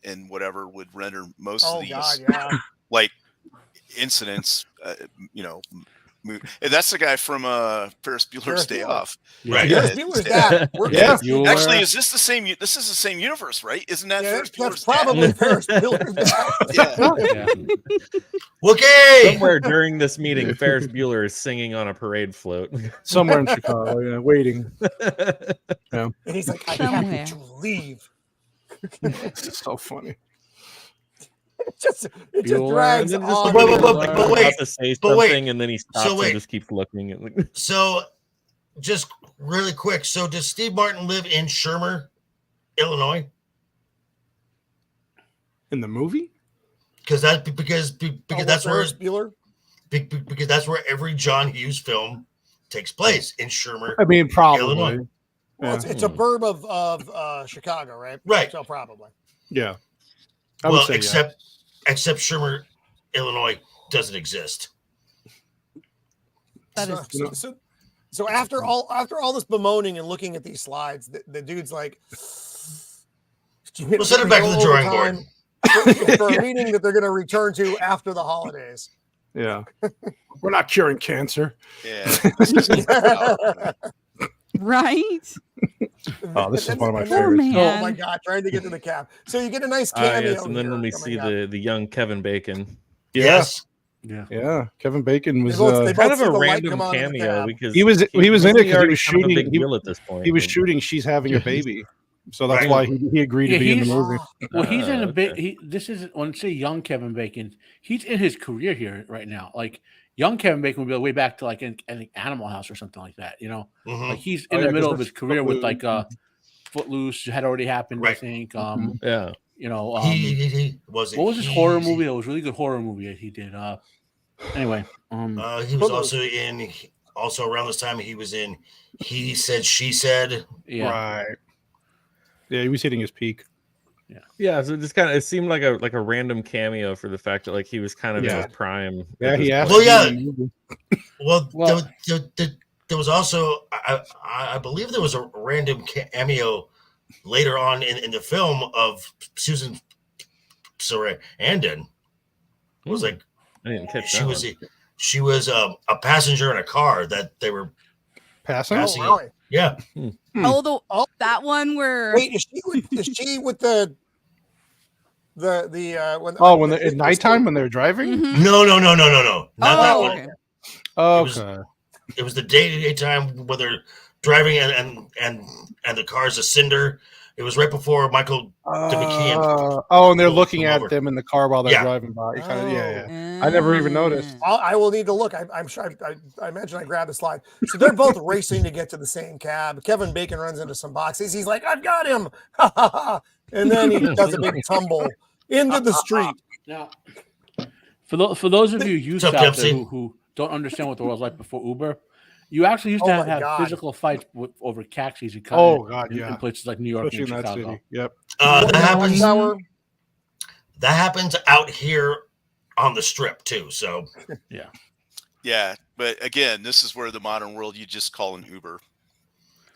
and whatever would render most of Oh these God, yeah. like incidents, and that's the guy from Ferris Bueller's Day Off. Right. Ferris Bueller's dad. Yeah. Actually, is this the same? This is the same universe, right? Isn't that Ferris Bueller's That's probably dad? Ferris Bueller's dad. Yeah. Okay. Somewhere during this meeting, Ferris Bueller is singing on a parade float. Somewhere in Chicago, yeah, waiting. Yeah. And he's like, I have to leave. It's so funny. It just drags on. But wait, to say something, and then he stops So wait. and just keeps looking at. So, just really quick. So, does Steve Martin live in Shermer, Illinois? In the movie? Because that's because that's where Ferris Bueller. because that's where every John Hughes film takes place, in Shermer. I mean, probably. Illinois. Well, it's a burb of Chicago, right? Right. So probably. Yeah. I would say except Shermer, Illinois doesn't exist. So after all this bemoaning and looking at these slides, the dude's like, We'll send it back to the drawing board. for a meeting that they're going to return to after the holidays. Yeah. We're not curing cancer. Yeah. Right? Oh, this is one of my Poor favorites. man. Oh my God, trying to get to the cap. So you get a nice cameo. Yes, and then when we see the young Kevin Bacon. Yes. Yeah. Kevin Bacon was kind of a random cameo because he was in it because he was shooting shooting. a big deal at this point. He was shooting She's Having a Baby, so that's why he agreed to be in the movie. Well, he's in a bit. This is when I say young Kevin Bacon. He's in his career here right now. Like young Kevin Bacon would be way back to like in Animal House or something like that. You know, like he's in the middle of his career with like Footloose had already happened. I think. Yeah. You know, he was. What was his horror movie? It was a really good horror movie that he did. Anyway, he was also around this time. He was in He Said, She Said. Yeah. Right. Yeah, he was hitting his peak. Yeah, so it seemed like a random cameo for the fact that like he was kind of in his prime. Yeah, he asked. Well, there was also I believe there was a random cameo later on in the film of Susan Sarandon. It was like I didn't catch she was a passenger in a car that they were passing. Oh, really? Yeah. That one where wait, is she with the when when they're at nighttime when they're driving? Mm-hmm. No. Not that one. Okay. Okay. It was the daytime when they're driving and the car's a cinder. It was right before Michael DeMcKean. And they're looking at them in the car while they're Yeah. driving by. I never even noticed. I will need to look. I'm sure. I imagine I grabbed the slide. So they're both racing to get to the same cab. Kevin Bacon runs into some boxes. He's like, "I've got him!" And then he does a big tumble into the street. Now, for those of you used What's out up, there Dempsey? who don't understand what the world was like before Uber, you actually used to have physical fights over taxis and in places like New York Especially and in that Chicago. city. Yep. That happens out here on the Strip too. So Yeah, but again, this is where the modern world you just call an Uber.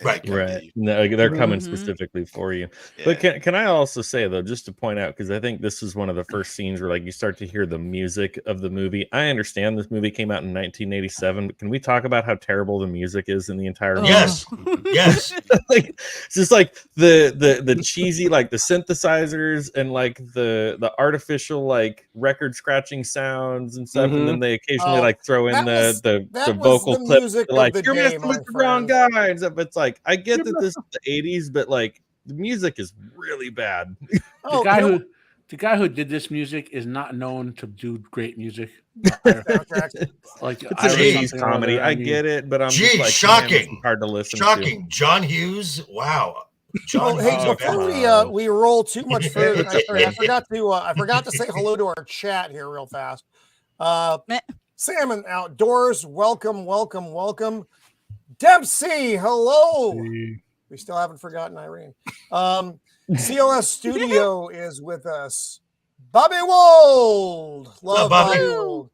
Right. No, they're coming specifically for you. Yeah. But can I also say though, just to point out, because I think this is one of the first scenes where like you start to hear the music of the movie. I understand this movie came out in 1987, but can we talk about how terrible the music is in the entire movie? Yes. Like, it's just like the cheesy, like the synthesizers and like the artificial like record scratching sounds and stuff, and then they occasionally like throw in the vocal clip, like you're Mr. Brown Guy and stuff. It's like I get that this is the 80s, but like the music is really bad. The guy who did this music is not known to do great music. Like it's an 80s comedy. I get it, but I'm just like, shocking. Man, hard to listen to. John Hughes. Wow. Before we roll too much further, I forgot to say hello to our chat here real fast. Salmon Outdoors, welcome. Dempsey, hello. We still haven't forgotten Irene. CLS Studio is with us. Bobby Wold. Love Bobby Wold.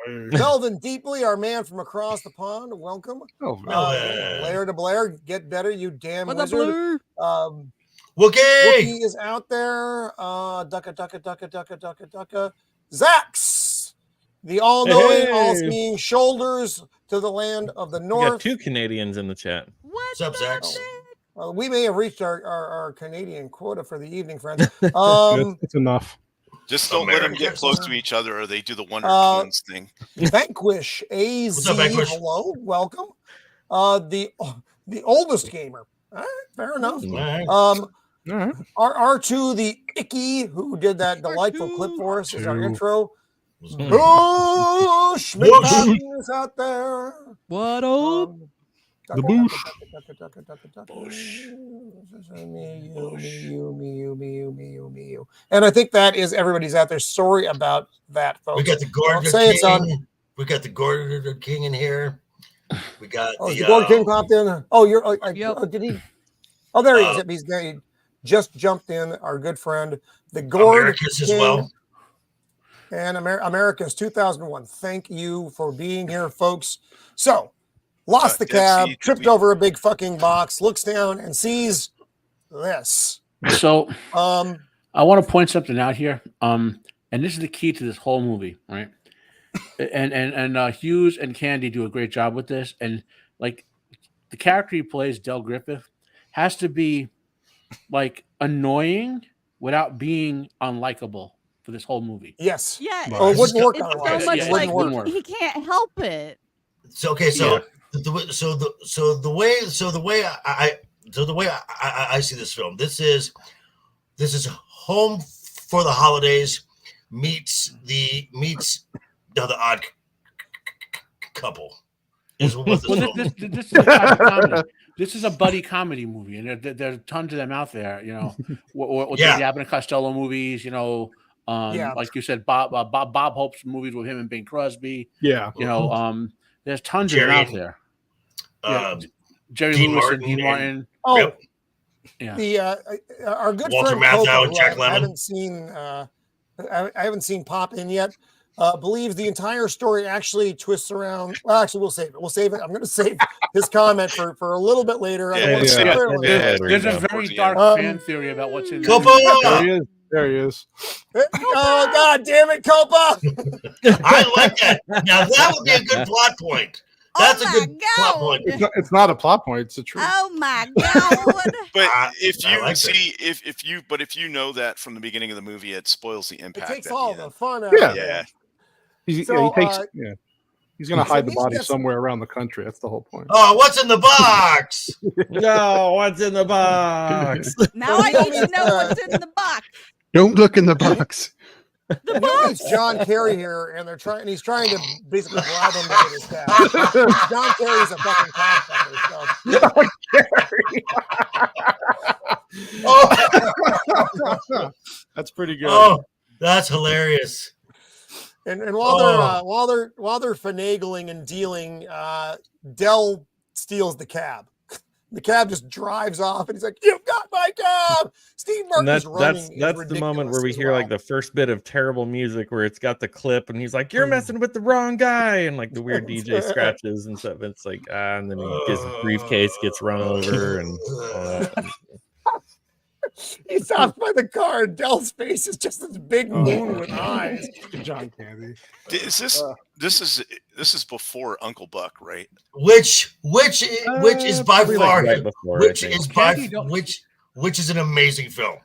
Melvin Deeply, our man from across the pond. Welcome. Oh, Blair to Blair. Get better, you damn wizard. Wookie is out there. Ducka. Zax, the all-knowing, all-seeing shoulders to the land of the We north. got 2 Canadians in the chat. What's up, Zax? We may have reached our Canadian quota for the evening, friends. It's enough. Just don't let them get close to each other, or they do the Wonder Twins thing. Vanquish AZ, What's up, Vanquish? hello, welcome. The oldest gamer. All right, fair enough. All right. R2, the Icky, who did that delightful clip for us, is our intro. Mm. Boosh McFadden is out there. What up? The boosh. You. And I think that is everybody's out there. Sorry about that, folks. We got the Gordon Say it's on. King. We got the Gordon King in here. We got the Gordon King popped in. Oh, Yep. did he? Oh, there he is. He's there. He just jumped in. Our good friend, the Gordon Americas King. as well. And America's 2001. Thank you for being here, folks. So, lost the cab, tripped over a big fucking box, looks down and sees this. So, I want to point something out here. And this is the key to this whole movie, right? And Hughes and Candy do a great job with this. And like the character he plays, Del Griffith, has to be like annoying without being unlikable for this whole movie. Yes. Yeah. Oh, it wouldn't work It's otherwise. so much Yeah, it like wouldn't work. he can't help it. So okay, so the way I see this film, this is Home for the Holidays meets the Odd Couple. Is what this Well, film is. this is a type of comedy. This is a buddy comedy movie, and there's tons of them out there. You know, or the Abbott and Costello movies. You know, like you said, Bob Hope's movies with him and Bing Crosby. Yeah. You know, there's tons of them out there. Jerry Dean Lewis Martin, and Dean Martin. Oh, Yep. yeah. The our good Walter friend Matthau Coco, and who Jack I Lemmon. I haven't seen pop in yet. Believes the entire story actually twists around. Well, actually, we'll save it. I'm going to save his comment for a little bit later. I don't want to spoil it. There's a very dark fan theory about what's in Copa! There he is. Oh, God damn it, Copa! I like that. Now that would be a good plot point. That's a good plot point. It's not a plot point. It's a truth. Oh my god! But if I you like see, if you know that from the beginning of the movie, it spoils the It impact. takes at all the the end. fun out Yeah. of it. Yeah. He takes. He's going to hide the body somewhere around the country. That's the whole point. Oh, what's in the box? No, what's in the box? Now I need to know what's in the box. Don't look in the box. The box. It's John Kerry here, and he's trying to basically bribe him to get his cat. John Kerry's a fucking cocksucker. So. That's pretty good. Oh, that's hilarious. And while they're finagling and dealing, Del steals the cab. The cab just drives off, and he's like, "You've got my cab." Steve Martin's running. That's the moment where we hear like the first bit of terrible music where it's got the clip, and he's like, "You're messing with the wrong guy," and like the weird DJ scratches and stuff. It's like, and then his briefcase gets run over, and all that. He's stopped by the car, and Del's face is just this big moon with eyes. John Candy. Is this is before Uncle Buck, right? Which is by far right before, which is an amazing film.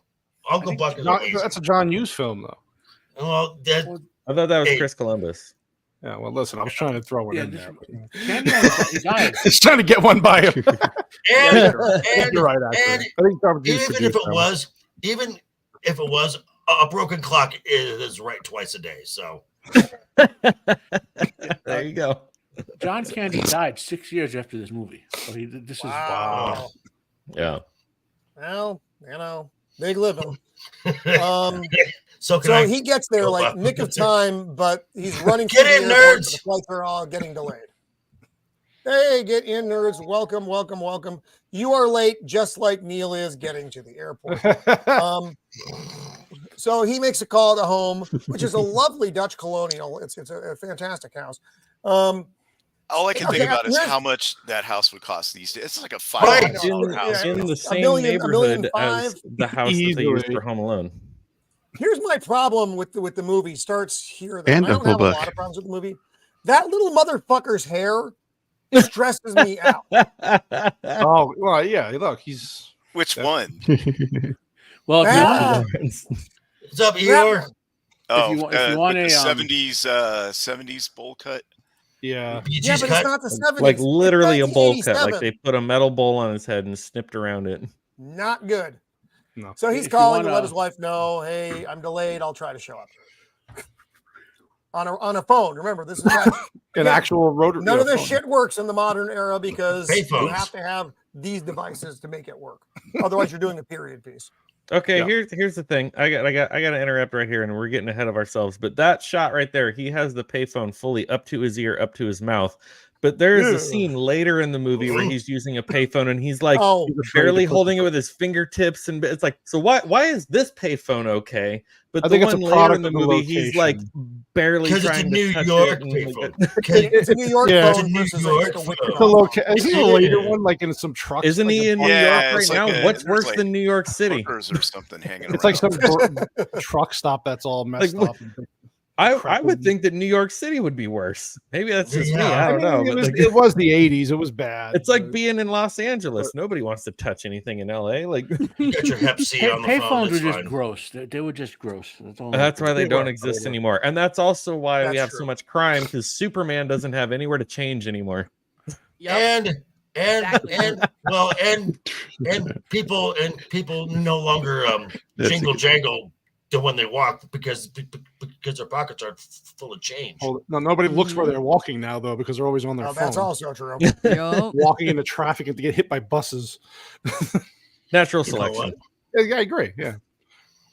Uncle Buck is amazing. That's a John Hughes film, though. Well, I thought that was Chris Columbus. Yeah, well, listen, I was trying to throw it in there. He died. He's trying to get one by him. and You're right, actually. I think Robert Hughes even if it was a broken clock is right twice a day. So There you go. John Candy died 6 years after this movie. So this is Wow. Yeah. Well, big living. so he gets there like nick of time, but he's running. Get in, nerds! The flights are all getting delayed. Hey, get in, nerds! Welcome, welcome, welcome. You are late, just like Neal is getting to the airport. So he makes a call to home, which is a lovely Dutch colonial. It's a fantastic house. All I can think Okay, about is here's- how much that house would cost these days. It's like a Right. $500 house. in the $1 same million neighborhood $1.5 as the house that they used Easily. for Home Alone. Here's my problem with the movie. Starts here. Though. And I don't Uncle have a Buck. lot of problems with the movie. That little motherfucker's hair stresses me out. Oh, well, yeah. Look, he's Which That's- one? Well, if you Ah. want, What's up, Eeyore? Oh, if you want with a, the 70s bowl cut. yeah. You Yeah, just but cut? it's not the 70s. Like It's literally a bowl cut. Like 1987. they put a metal bowl on his head and snipped around it. Not good. No. So he's If you calling to wanna- let his wife know, hey, I'm delayed. I'll try to show up. On a phone. Remember, this is not, An Yeah. actual rotary. none of this phone. shit works in the modern era because you Payphones. have to have these devices to make it work. Otherwise, you're doing a period piece. Okay, Yeah. here's the thing. I got to interrupt right here, and we're getting ahead of ourselves. But that shot right there, he has the payphone fully up to his ear, up to his mouth. But there is Yeah. a scene later in the movie where he's using a payphone, and he's like Oh, He's afraid barely to put holding it the- with his fingertips, and it's like, so why is this payphone okay? But I the think it's one a later product in the of the movie, he's like location. barely Because it's a trying New to touch York it. And payphone. like, Okay. it's a New York Yeah, it's a phone New versus York like a wicked phone. The phone. is he the Yeah. later one, like in some trucks? isn't like he a in New bunch- Yeah, York right it's like now? What's there's worse like than New York City? Hookers or something hanging It's like some around. truck stop that's all messed Like, up. I crap. would think that New York City would be worse. Maybe that's just me. Yeah. I don't know. It But was, like, it was the 80s. It was bad. it's like being in Los Angeles. Nobody wants to touch anything in LA. Like You got your Hep C on the phone. payphones were That's just fine. gross. They were just gross. That's all. that's why they They don't were. exist They were. anymore. And that's also why we That's have true. so much crime because Superman doesn't have anywhere to change anymore. And Exactly. and people no longer That's a jingle good- jangle when they walk because their pockets are full of change. Oh, no, nobody looks where they're walking now, though, because they're always on their Oh, phone. that's also true. Yup. Walking into traffic and to get hit by buses. Natural You know selection. Yeah, I agree. Yeah.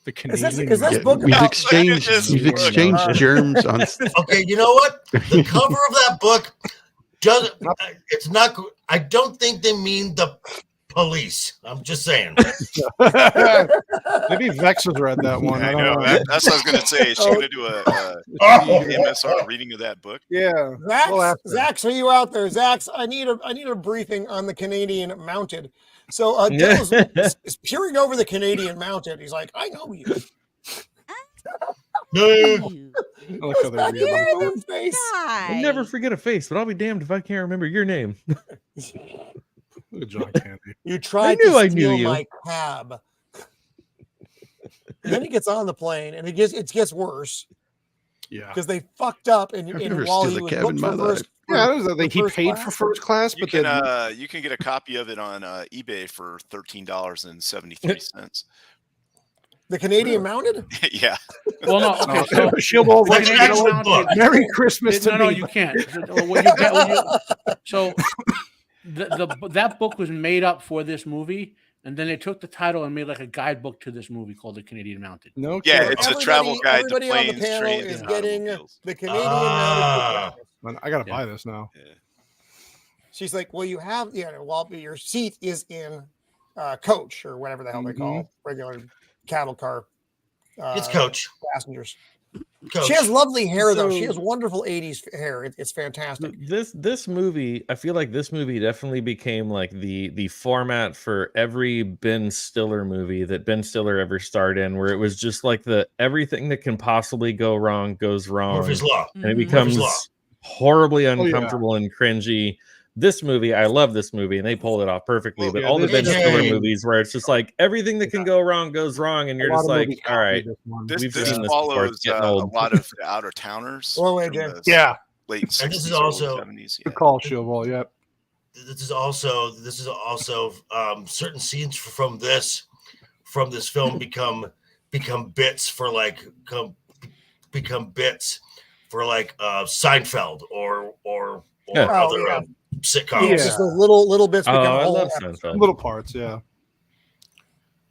The Canadian. is this Yeah, book we've about- exchanged This we've book. exchanged germs on Okay, you know what? The cover of that book doesn't. It's not. I don't think they mean the police. I'm just saying. Maybe Vex has read that one. I I don't know. know. That's what I was going to say. Is she Oh. going to do a Oh. MSR reading of that book? Yeah. Zax, Well, after. Zax, are you out there? Zax, I need a briefing on the Canadian Mounted. So Yeah. Dale is peering over the Canadian Mounted. He's like, I know you. No. You I like how they Not read your it. own face. I'll guy. never forget a face, but I'll be damned if I can't remember your name. Look at John Candy. You tried knew to I knew steal you. my cab. And then he gets on the plane, and it gets worse Yeah. because they fucked up. And, I've and never while stolen he a was cab booked in for my first, Yeah, it was like he first paid class. for first class, You but can then you can get a copy of it on eBay for $13.73. The Canadian Mounted. Yeah. Well, no. Okay, so Shield all the right. Canadian Canadian actual Mounted- book. Merry Christmas to no, me. you can't. What you get, when you, so that book was made up for this movie, and then they took the title and made like a guidebook to this movie called The Canadian Mounted. No, Yeah, kidding. it's a travel guide to everybody on the planes, panel trains, is and getting automobiles. the Canadian Ah. Mounted. Man, I gotta Yeah. buy this now. Yeah. She's like, well, you have, well, your seat is in coach or whatever the hell they call regular cattle car. It's Coach. Passengers. Coach. She has lovely hair though. She So- has wonderful 80s hair. It's fantastic. This movie, I feel like this movie definitely became like the format for every Ben Stiller movie that Ben Stiller ever starred in, where it was just like the everything that can possibly go wrong goes wrong, Murphy's Law. and it Mhm. becomes Law. horribly yeah. uncomfortable and cringy. This movie, I love this movie, and they pulled it off perfectly. Well, but yeah, all the this Ben is- Stiller Yeah. movies, where it's just like everything that can go wrong goes wrong, and A you're lot just of like, movies all copy right, this one. This We've this seen this before, follows it's getting a old. lot of the Outer Towners. Well, wait, from Jim. the Yeah, late And this 60s, is early also- 70s. good call, Shield. Yep. This is also certain scenes from this film become bits for like become bits for like Seinfeld or Yeah. Oh, other yeah. sitcoms. It's just those little bits Oh, become a I whole love episode. Seinfeld. Little parts, yeah.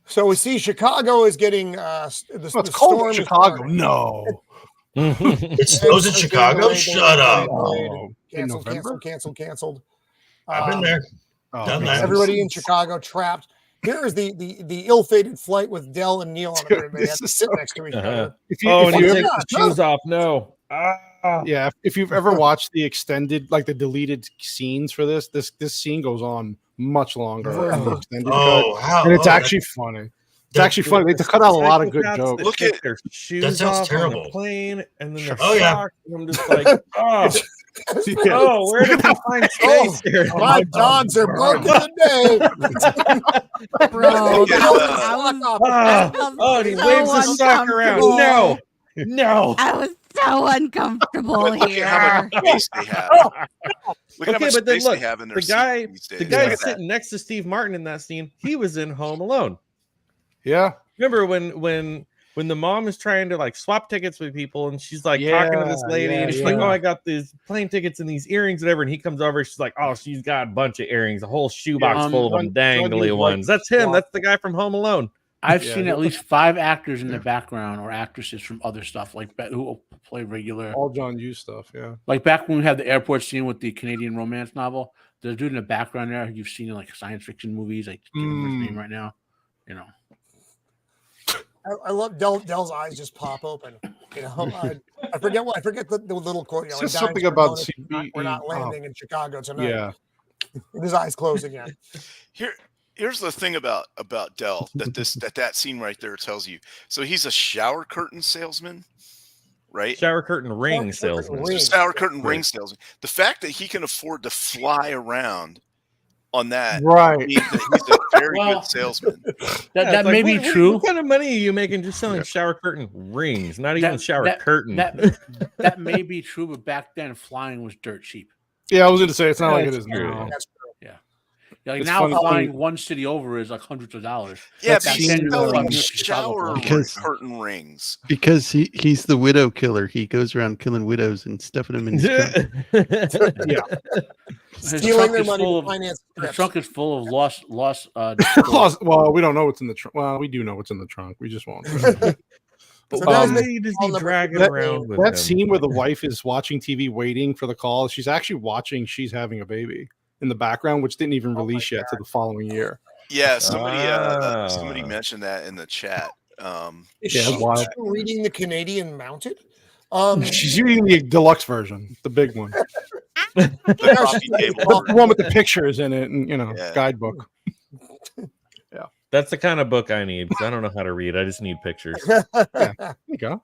So we see Chicago is getting the Oh, it's the cold storm in is Chicago. starting. No. It's in Chicago. Shut up. Oh, in Canceled, November? canceled. I've been there. Oh, Done man. that. Everybody in Chicago trapped. Here is the ill-fated flight with Dell and Neil on it. They This have to is sit so next to each Uh-huh. other. If you, Oh, if and he you, takes his shoes off. No. Yeah, if you've ever watched the extended, like the deleted scenes for this scene goes on much longer in the extended cut, and it's actually funny. It's actually funny. They cut out a lot of good jokes. Look at their shoes sounds off terrible. on the plane, and then their Oh, yeah. socks. And I'm just like, where did we find space here? My dogs are broken today. Bro, Oh, and he waves the sock around. No. I was so uncomfortable Look here. at how much space they have. Look at how much space they have in their the guy sitting next to Steve Martin in that scene, he was in Home Alone. Yeah. Remember when the mom is trying to like swap tickets with people, and she's like talking to this lady, and she's like, "Oh, I got these plane tickets and these earrings, whatever." And he comes over, she's like, "Oh, she's got a bunch of earrings, a whole shoebox full of them dangly ones." That's him. That's the guy from Home Alone. I've seen at least 5 actors in the background or actresses from other stuff, like who play regular. All John Hughes stuff, yeah. Like back when we had the airport scene with the Canadian romance novel, there's a dude in the background there you've seen in like science fiction movies. I can't remember his name right now. You know. I love Dell's eyes just pop open. You know, I forget the little quote. You know, It's like, something about we're not landing in Chicago tonight. Yeah. And his eyes close again. Here's the thing about Dell that scene right there tells you. So he's a shower curtain salesman, right? Shower curtain ring salesman. Shower curtain ring salesman. The fact that he can afford to fly around on that means that he's a very good salesman. That may be true. What kind of money are you making just selling shower curtain rings? Not even shower curtain. That may be true, but back then flying was dirt cheap. Yeah, I was going to say it's not like it is true. now. That's true. Like It's now, funny. flying one city over is like hundreds of dollars. Yeah, Back but he's then, selling Chicago shower Because- curtain rings. Because he's the widow killer. He goes around killing widows and stuffing them in his trunk. Yeah. His Stealing trunk their is money full to of finance the trips. trunk is full of lost. Well, we don't know what's in the trunk. Well, we do know what's in the trunk. We just won't. So guys, Why does he drag it around with that him? scene where the wife is watching TV waiting for the call, she's actually watching She's Having a Baby in the background, which didn't even release yet to the following year. Yeah, somebody mentioned that in the chat. Is Yeah, she wild. reading the Canadian Mounted? She's reading the deluxe version, the big one, The coffee table. the one with the pictures in it, and Yeah. guidebook. That's the kind of book I need because I don't know how to read. I just need pictures. There you go.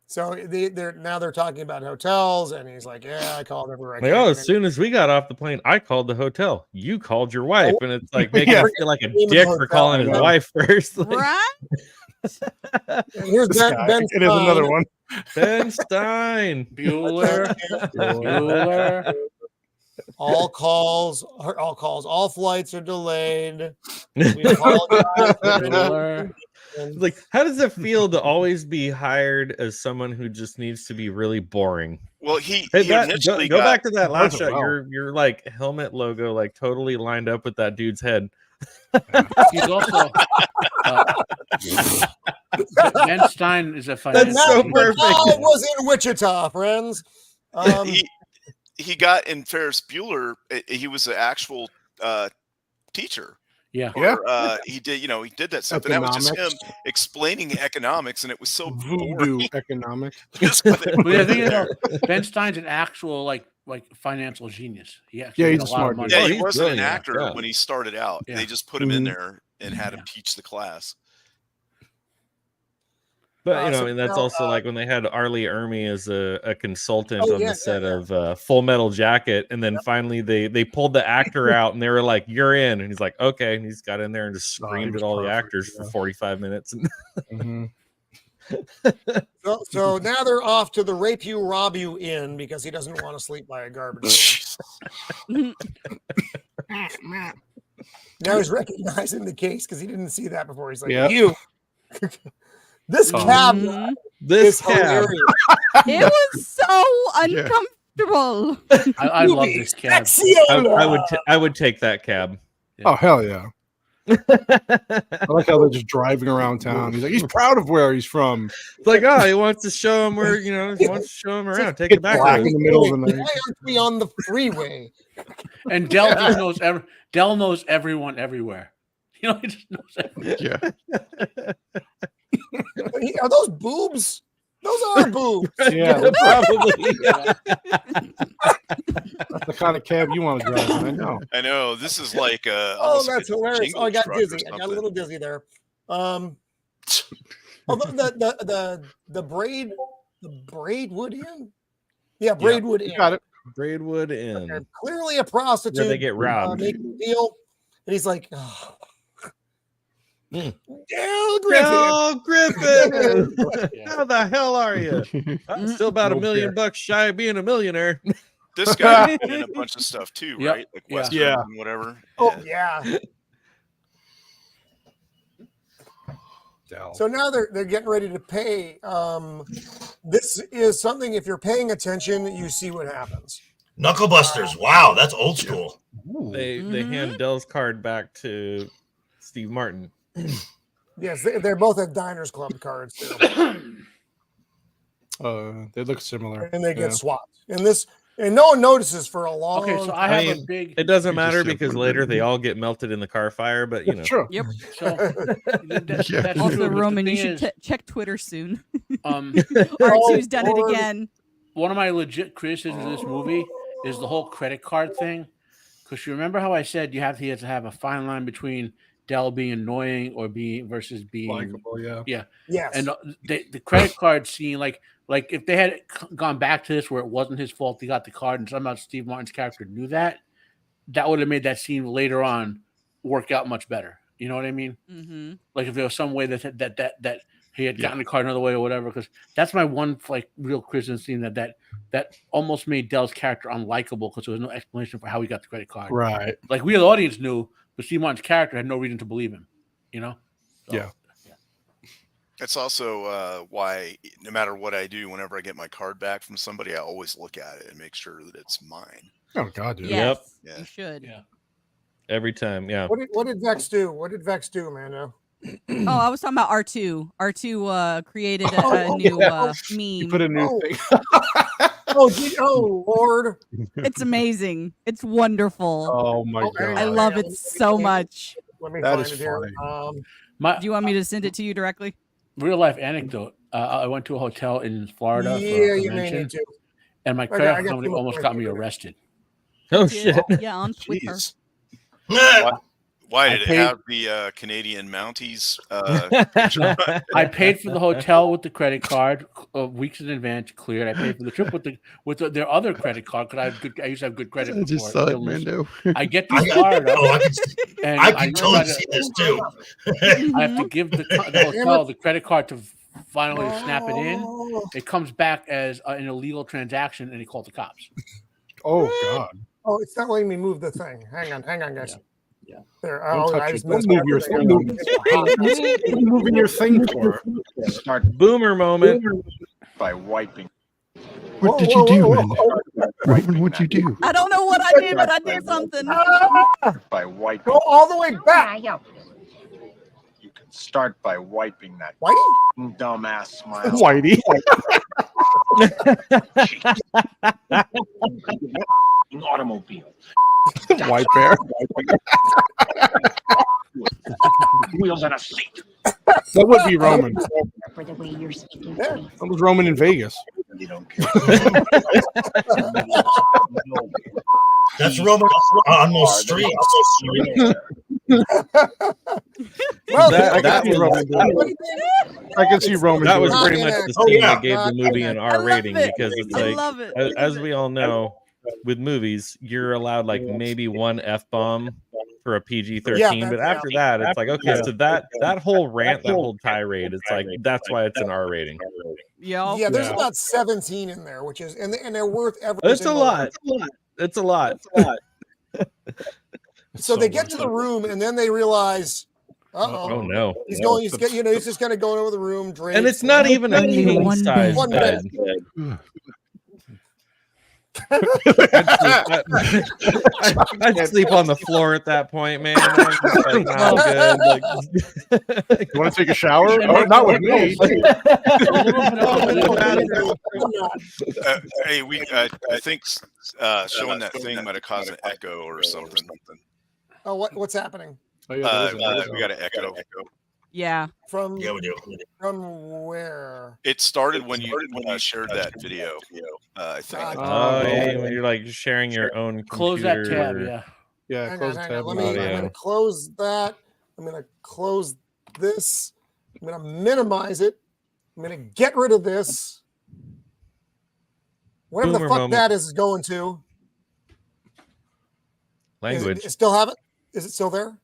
So they're talking about hotels, and he's like, "Yeah, I called everywhere." I Like, can." as soon as we got off the plane, I called the hotel. You called your wife, and it's like making Yeah. him feel like a Name of the dick for hotel, calling I his know. wife first. Like, Right? And here's This guy. Ben. It is another one. Ben Stein. Bueller. Bueller. All flights are delayed. We apologize. Bueller. Like, how does it feel to always be hired as someone who just needs to be really boring? Well, he Hey, initially go got, back to that last Does it shot. well. Your like helmet logo like totally lined up with that dude's head. He's also Ben Stein is a And financial. That's so that perfect. I was in Wichita, friends. he got in Ferris Bueller. He was an actual teacher. Yeah. Yeah. He did that stuff, and that was just him Economics. explaining economics, and it was so Voodoo boring. economics. Just with it. But the thing is, Ben Stein's an actual like financial genius. He actually Yeah, made he's a a lot smart of money. Yeah, Oh, he he's wasn't an brilliant. actor Yeah. when he started out. Yeah. They just put him in Mhm. there and had him teach the class. But you know, So I mean, that's now, also like when they had Arlie Ermy as a consultant Oh, on yeah, the set yeah, of Full Metal Jacket, and then finally they pulled the actor out, and they were like, "You're in," and he's like, "Okay," and he's got in there and just Oh, he screamed was at all the perfect, actors yeah. for 45 minutes. Mhm. So now they're off to the rape you, rob you inn because he doesn't want to sleep by a garbage can. Now he's recognizing the case because he didn't see that before. He's like, Yep. "You." This cab Mhm. This is cab, hilarious. It was so uncomfortable. I love this cab. I would take that cab. Oh hell yeah! I like how they're just driving around town. He's like, he's proud of where he's from. It's like, oh, he wants to show him where, he wants to show him around. Take it back. Black in road. the middle of the Why night. aren't we on the freeway? And Dell just knows Dell knows everyone everywhere. He just knows everyone. Yeah. Are those boobs? Those are boobs. Yeah, Probably. that's the kind of cab you want to drive. I know. I know. This is like Oh, that's hilarious. Oh, I got dizzy. I got a something. little dizzy there. Oh, the Braidwood Inn. Yeah, Braidwood Inn. Got it. Braidwood Inn. Okay, clearly a prostitute. Where they get robbed. Making a deal, and he's like, oh. Mm. Dale Griffith. Griffith. How the hell are you? I'm still about $1 million shy of being a millionaire. This guy did in a bunch of stuff too, Yep. right? Like Western Yeah. and whatever. Oh yeah. So now they're getting ready to pay. This is something. If you're paying attention, you see what happens. Knuckle Busters. Wow, that's old school. They hand Dell's card back to Steve Martin. Yes, they're both at Diners Club cards too. They look similar, and they get swapped. And no one notices for a long. Okay, so I have a big. It doesn't matter because later they all get melted in the car fire. But you know, Sure. Yep. So that's Also, true, but the Roman, you thing should is, check Twitter soon. R2's R2's done it again. One of my legit criticisms of this movie is the whole credit card thing. Because you remember how I said you have to have a fine line between Dell being annoying or being Likeable, yeah. Yes. And the credit card scene, like if they had gone back to this where it wasn't his fault, he got the card, and somehow Steve Martin's character knew that would have made that scene later on work out much better. You know what I mean? Mm-hmm. Like if there was some way that he had gotten the card another way or whatever. Because that's my one real criticism scene that almost made Dell's character unlikable because there was no explanation for how he got the credit card. Right. Like we, the audience, knew, but Steve Martin's character had no reason to believe him. You know? So, Yeah. That's also why no matter what I do, whenever I get my card back from somebody, I always look at it and make sure that it's mine. Oh God, dude. Yes, Yeah. you should. Yeah. every time, yeah. What did Vex do? What did Vex do, Mando? Oh, I was talking about R2. R2 created a new meme. You put a new thing. Oh, Lord. It's amazing. It's wonderful. Oh my God. I love it so much. Let me That find is it here. funny. Do you want me to send it to you directly? Real life anecdote. I went to a hotel in Florida for Yeah, a you may convention, need to. and my I got credit too company much almost money got to me do that. arrested. Oh shit. Yeah, on with her. Jeez. Yeah. Why I did it paid- have the Canadian Mounties? I paid for the hotel with the credit card weeks in advance, cleared. I paid for the trip with their other credit card because I used to have good credit. I just before saw it, illness. Mando. I get to Florida, and I can totally try to- see this too. I have to give the hotel the credit card to finally snap it in. It comes back as an illegal transaction, and he called the cops. Oh God. Oh, it's not letting me move the thing. Hang on, guys. Yeah. There. Don't Oh, touch I it. just Don't messed move up your everything. What are you moving your thing for? Boomer moment. By wiping. What did you do, man? Roman, what'd you do? I don't know what I did, but I did something. By wiping. Go all the way back. You can start by wiping that Whitey? dumbass smile. Whitey. Automobile. White bear. Wheels on a seat. That would be Roman. For the way you're speaking Yeah. to me. That was Roman in Vegas. You don't care. That's Roman on most streets. Well, That was Roman. I can see Roman. that was doing pretty Not much in the it. scene yeah. that gave the movie an I R love rating it. because it's I like, love it. as we all know, with movies, you're allowed like maybe one F-bomb for a PG-13, Yeah, but after that, it's like, okay, so that whole rant, that whole tirade, it's like, that's why it's an R rating. Yo. Yeah, there's Yeah. about 17 in there, which is and they're worth every. It's a single lot. one. It's a lot. So they get to the room and then they realize, Oh no. he's going. He's just kind of going over the room, drinking. And it's not even a Only king one size One bed. bed. I'd sleep on the floor at that point, man. I'm just like, nah, I'm good. Like, You want to take a shower? Oh, not with me. Hey, I think showing that thing might have caused an echo or something. Oh, what's happening? Oh, yeah, there is We got an echo. Yeah. Yeah, we do. From where? It started when you shared that video. I think. Oh, yeah, when you're like sharing your own computer. Close that tab. Yeah. Yeah, Hang close on, the tab. I'm going to close that. I'm going to close this. I'm going to minimize it. I'm going to get rid of this. Whatever the fuck that is going to. Language. Still have it? Is it still there?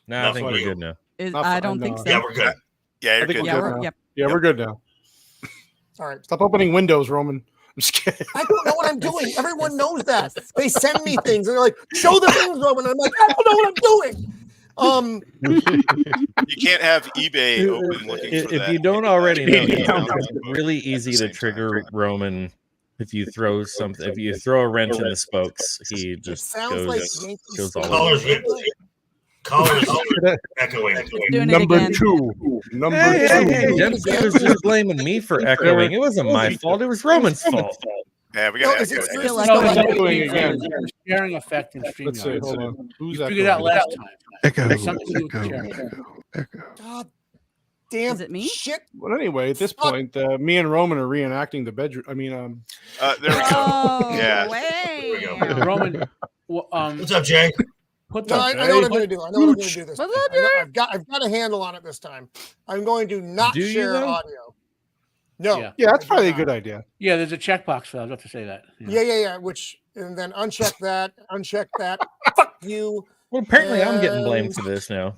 No, I think we're good now. I don't think so. Yeah, we're good. Yeah, you're good. We're good now. All right. Stop opening windows, Roman. I'm just kidding. I don't know what I'm doing. Everyone knows that. They send me things. They're like, show the things, Roman. I'm like, I don't know what I'm doing. You can't have eBay open looking for that. If you don't already know, it's really easy to trigger Roman. If you throw something, if you throw a wrench in the spokes, he just goes all over. Callers echoing. Number two. Hey, Jensen was just blaming me for echoing. It wasn't my fault. It was Roman's fault. Yeah, we got echoing again. Sharing effect in StreamYard. Let's see. Hold on. Who's figured it out last time? Echo. God damn. Is it me? Shit. Well, anyway, at this point, me and Roman are reenacting the bedroom. I mean, there we go. Oh, Yeah. Way. There we go. Roman, what's up, Jay? I know what I'm going to do. I know what I'm going to do this time. I've got a handle on it this time. I'm going to not share audio. No. Yeah, that's probably a good idea. Yeah, there's a checkbox for that. I was about to say that. Yeah. Which, and then uncheck that. Fuck you. Well, apparently I'm getting blamed for this now.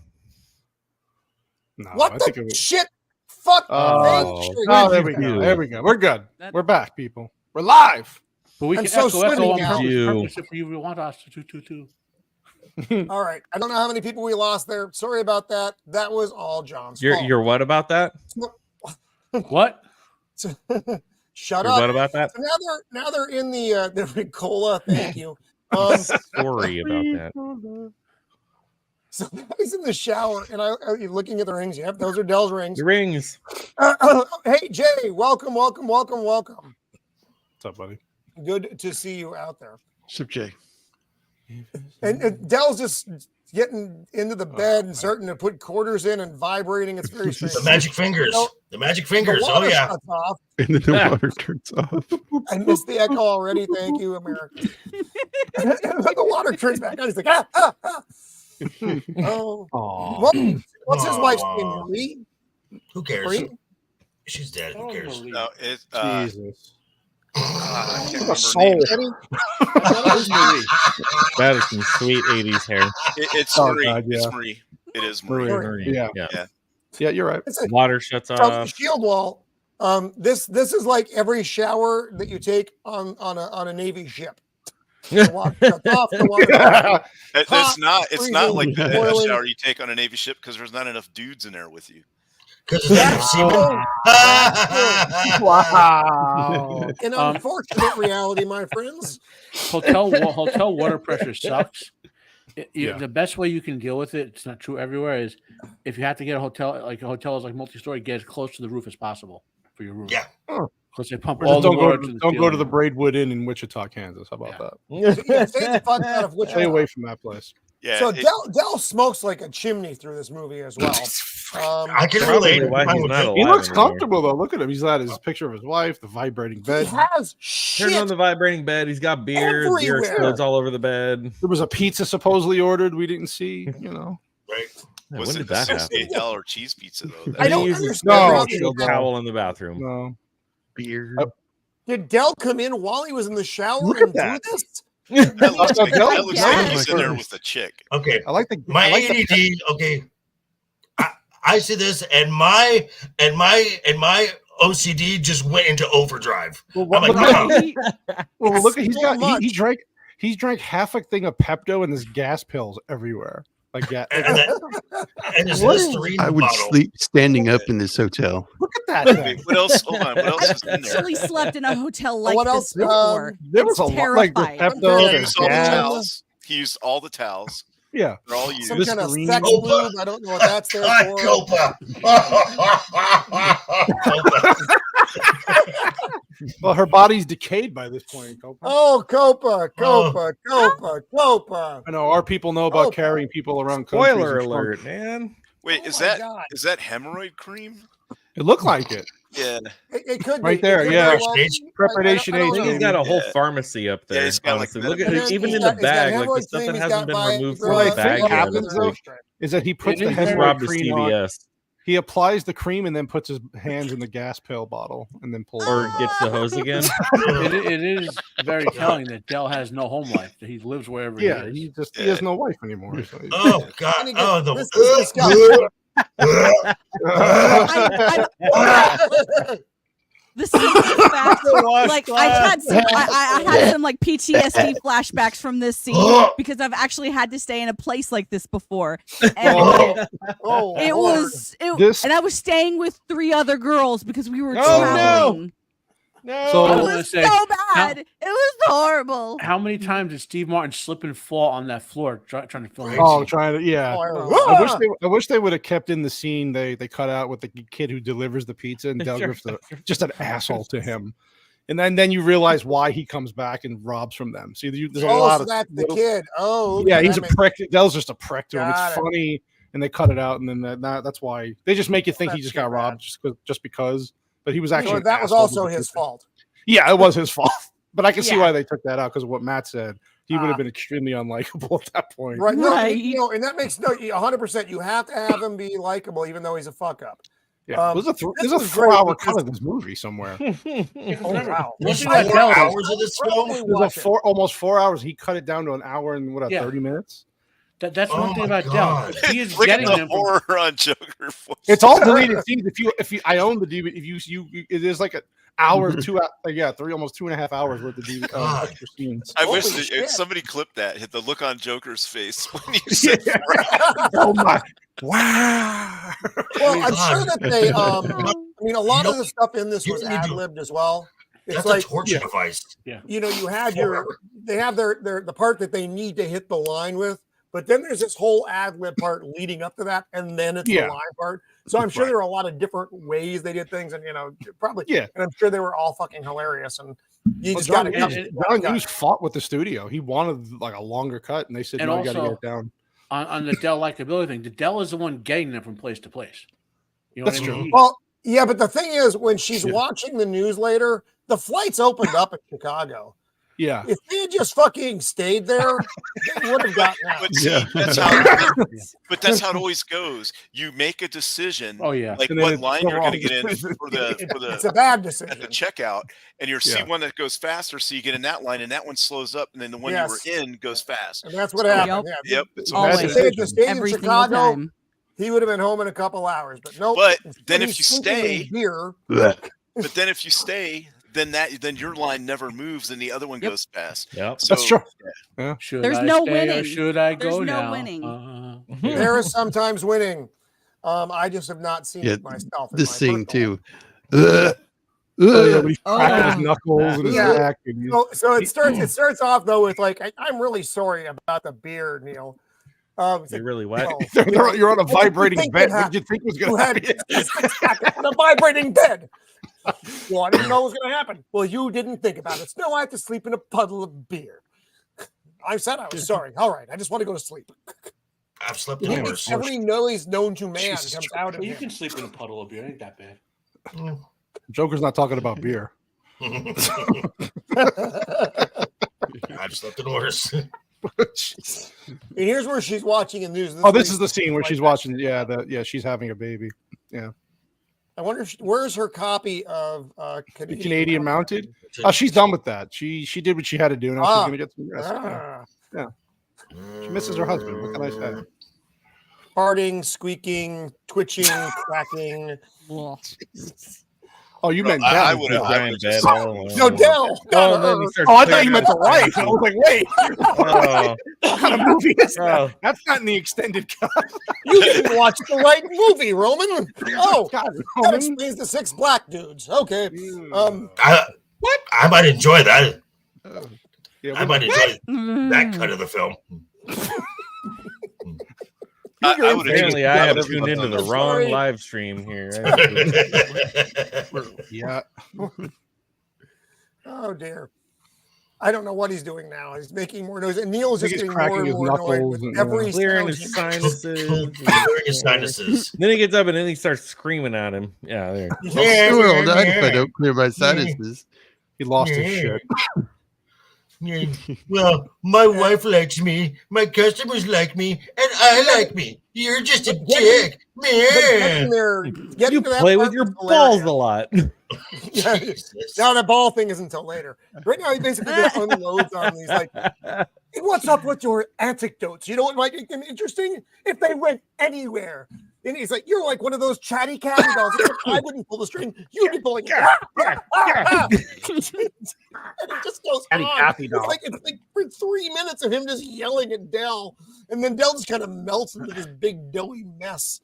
No, What the shit? Fuck. There we go. There we go. We're good. We're back, people. We're live. But we I'm can so echo sweaty on now. purpose if you want us to. All right. I don't know how many people we lost there. Sorry about that. That was all John's fault. You're what about that? What? Shut You're up. what about that? So now they're in the cola. Thank you. Sorry about that. So he's in the shower, and you're looking at the rings. Yep, those are Dell's rings. The rings. Hey, Jay, welcome. What's up, buddy? Good to see you out there. What's up, Jay? And Dell's just getting into the bed and starting to put quarters in and vibrating. It's very strange. The magic fingers. The magic fingers. The Oh, water yeah. shuts off. And then the water turns off. I missed the echo already. Thank you, America. The water turns back on. He's like, ah. Oh, what's his wife's name? Marie? Who cares? Marie? She's dead. Who cares? No, it's Jesus. I can't remember her name. That is some sweet 80s hair. It's Oh, Marie. God, yeah. It's Marie. It is Marie. Marie. Yeah, you're right. Water shuts From the off. shield wall. This is like every shower that you take on a Navy ship. The water shuts off. The water It's not like the shower you take on a Navy ship because there's not enough dudes in there with you. Wow. An unfortunate reality, my friends. Hotel water pressure sucks. The best way you can deal with it, it's not true everywhere, is if you have to get a hotel, like a hotel is like multi-story, get as close to the roof as possible for your room. Yeah. Because they pump Or all just the water to the don't go ceiling. to the Braidwood Inn in Wichita, Kansas. How about that? Stay the fuck out of Wichita. Stay away from that place. Yeah. So Dell smokes like a chimney through this movie as well. I can relate. He looks comfortable though. Look at him. He's got his picture of his wife, the vibrating bed. He has shit. Turns on the vibrating bed. He's got beer. Beer explodes all over the bed. There was a pizza supposedly ordered we didn't see. You know. Right. Yeah, Was when it did that happen? $68 cheese pizza though? I don't He uses understand. a towel in the bathroom. No. Beer. Did Dell come in while he was in the shower Look and at that. do this? That looks like Yeah. he's in there with a chick. Okay. I like the My I like the- ADD. Okay. I see this, and my OCD just went into overdrive. Well, I'm like, well, look at So he drank half a thing of Pepto and there's gas pills everywhere. Like that. and his Listerine I would bottle. sleep standing up in this hotel. Look at that thing. Wait, what else? Hold on. What else is in I've there? actually slept in a hotel like What this else? before. There was It's a lot like the terrifying. Pepto. He there's used all the gas. towels. He used all the towels. Yeah. They're all used. Some kind of Listerine. sex lube. I don't know what that's there for. Copa. Well, her body's decayed by this point. Copa. Oh, Copa. I know our people know about Oh. carrying people around countries Spoiler and trunk. alert, man. Wait, Oh is my that God. is that hemorrhoid cream? It looked like it. Yeah. It could Right be. there, It could yeah. very well be. Preparation I don't I think know. he's got a whole Yeah. pharmacy up there. he's got, like, honestly, look at medical- even He's in got- the he's got bag, like the hemorrhoid stuff cream, that he's hasn't got been removed Viagra, from What the I bag think yet. happens It's though like, is that he puts It the is just very hemorrhoid robbed a cream on. CVS He applies the cream and then puts his hands in the gas pail bottle and then pulls. or it. gets the hose again. It is very telling that Dell has no home life. That he lives wherever Yeah, he he is. just he has no wife anymore. So Oh God! And again, Oh, this is disgusting. The simple fact, like I had some like PTSD flashbacks from this scene because I've actually had to stay in a place like this before, and it was and I was staying with 3 other girls because we were traveling. No, So- I It want to was say, so bad. It was horrible. how many times did Steve Martin slip and fall on that floor trying to film? this Oh, scene? trying to yeah. Oh, I wish they would have kept in the scene they cut out with the kid who delivers the pizza and Del Griffith's just an asshole to him, and then you realize why he comes back and robs from them. See, there's a lot so of that's the little- kid. Oh, okay, yeah, he's that a makes- prick. Del's just a prick to him. Got It's it. funny, and they cut it out, and then that's why they just make you think he That's just too got robbed just because. But he was actually So an that was asshole also to the his kid. fault. Yeah, it was his fault. But I can see Yeah. why they took that out because of what Matt said. He would have been extremely unlikable at that point. Right. No, Right. and that makes 100%. You have to have him be likable, even though he's a fuck up. Yeah, there's a this there's a was great 4-hour because- cut of this movie somewhere. Oh, wow. There's One thing about 4 Del- hours of this Probably film. There's watch a it. almost 4 hours. He cut it down to an hour and Yeah. 30 minutes. That's Oh one thing my about God. Del. He is Look at getting the them from horror on Joker. It's all deleted scenes. If you I own the DVD. If you it is like an hour, 2 almost 2.5 hours worth of DVD, God. extra scenes. I wish Holy that, shit. somebody clipped that. Hit the look on Joker's face when you said Oh my! Wow. Well, I'm sure that they. God. I mean, a lot You of the stuff in this was you need to- ad libbed as well. It's That's like a torture device. you know, you had they have their the part that they need to hit the line with, but then there's this whole ad lib part leading up to that, and then it's Yeah. the line part. So I'm sure Right. there are a lot of different ways they did things, and probably Yeah. and I'm sure they were all fucking hilarious. And you Well, just got to John Hughes fought with the studio. He wanted like a longer cut, and they said, And "No, you got to also- get it down." on the Del likability thing. The Del is the one getting them from place to place. You know That's what I true. mean? Well, yeah, but the thing is, when she's Yeah. watching the news later, the flights opened up in Chicago. Yeah, If they had just fucking stayed there, they would have gotten out. But see, Yeah. that's how it always goes. You make a decision. Oh yeah. Like And then what it's line the you're going to wrong get in decision. for the It's a bad at the decision. checkout, and you're see Yeah. one that goes faster, so you get in that line, and that one slows up, and then the one Yes. you were in goes fast. And that's what So- happened. Yeah. Yep. It's a Always. bad If they had decision. just stayed in Every single Chicago, time. he would have been home in a couple hours. But nope. But instead then if he's you drinking his stay- beer, But then if you stay, then your line never moves, and the other one Yep. goes fast. Yep. So, that's true. Should There's I no stay or winning. should I There's go no now? winning. there is sometimes winning. I just have not seen Yeah, it myself. in This my scene personal too. life. Oh, yeah, when he's cracking Oh. his knuckles and his Yeah. neck. And he's- So it starts off though with like I'm really sorry about the beer, Neil. It's You're like, really wet. oh, You're on a What did you vibrating think bed. would What did you think was you going to had happen? on a vibrating bed. Well, I didn't know it was going to happen. Well, you didn't think about it. No, I have to sleep in a puddle of beer. I said I was sorry. All right, I just want to go to sleep. I've slept in worse. Every noise known to man Jesus comes out of You him. can sleep in a puddle of beer. Ain't that bad. Joker's not talking about beer. I've slept in worse. And here's where she's watching in news. Oh, this is the scene where she's watching. Yeah, she's having a baby. I wonder if where's her copy of The Canadian Mounted. Oh, she's done with that. She did what she had to do. Now she's gonna get some rest. Yeah. She misses her husband. What can I say? Farting, squeaking, twitching, cracking. Oh, you meant I Dell. would have. I would have. No, Dell. Oh, and then he starts Oh, I thought clearing you meant the out- wife. I was like, wait, Oh, what kind of movie is that? oh. That's not in the extended cut. You didn't watch the right movie, Roman. Oh, God, that Roman. explains the 6 black dudes. Okay. I might enjoy that. Yeah, I might enjoy that cut Mm. of the film. I would have. Apparently, I have everyone tuned into done the this. wrong Sorry. live stream here. yeah. Oh dear. I don't know what he's doing now. He's making more noise, and Neal's just getting cracking more and his more annoyed with knuckles every clearing sound his he makes. sinuses. Clearing his sinuses. Then he gets up and then he starts screaming at him. Yeah, there. I'll still die if I don't clear my sinuses. He lost his shit. Well, my wife likes me, my customers like me, and I like me. You're just a dick, man. You play with your balls a lot. Now the ball thing is until later. Right now, he basically just unloads on these like, hey, what's up with your anecdotes? You know what might make them interesting? If they went anywhere. And he's like, you're like one of those chatty Cathy dolls. I wouldn't pull the string. You'd be pulling it. And it just goes on. It's like for 3 minutes of him just yelling at Del. And then Del just kind of melts into this big doughy mess.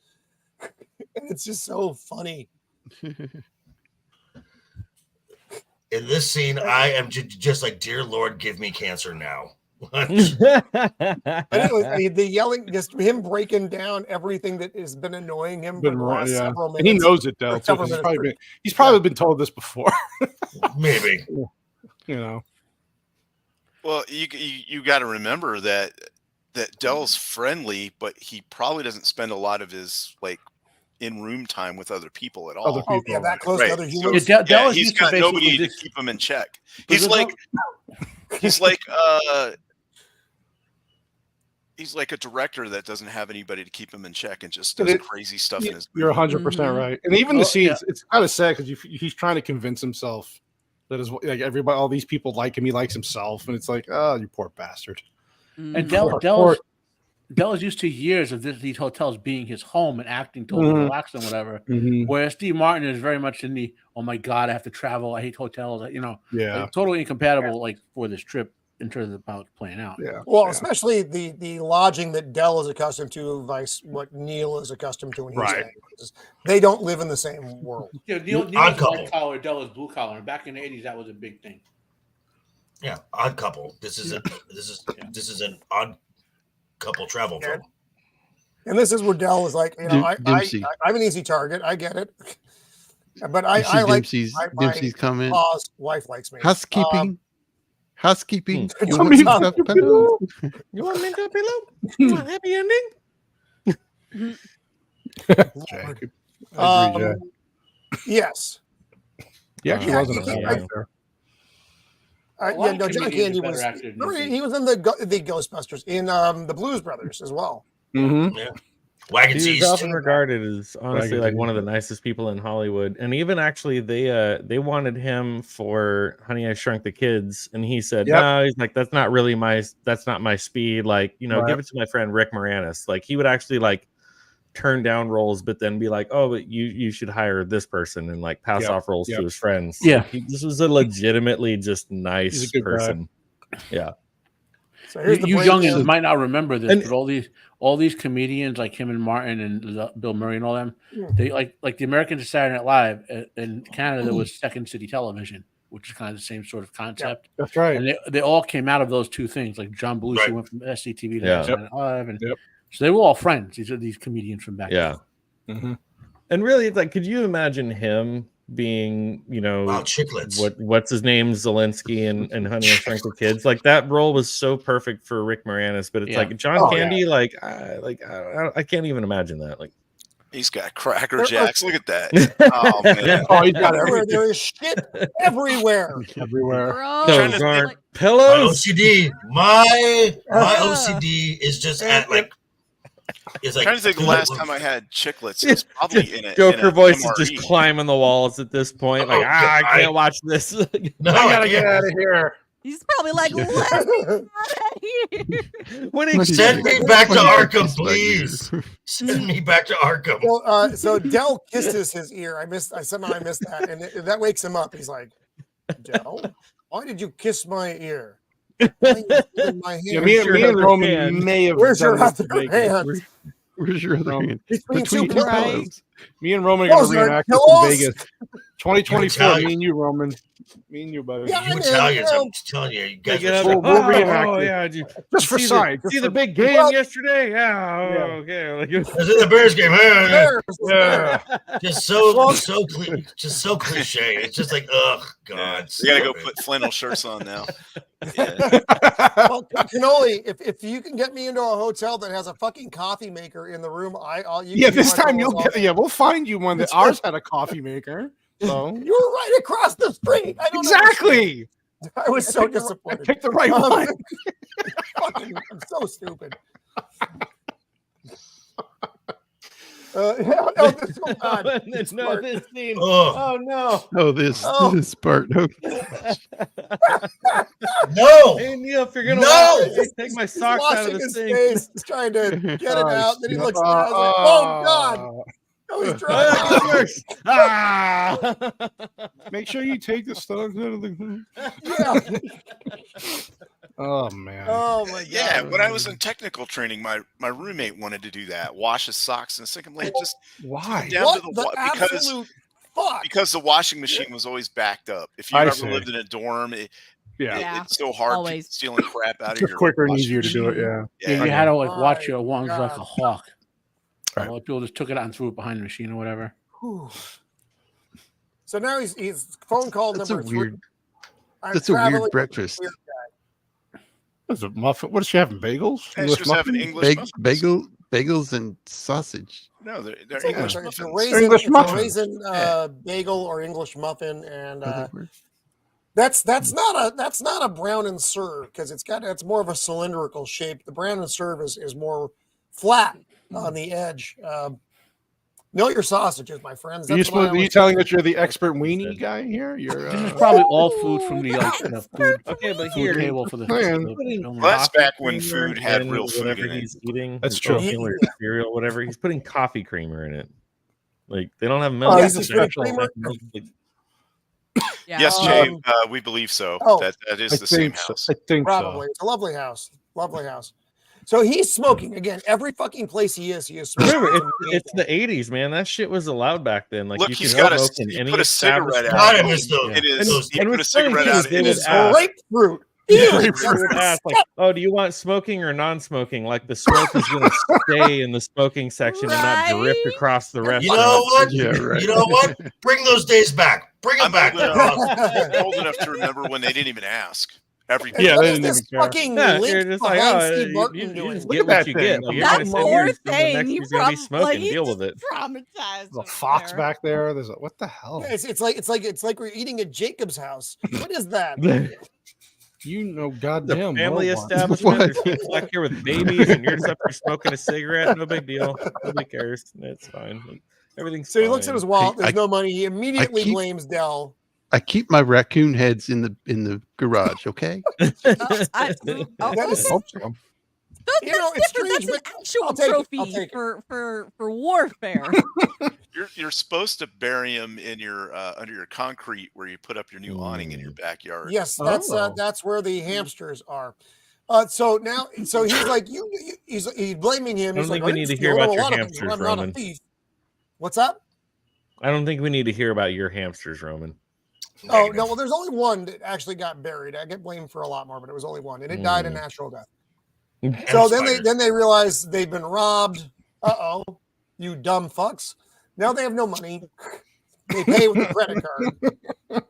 And it's just so funny. In this scene, I am just like, dear Lord, give me cancer now. Anyway, the yelling, just him breaking down everything that has been annoying him for the last several minutes. And he knows it, though. He's probably been told this before. Maybe. You know. Well, you got to remember that Del's friendly, but he probably doesn't spend a lot of his like in-room time with other people at all. Oh, yeah, that close to other humans. So, he's got nobody to keep him in check. He's like a director that doesn't have anybody to keep him in check and just does crazy stuff in his movie. You're 100% right. And even the scenes, it's kind of sad because he's trying to convince himself that is like everybody, all these people like him. He likes himself, and it's like, oh, you poor bastard. And Del is used to years of these hotels being his home and acting totally relaxed and whatever. Whereas Steve Martin is very much in the, oh my God, I have to travel. I hate hotels. Like, totally incompatible like for this trip in terms of about playing out. Well, especially the lodging that Del is accustomed to, vice what Neal is accustomed to when he's staying. They don't live in the same world. Neal's white collar, Del is blue collar, and back in the 80s that was a big thing. Yeah, Odd Couple. This is an odd couple travel film. And this is where Del is like, I'm an easy target. I get it. But I like Dempsey's comment. Pa's wife likes me. Housekeeping. You want me to pillow? You want me to pillow? You want happy ending? Yes. He actually wasn't a bad actor. John Candy was. He was in the Ghostbusters in the Blues Brothers as well. Yeah. Wagons He's East. often regarded as honestly like one of the nicest people in Hollywood, and even actually they wanted him for Honey, I Shrunk the Kids, and he said no. He's like, that's not my speed. Like, give it to my friend Rick Moranis. Like, he would actually like turn down roles, but then be like, oh, but you should hire this person, and like pass off roles to his friends. Yeah, this was a legitimately just nice person. Guy. Yeah. So here's you youngins might not remember this, but all these comedians like him and Martin and Bill Murray and all them, they like the Americans Saturday Night Live in Canada. There was Second City Television, which is kind of the same sort of concept. That's right. And they all came out of those two things. Like John Belushi went from SCTV to Saturday Night Live, and so they were all friends. These are these comedians from back then. And really, it's like, could you imagine him being, chiclets? What's his name, Zelensky and Honey, I Shrunk the Kids? Like, that role was so perfect for Rick Moranis, but it's like John Candy, I can't even imagine that. Like, he's got Cracker Jacks. Look at that. Oh man. He's got everywhere. There is shit everywhere. Those aren't pillows. My OCD is just at like. I'm trying to think the last time I had chiclets. It's probably in it. Joker voice is just climbing the walls at this point. Like, I can't watch this. I gotta get out of here. He's probably like, let me out of here. Send me back to Arkham, please. Send me back to Arkham. Well, so Del kisses his ear. I somehow missed that, and that wakes him up. He's like, Del, why did you kiss my ear? My me and Roman may have. Where's your other hand? Where's your other hand? Between two pillows. Me and Roman are going to reenact this in Vegas. 2024, me and you, Roman. Me and you, buddy. Yeah, You Italians, I'm telling you, you guys are we'll reenact it. Yeah, just for sight. See the big game yesterday? Yeah. Okay. Like, I was in the Bears game. Yeah. Just so cliche. It's just like, oh God. You gotta go put flannel shirts on now. Yeah. Well, Cannoli, if you can get me into a hotel that has a fucking coffee maker in the room, this time you'll get. Yeah, we'll find you one that ours had a coffee maker. So you were right across the street. Exactly. I was so disappointed. I picked the right one. I'm so stupid. This scene. Oh no. Oh, this part. Oh. No. Hey Neil, if you're gonna take my socks out of the sink. Face, trying to get it out. Then he looks at it. Oh God. Oh, he's trying. Make sure you take the stuff out of the. Yeah. Oh man. Oh my God. Yeah, when I was in technical training, my roommate wanted to do that. Wash his socks in the sink. I'm like, just why? Down to because the washing machine was always backed up. If you ever lived in a dorm, it's so hard to stealing crap out of your. It's quicker and easier to do it. Yeah. You had to like watch your ones like a hawk. Right. People just took it out and threw it behind the machine or whatever. Whew. So now he's phone call number 3. That's a weird breakfast. What's a muffin? What is she having? Bagels? English muffin? English bagels and sausage. No, they're English. English It's muffins. a raisin bagel or English muffin, and that's not a brown and serve because it's more of a cylindrical shape. The brown and serve is more flat on the edge. Know your sausages, my friends. Are you telling us you're the expert weenie guy here? This is probably all food from the food. Okay, but food table for the. Well, that's back when food had real food whatever in he's eating. That's true. Cereal, whatever. He's putting coffee creamer in it. Like they don't have milk. Yes, Jay. We believe so. That is the same house. I think probably. It's a lovely house. Lovely house. So he's smoking again. Every fucking place he is smoking. Remember, it's the '80s, man. That shit was allowed back then. Like, look, you he's can got put a cigarette out. It is. He put a cigarette out. It is grapefruit. Ask, like, oh, do you want smoking or non-smoking? Like the smoke is going to stay in the smoking section and not drift across the rest. You know what? You know what? Bring those days back. Bring them back. I'm old enough to remember when they didn't even ask. Everything. Yeah, they didn't even care. You're just like, oh, you just get what you get. Like, that poor thing. He's going to be smoking. Deal with it. Traumatized. There's a fox back there. There's what the hell? Yeah, it's like we're eating at Jacob's house. What is that? You know, goddamn family establishment. There's people back here with babies, and you're just up there smoking a cigarette. No big deal. Nobody cares. It's fine. Everything's so he looks at his wallet. There's no money. He immediately blames Dell. I keep my raccoon heads in the garage. Okay. It's strange, but actual trophy for warfare. You're supposed to bury him in your under your concrete where you put up your new awning in your backyard. Yes, that's where the hamsters are. So he's like he's blaming him. I don't think we need to hear about your hamsters, I'm Roman. not a thief. What's up? I don't think we need to hear about your hamsters, Roman. Oh no! Well, there's only one that actually got buried. I get blamed for a lot more, but it was only one, and it died a natural death. So then they realize they've been robbed. You dumb fucks! Now they have no money. They pay with a credit card.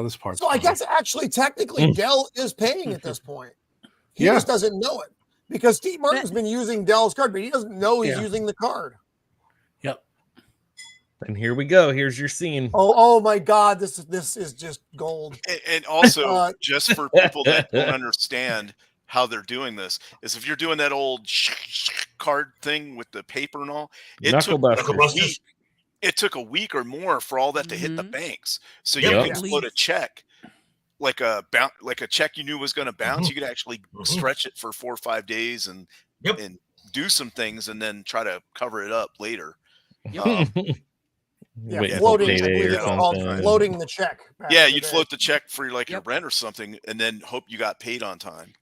This part. So I guess actually, technically, Dell is paying at this point. He just doesn't know it because Steve Martin's been using Dell's card, but he doesn't know he's using the card. Yep. And here we go. Here's your scene. Oh my God! This is just gold. And also, just for people that don't understand how they're doing this, is if you're doing that old card thing with the paper and all, it took a week or more for all that to hit the banks. So you could float a check, like a check you knew was going to bounce. You could actually stretch it for 4 or 5 days and do some things and then try to cover it up later. Floating. I believe it's called floating the check. Yeah, you'd float the check for your rent or something, and then hope you got paid on time.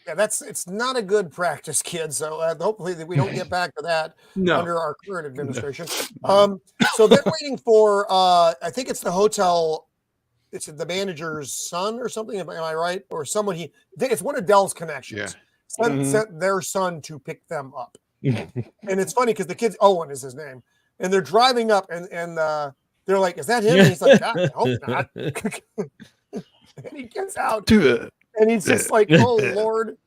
Yeah, it's not a good practice, kids. So hopefully that we don't get back to that under our current administration. So they're waiting for I think it's the hotel. It's the manager's son or something. Am I right? Or someone it's one of Dell's connections. Sent their son to pick them up. And it's funny because the kids, Owen is his name, and they're driving up and they're like, "Is that him?" And he's like, "God, I hope not." And he gets out. And he's just like, "Oh Lord!"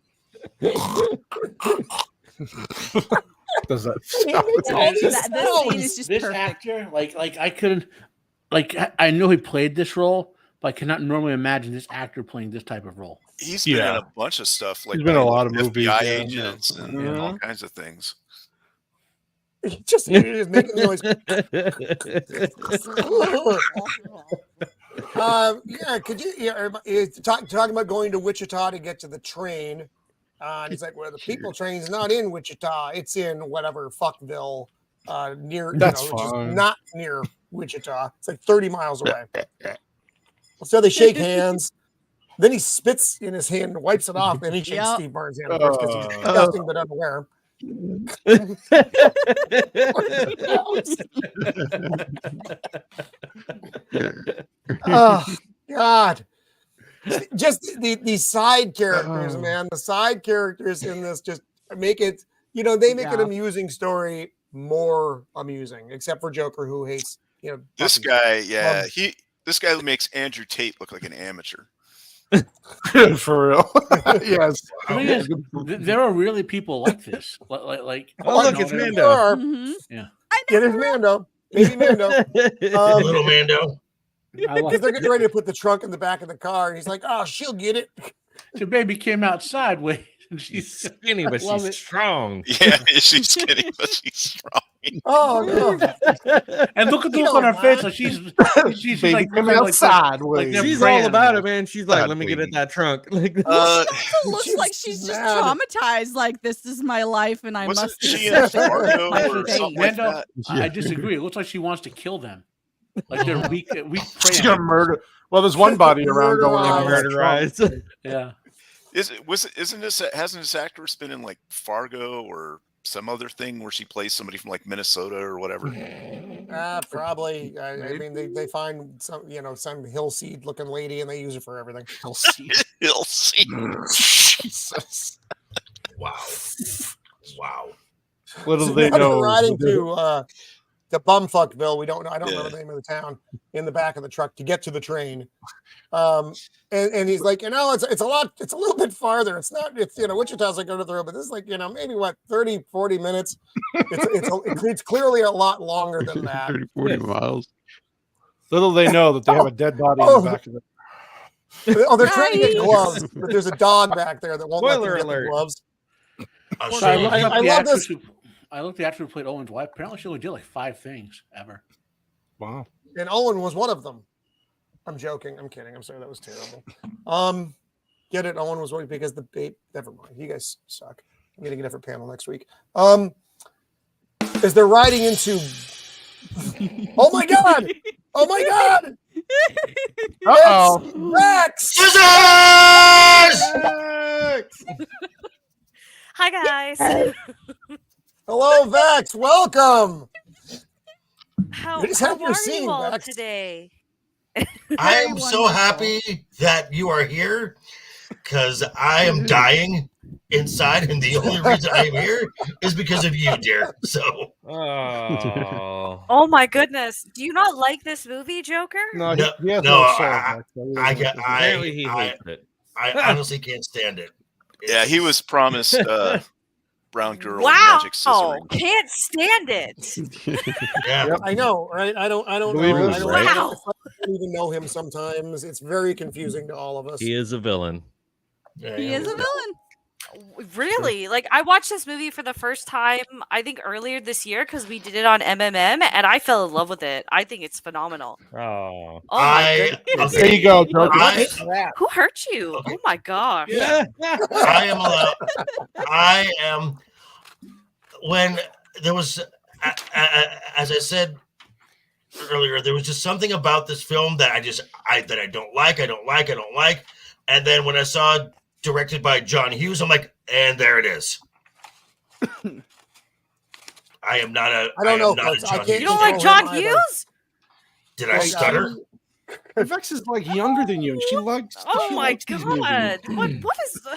Does that? This scene is just this perfect. actor, like I couldn't, like I know he played this role, but I cannot normally imagine this actor playing this type of role. He's been in a bunch of stuff. Like he's been in a lot of movies, FBI agents and all kinds of things. He's just making noise. Could you talking about going to Wichita to get to the train? And he's like, "Well, the people train's not in Wichita; it's in whatever fuckville near. That's which is fine. not near Wichita. It's like 30 miles away." So they shake hands. Then he spits in his hand and wipes it off. Then he shakes Steve Barnes' hand first because he's disgusting but unaware. Oh God! Just the side characters, man. The side characters in this just make it. They make an amusing story more amusing, except for Joker, who hates this guy. Yeah, this guy makes Andrew Tate look like an amateur. For real. Yes. There are really people like this. Like look, it's Mando. Yeah. There's Mando. Maybe Mando. Little Mando. Because they're getting ready to put the trunk in the back of the car, and he's like, "Oh, she'll get it." The baby came out sideways, and she's skinny, but she's strong. Yeah, she's skinny, but she's strong. Oh no! And look at the look on her face, like she's baby like coming out sideways. She's all about it, man. She's like, "Let me get in that trunk." Like, she also looks like she's just traumatized. Like, this is my life, and I must. She in Fargo or something like that? I disagree. It looks like she wants to kill them. Like they're weak. She's gonna murder. Well, there's one body around going on murderize. Yeah. Hasn't this actress been in like Fargo or some other thing where she plays somebody from like Minnesota or whatever? Probably. I mean, they find some hill seed looking lady and they use it for everything. Hill seed. Jesus. Wow. Little do they know. Riding to Bumfuckville. I don't know the name of the town, in the back of the truck to get to the train. And he's like, it's a little bit farther. It's Wichita's like under the road, but this is like, maybe 30, 40 minutes. It's clearly a lot longer than that. 30, 40 miles. Little they know that they have a dead body in the back of it. Oh, they're trying to get gloves, but there's a dog back there that won't let them get the gloves. I love this. I looked at the actor who played Owen's wife. Apparently, she only did like 5 things ever. Wow. And Owen was one of them. I'm joking. I'm kidding. I'm sorry. That was terrible. Get it? Owen was one because the babe. Never mind. You guys suck. I'm getting a different panel next week. As they're riding into. Oh my God! Oh my God! Uh-oh. Vex! Hi guys. Hello, Vex. Welcome. How are you all Vex? today? I am so happy that you are here because I am dying inside, and the only reason I'm here is because of you, dear. So, oh my goodness, do you not like this movie, Joker? I honestly can't stand it. Yeah, he was promised brown girl magic scissoring. Can't stand it. Yeah, I know, right? I don't know. Wow. I don't even know him sometimes. It's very confusing to all of us. He is a villain. He is a villain. Really? Like, I watched this movie for the first time, I think earlier this year, because we did it on MMM, and I fell in love with it. I think it's phenomenal. Oh, my goodness. There you go, Joker. Who hurt you? Oh my gosh. Yeah. I am. When there was, as I said earlier, there was just something about this film that I don't like. And then when I saw directed by John Hughes. I'm like, and there it is. I am not a. I don't know. Not a John You don't like John Hughes? Did I stutter? Vex is like younger than you, and she likes. Oh she my likes these movies. god! What is the?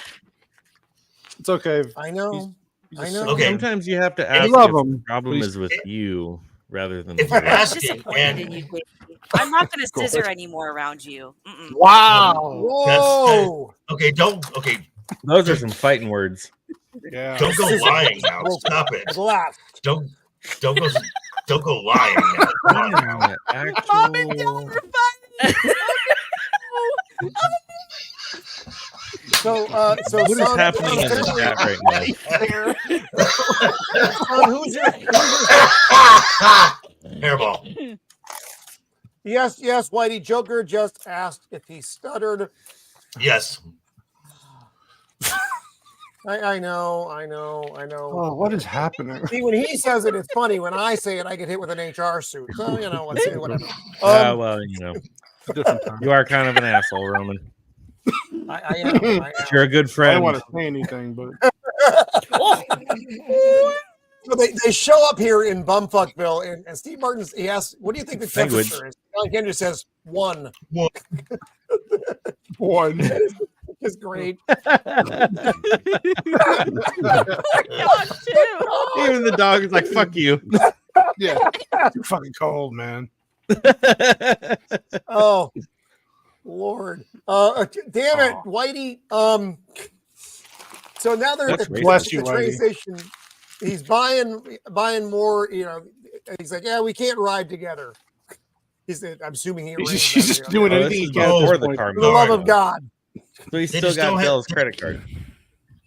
It's okay. I know. I know. Okay. Sometimes you have to ask love if him. the problem is with you rather than If the I'm movie. asking, Disappointed in you, baby. I'm not going to scissor anymore around you. Mm-mm. Wow. Whoa. Okay, don't. Okay, Those are some fighting words. Yeah. don't go lying now. Stop it. Glass. Don't go lying now. Come on now. Mom and Dad are fighting. So What is son, happening in the chat right now? son, who's your Hairball. Yes, Whitey. Joker just asked if he stuttered. Yes. I know. Oh, what is happening? See, when he says it, it's funny. When I say it, I get hit with an HR suit. So, let's see, whatever. Well, you are kind of an asshole, Roman. I am. But you're a good I friend. don't want to say anything, but So they show up here in Bumfuckville, and Steve Martin's, he asks, what do you think the temperature is? John Kendrick says, 1. One. It's great. Even the dog is like, fuck you. Yeah. You're fucking cold, man. Oh, Lord. Damn it, Whitey. So now they're at the train station. He's buying more, he's like, yeah, we can't ride together. I'm assuming he's just doing anything he can for the car. For the love of God. So he's still got Bell's credit card.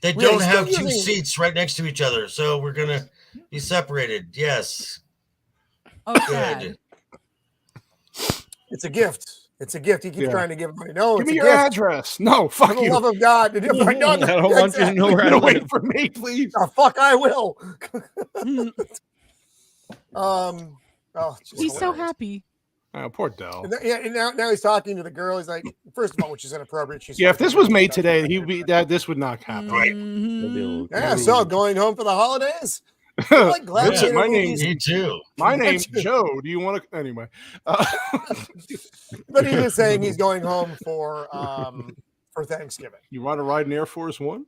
They don't have two seats right next to each other, so we're gonna be separated. Yes. Okay. It's a gift. It's a gift. He keeps trying to give money. No, give it's me a your gift. address. No, fuck For you. the love of God. I don't want you to know where I Get live. away from me, please. Oh, fuck, I will. He's so happy. Oh, poor Dell. And now he's talking to the girl. He's like, first of all, which is inappropriate. She's if this was made today, this would not happen. Right. Yeah, so going home for the holidays? Like Listen, my name, me too. My name's Joe. Do you want to? Anyway. But he was saying he's going home for Thanksgiving. You want to ride in Air Force One?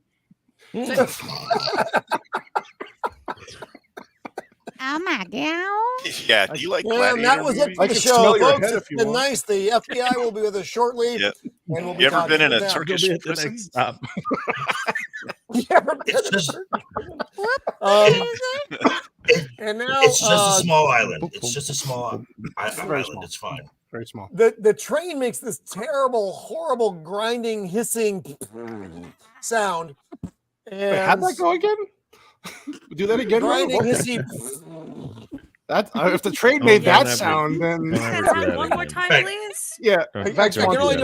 Oh my god! Yeah, do you like and that was it for the show, folks. It's been nice. The FBI will be with us shortly. Yep. And we'll be you ever been in a them. Turkish prison? You ever been in a Turkish and now it's just a small island. It's just a small island. It's fine. Very small. The train makes this terrible, horrible, grinding, hissing sound. And Wait, how'd that go again? Do that again. Grinding, hissing. That if the train made that sound, then one more time, please. Yeah, I can only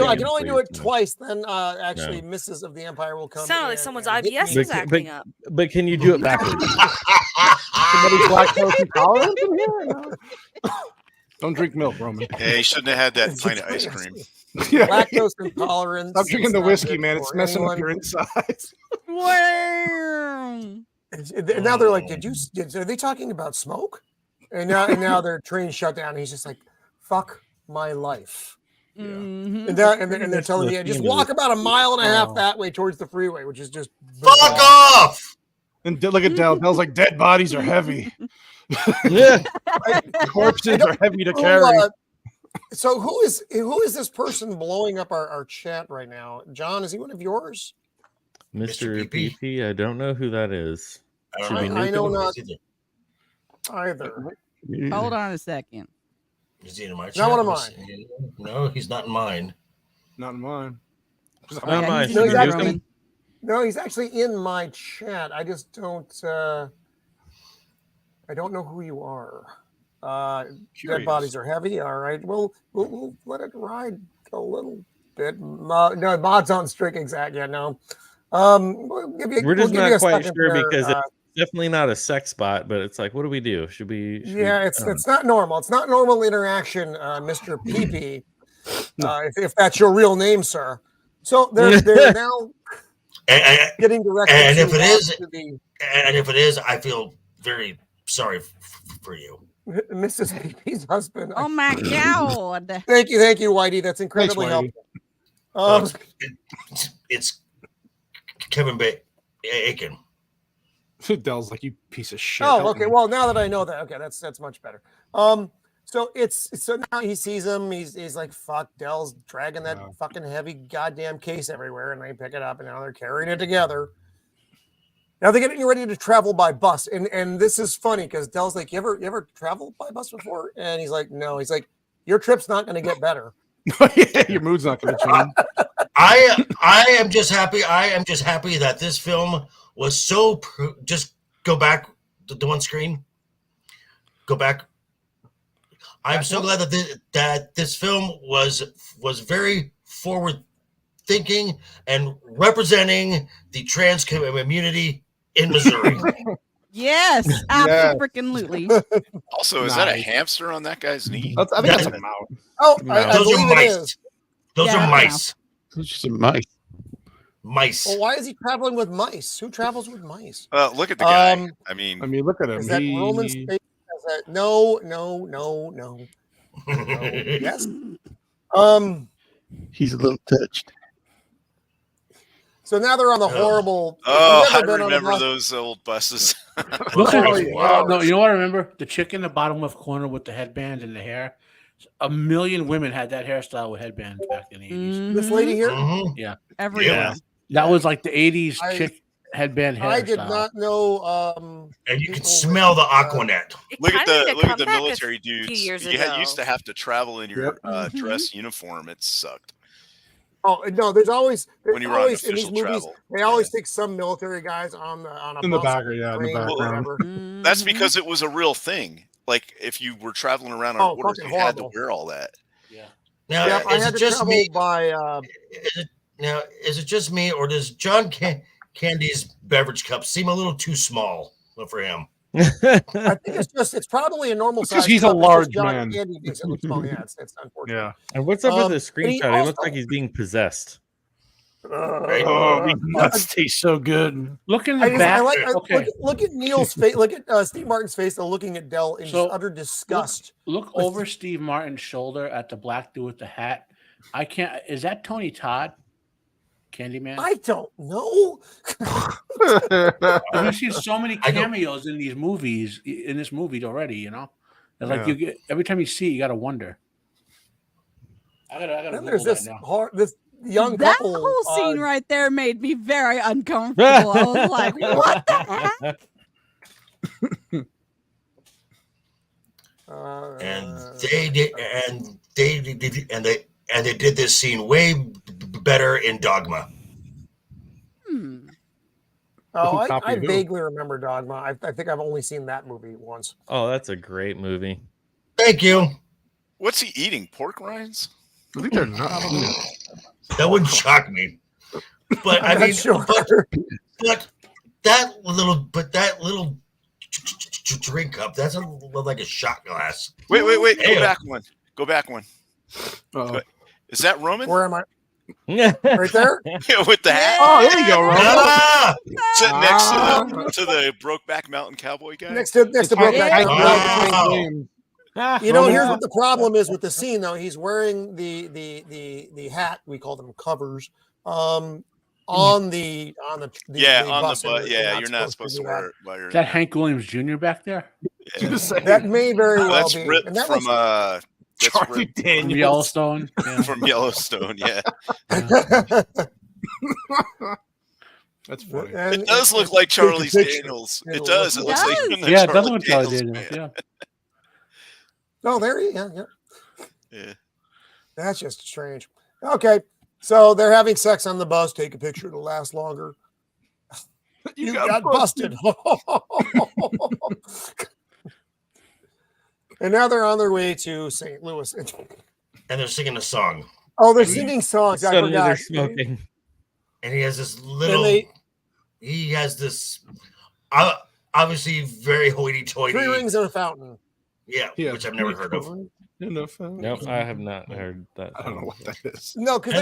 do it twice. Then actually, Mrs. of the Empire will come. Sounded like someone's IBS is acting up. But can you do it backwards? Somebody's lactose intolerant in here? Don't drink milk, Roman. Yeah, he shouldn't have had that pint of ice cream. Yeah. Lactose intolerance. Stop drinking the whiskey, man. It's messing up your insides. And now they're like, are they talking about smoke? And now their train shut down. And he's just like, fuck my life. Yeah. And they're telling me, just walk about a mile and a half that way towards the freeway, which is just fuck off. And look at Dell. Dell's like, dead bodies are heavy. Yeah, corpses are heavy to carry. So who is this person blowing up our chat right now? John, is he one of yours? Mr. PP? I don't know who that is. I know not either. Hold on a second. Is he in my chat? Not one of mine. No, he's not in mine. Not in mine. Not mine. No, he's actually in my chat. I just don't. I don't know who you are. Dead bodies are heavy. All right. We'll let it ride a little bit. No, Mod's on strict exact. Yeah, no. We're just not quite sure because it's definitely not a sex bot, but it's like, what do we do? Should we? It's not normal. It's not normal interaction, Mr. PP. If that's your real name, sir. So they're now. getting directed. And if it is, I feel very sorry for you, Mrs. Pepe's husband. Oh my god! Thank you, Whitey. That's incredibly helpful. It's Kevin Bacon. Dell's like, you piece of shit. Oh, okay. Well, now that I know that, okay, that's much better. So now he sees him. He's like, fuck, Dell's dragging that fucking heavy goddamn case everywhere, and they pick it up, and now they're carrying it together. Now they're getting ready to travel by bus, and this is funny because Dell's like, you ever traveled by bus before? And he's like, no. He's like, your trip's not going to get better. Your mood's not going to change. I am just happy. I am just happy that this film was so. Just go back to one screen. Go back. I'm so glad that this film was very forward thinking and representing the trans community in Missouri. Yes, absolutely. Also, is that a hamster on that guy's knee? I think that's a mouse. Oh, those are mice. Those are mice. Those are some mice. Mice. Well, why is he traveling with mice? Who travels with mice? Look at the guy. I mean, look at him. Is that Roman's face? No. Yes. He's a little touched. So now they're on the horrible. I remember those old buses. No, you know what I remember? The chick in the bottom left corner with the headband and the hair. A million women had that hairstyle with headbands back in the 80s. This lady here? Yeah. Everyone. That was like the 80s chick headband hairstyle. I did not know. And you can smell the Aquanet. Look at the military dudes. You used to have to travel in your dress uniform. It sucked. Oh no! There's always when you were on in these official movies. travel. They always take some military guys on a in the bus, background. Yeah, in the background. That's because it was a real thing. Like if you were traveling around on orders, you had to wear all that. Yeah. Now, I had to travel by. Is it just me, or does John Candy's beverage cup seem a little too small for him? I think it's probably a normal size. Because he's a large man. Candy makes it look small. Yeah, it's unfortunate. Yeah. And what's up with the screenshot? He looks like he's being possessed. These nuts taste so good. Look in the back. Look at Neal's face. Look at Steve Martin's face. Though, looking at Dell in utter disgust. Look over Steve Martin's shoulder at the black dude with the hat. I can't. Is that Tony Todd? Candyman? I don't know. I've seen so many cameos in these movies, in this movie already, you know? It's like you get every time you see it, you gotta wonder. I gotta there's this young that couple. Whole scene right there made me very uncomfortable. I was like, what the heck? They did this scene way better in Dogma. Oh, I vaguely remember Dogma. I think I've only seen that movie once. Oh, that's a great movie. Thank you. What's he eating? Pork rinds? I think they're not. That wouldn't shock me. But I mean, but that little drink cup, that's like a shot glass. Wait. Go back one. Is that Roman? Where am I? Right there? Yeah, with the hat. Oh, there you go, Roman. Sitting next to the Brokeback Mountain Cowboy guy. Next to Brokeback Mountain. You know, here's what the problem is with the scene, though. He's wearing the hat. We call them covers. On the bus. Yeah, you're not supposed to wear it. Is that Hank Williams Jr. back there? Yeah. That may very well that's be. Ripped and that from Charlie Daniels from Yellowstone. Yeah. From Yellowstone, yeah. That's funny. It does look like Charlie Daniels. It does. It looks like it does look like Charlie Daniels. Yeah. Oh, there you go. Yeah. That's just strange. Okay, so they're having sex on the bus. Take a picture to last longer. You got busted. And now they're on their way to St. Louis. And they're singing a song. Oh, they're singing songs. I forgot. They're smoking. And he has this little. He has this, obviously very hoity-toity. 3 rings and a fountain. Yeah, which I've never heard of. No, I have not heard that. I don't know what that is. No, because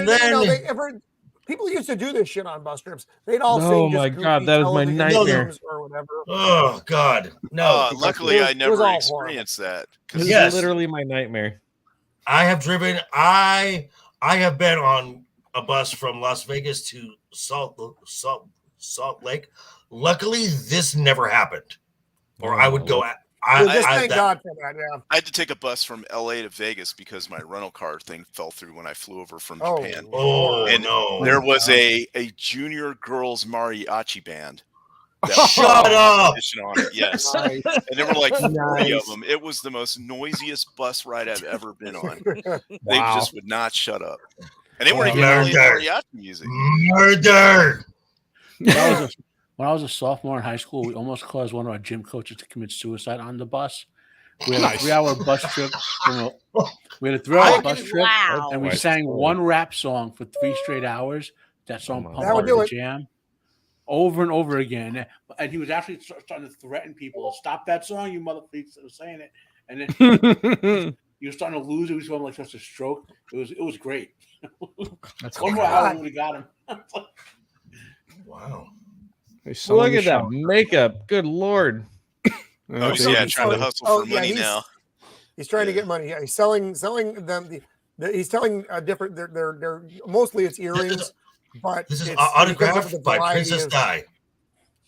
People used to do this shit on bus trips. They'd all Oh sing my just God, goofy that was my television nightmare. themes or whatever. Oh God, no! Luckily, I was never all experienced that. This is Yes. literally my nightmare. I have driven. I have been on a bus from Las Vegas to Salt Lake. Luckily, this never happened. Or I would go at. Thank God for that. Yeah. I had to take a bus from LA to Vegas because my rental car thing fell through when I flew over from Japan. And there was a junior girls mariachi band. Shut up! On it, yes. Nice. And there were like 40 of them. It was the most noisiest bus ride I've ever been on. They just would not shut up. And they weren't even playing mariachi music. Murder! When I was a sophomore in high school, we almost caused one of our gym coaches to commit suicide on the bus. We had a 3-hour bus trip. We had a 3-hour bus trip, and we sang one rap song for 3 straight hours. That song pumped out the jam over and over again. And he was actually starting to threaten people. Stop that song, you motherfuckers! I was saying it. And then he was starting to lose it. He was going like such a stroke. It was great. That's one more hour would have got him. Wow. Look at that makeup. Good Lord. Trying to hustle for money now. He's trying to get money. Yeah, he's selling them. He's telling different. They're mostly it's earrings, but this is autographed by Princess Di.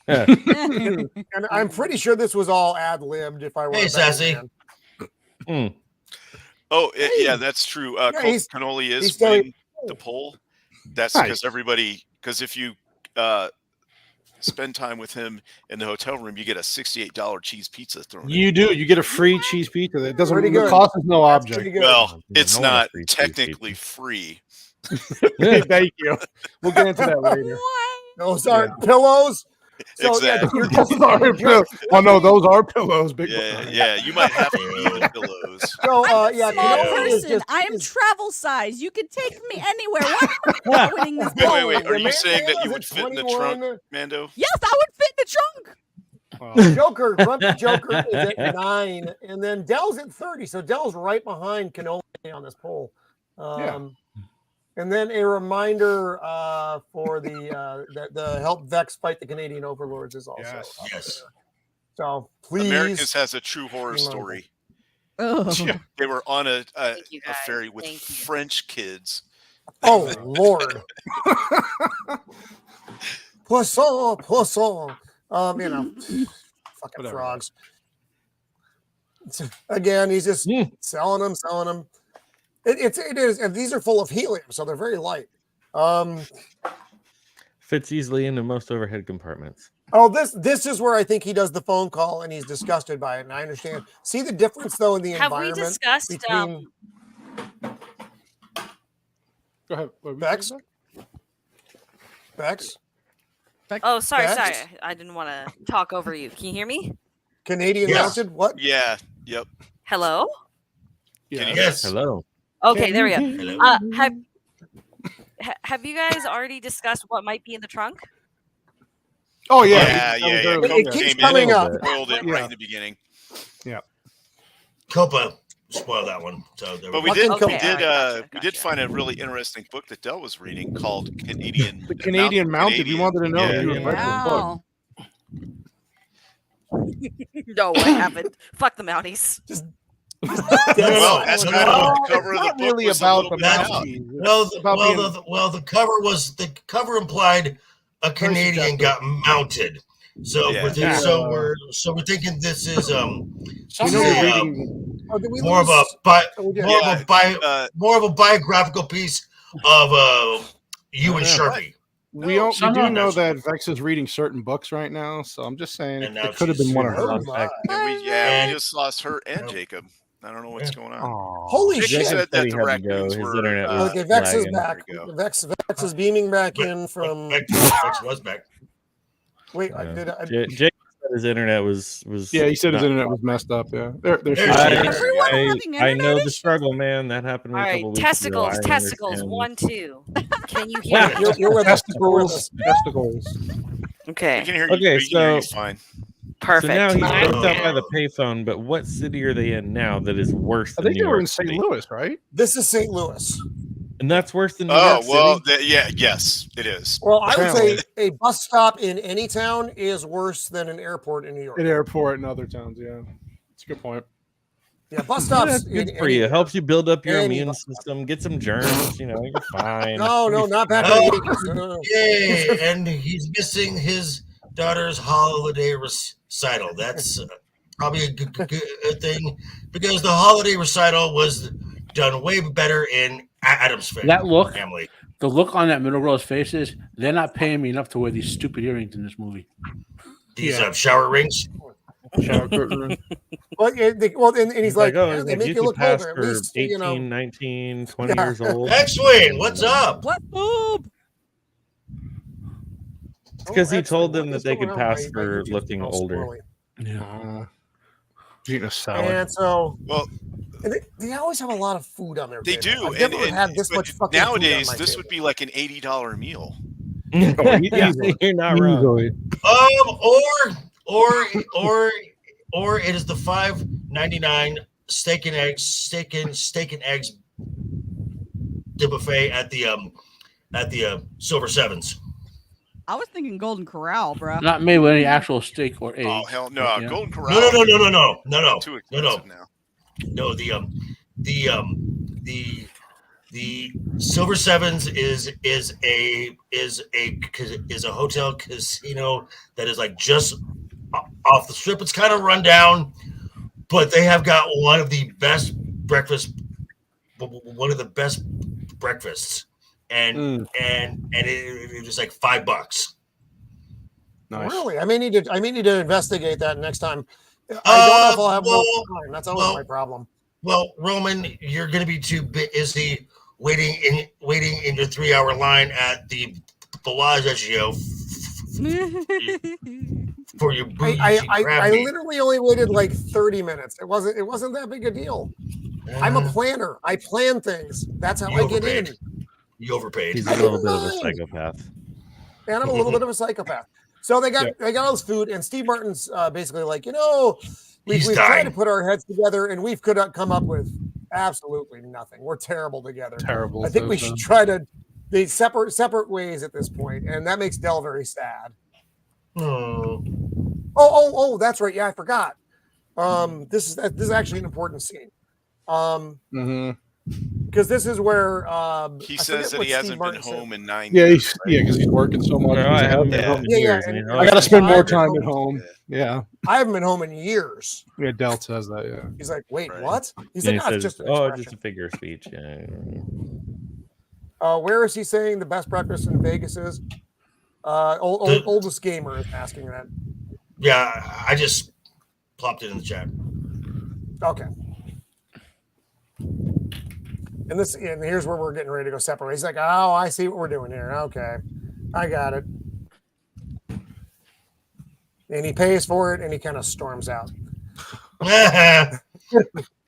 And I'm pretty sure this was all ad libbed. If I were Sassy. Oh yeah, that's true. Cannoli is winning the poll. That's because because if you spend time with him in the hotel room, you get a $68 cheese pizza thrown. You do. You get a free cheese pizza. That doesn't. The cost is no object. Well, it's not technically free. Thank you. We'll get into that later. Those aren't pillows. So, exactly. Oh no, those are pillows. Big you might have to even pillows. So I am travel size. You can take me anywhere. Why winning this poll? Wait. Are you saying that you would fit in the trunk, Mando? Yes, I would fit in the trunk. Grumpy Joker is at 9, and then Dell's at 30. So Dell's right behind Cannoli on this poll. And then a reminder for the help Vex fight the Canadian overlords is also. Yes. So please. Americus has a true horror story. They were on a ferry with French kids. Oh Lord. Poisson. Fucking frogs. Again, he's just selling them. It is, and these are full of helium, so they're very light. Fits easily into most overhead compartments. Oh, this is where I think he does the phone call and he's disgusted by it, and I understand. See the difference though in the environment. Have we discussed? Between... Go ahead, Vex. Oh, sorry. I didn't want to talk over you. Can you hear me? Canadian mounted? What? Yeah. Yep. Hello. Yes. Hello. Okay, there we go. Have you guys already discussed what might be in the trunk? Oh yeah. It keeps coming up. Spoiled it right in the beginning. Yeah. Copa spoiled that one. So but we did find a really interesting book that Del was reading called Canadian. The Canadian Mounted. You wanted to know if you were reading the book. No, I haven't. Fuck the Mounties. Well, that's kind of what the cover of the book really was about the Mounties. Well, the cover implied a Canadian got mounted. So we're thinking this is more of a biographical piece of you and Sharpie. We do know that Vex is reading certain books right now, so I'm just saying it could have been one of her. We just lost her and Jacob. I don't know what's going on. Holy Jacob shit! said that the raccoons were. Okay, Vex is back. Vex is beaming back in from. Vex was back. Wait, Jacob said his internet was. Yeah, he said his internet was messed up. Yeah, I know the struggle, man. That happened a couple weeks ago. Testicles. 1, 2. Can you hear me? You're with testicles. Okay. I can hear you. Okay, so fine. Perfect. So now he's booked up by the payphone, but what city are they in now that is worse than I think New they were York in St. City? Louis, right? This is St. Louis. And that's worse than New York City? Yes, it is. Well, I would say a bus stop in any town is worse than an airport in New York. An airport in other towns, yeah. That's a good point. Yeah, bus stops. Good for you. It helps you build up your immune system, get some germs, you're fine. No, not back no. Yay, and he's missing his daughter's holiday recital. That's probably a good thing, because the holiday recital was done way better in Adam's family. That look, the look on that middle row's face is, they're not paying me enough to wear these stupid earrings in this movie. These shower rings. Shower curtain. and he's like, oh, they make you look older. At for least 18, 19, 20 years old. X-Wing, what's up? What boob? Because he told them that they could pass for looking older. Yeah. Eating a salad. And so, they always have a lot of food on their They table. do. I've never had this much fucking nowadays, food on my this table. would be like an $80 meal. You're not wrong. Or it is the $5.99 steak and eggs buffet at the Silver Sevens. I was thinking Golden Corral, bro. Not made with any actual steak or eggs. Oh hell no! Yeah. Golden Corral. No. Too expensive now. No, the Silver Sevens is a hotel casino that is like just off the strip. It's kind of run down, but they have got one of the best breakfasts, and it was like $5. Nice. Really? I may need to investigate that next time. I don't know if I'll have more time. That's always my problem. Well, Roman, you're going to be too busy waiting in your 3-hour line at the Bellagio for your booty. I literally only waited like 30 minutes. It wasn't that big a deal. I'm a planner. I plan things. That's how I get in. You overpaid. He's a little bit of a psychopath. And I'm a little bit of a psychopath. So they got all this food, and Steve Martin's basically like, we've tried to put our heads together, and we've could come up with absolutely nothing. We're terrible together. Terrible. I think we should try to be separate ways at this point, and that makes Del very sad. Oh, that's right. Yeah, I forgot. This is actually an important scene. Because this is where he says that he hasn't been home in 9 years. Because he's working so much. I haven't been home in years. I got to spend more time at home. Yeah. I haven't been home in years. Yeah, Del says that. Yeah. He's like, wait, what? He's like, it's just an expression. Just a figure of speech. Yeah. Where is he saying the best breakfast in Vegas is? Oldest gamer is asking that. Yeah, I just plopped it in the chat. Okay. And here's where we're getting ready to go separate. He's like, oh, I see what we're doing here. Okay, I got it. And he pays for it, and he kind of storms out.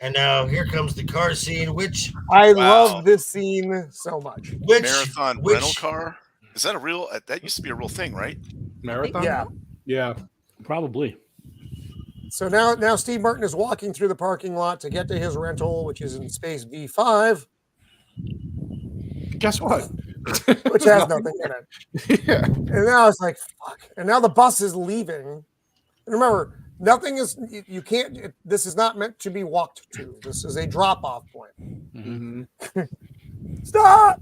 And now here comes the car scene, which I love this scene so much. Marathon rental car? Is that a real? That used to be a real thing, right? Marathon? Yeah, probably. So now Steve Martin is walking through the parking lot to get to his rental, which is in space V5. Guess what? Which has nothing in it. Yeah. And now it's like, fuck. And now the bus is leaving. And remember, you can't, this is not meant to be walked to. This is a drop-off point. Mm-hmm. Stop!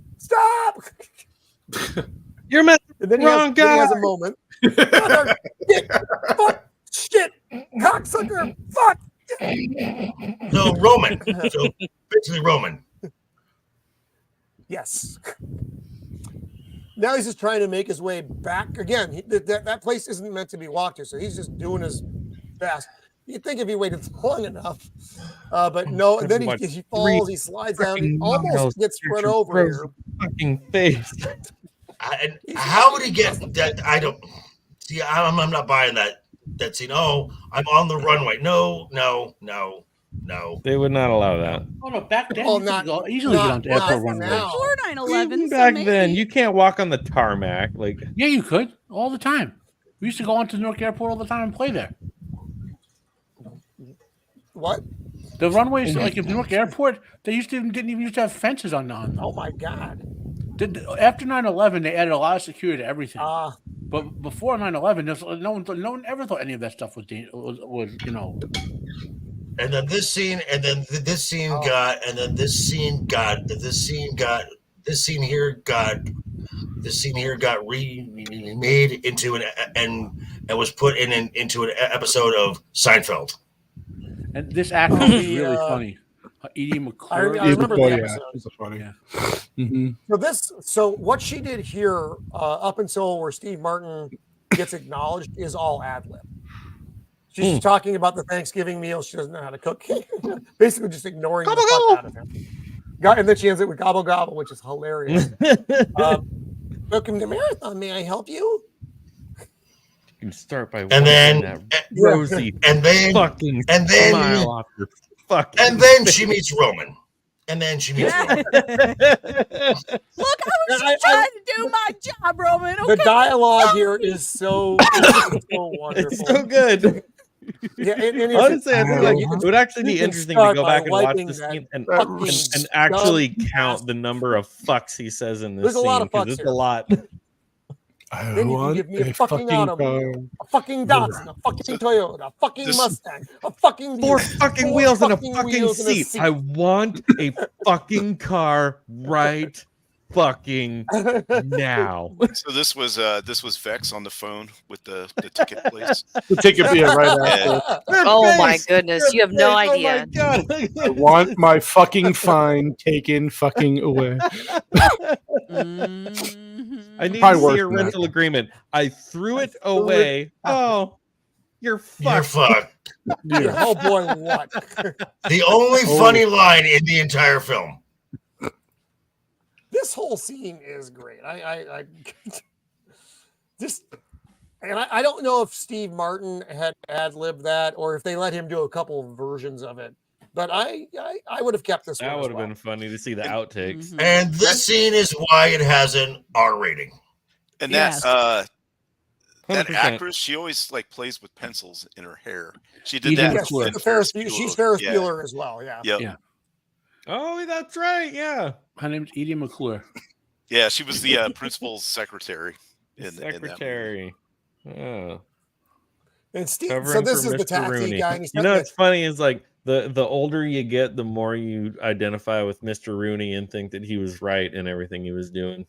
You're met the wrong guy. Then he has a moment. Shit, cocksucker, fuck. So Roman. So basically Roman. Yes. Now he's just trying to make his way back. Again, that place isn't meant to be walked to, so he's just doing his best. You'd think if he waited long enough, but no. And then he falls, he slides down, he almost gets run over here. Fucking face. How would he get that? I don't see. I'm not buying that scene. Oh, I'm on the runway. No. They would not allow that. Oh no, back then easily get onto airport runway. Before 9/11, Back then, you can't walk on the tarmac. Like, yeah, you could all the time. We used to go onto Newark Airport all the time and play there. What? The runways, like in Newark Airport, they didn't even used to have fences on them. Oh my God! After 9/11, they added a lot of security to everything. But before 9/11, no one ever thought any of that stuff was you know. And then this scene, and then this scene got, and then this scene here got remade into and was put into an episode of Seinfeld. And this actor is really funny. Edie McClure. I remember the episode. It's funny. Yeah. Mm-hmm. So what she did here, up until where Steve Martin gets acknowledged, is all ad lib. She's talking about the Thanksgiving meal. She doesn't know how to cook. Basically, just ignoring the fuck out of him. And then she ends it with gobble gobble, which is hilarious. Welcome to Marathon. May I help you? You can start by Rosie, and then smile off your fucking and then she meets Roman. And then she meets Roman. Look, I was just trying to do my job, Roman. Okay? The dialogue here is so wonderful. It's so good. Yeah, honestly, I think like it would actually be interesting to go back and watch this scene and actually count the number of fucks he says in this There's scene. A lot of fucks. There's a lot. Then you can give me a fucking automobile, a fucking Datsun, a fucking Toyota, a fucking Mustang, a fucking four fucking wheels and a fucking seat. I want a fucking car right fucking now. So this was Vex on the phone with the ticket place. The ticket being right after. Oh my goodness, you have no idea. I want my fucking fine taken fucking away. I need to see your rental agreement. I threw it away. Oh, you're fucked. You're fucked. Yeah. Oh boy, what? The only funny line in the entire film. This whole scene is great. I don't know if Steve Martin had ad-libbed that or if they let him do a couple of versions of it. But I would have kept this one. That would have been funny to see the outtakes. Mm-hmm. And this scene is why it has an R rating. And that actress, she always like plays with pencils in her hair. She did that. Yes, she's Ferris Bueller as well. Yeah. Yep. Yeah. Oh, that's right. Yeah. Her name's Edie McClure. Yeah, she was the principal's secretary. Secretary. Oh. And Steve, so this is the taxi guy. You know what's funny is like the older you get, the more you identify with Mr. Rooney and think that he was right in everything he was doing.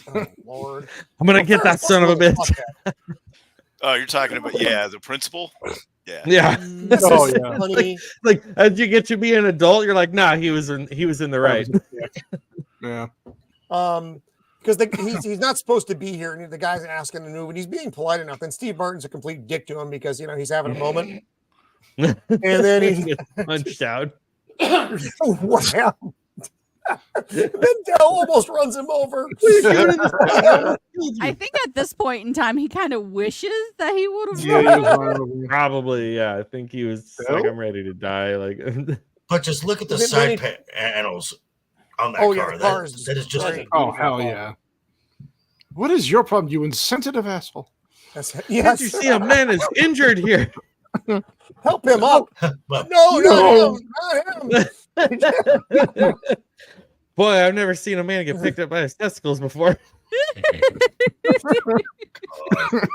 Oh, Lord. I'm gonna get that son of a bitch. Oh, you're talking about the principal? Yeah. Yeah. Oh, yeah. Like as you get to be an adult, you're like, nah, he was in the right. Yeah. Because he's not supposed to be here, and the guy's asking to move, and he's being polite enough. And Steve Martin's a complete dick to him because he's having a moment, and then he gets punched out. Wow. Then Dell almost runs him over. I think at this point in time, he kind of wishes that he would have. Yeah, probably. Yeah, I think he was like, I'm ready to die. Like, but just look at the side panels on that car. Yeah, that is just. Right. Oh hell yeah! What is your problem, you insensitive asshole? Yes. Can't you see a man is injured here? Help him up! But, no, not him. Boy, I've never seen a man get picked up by his testicles before.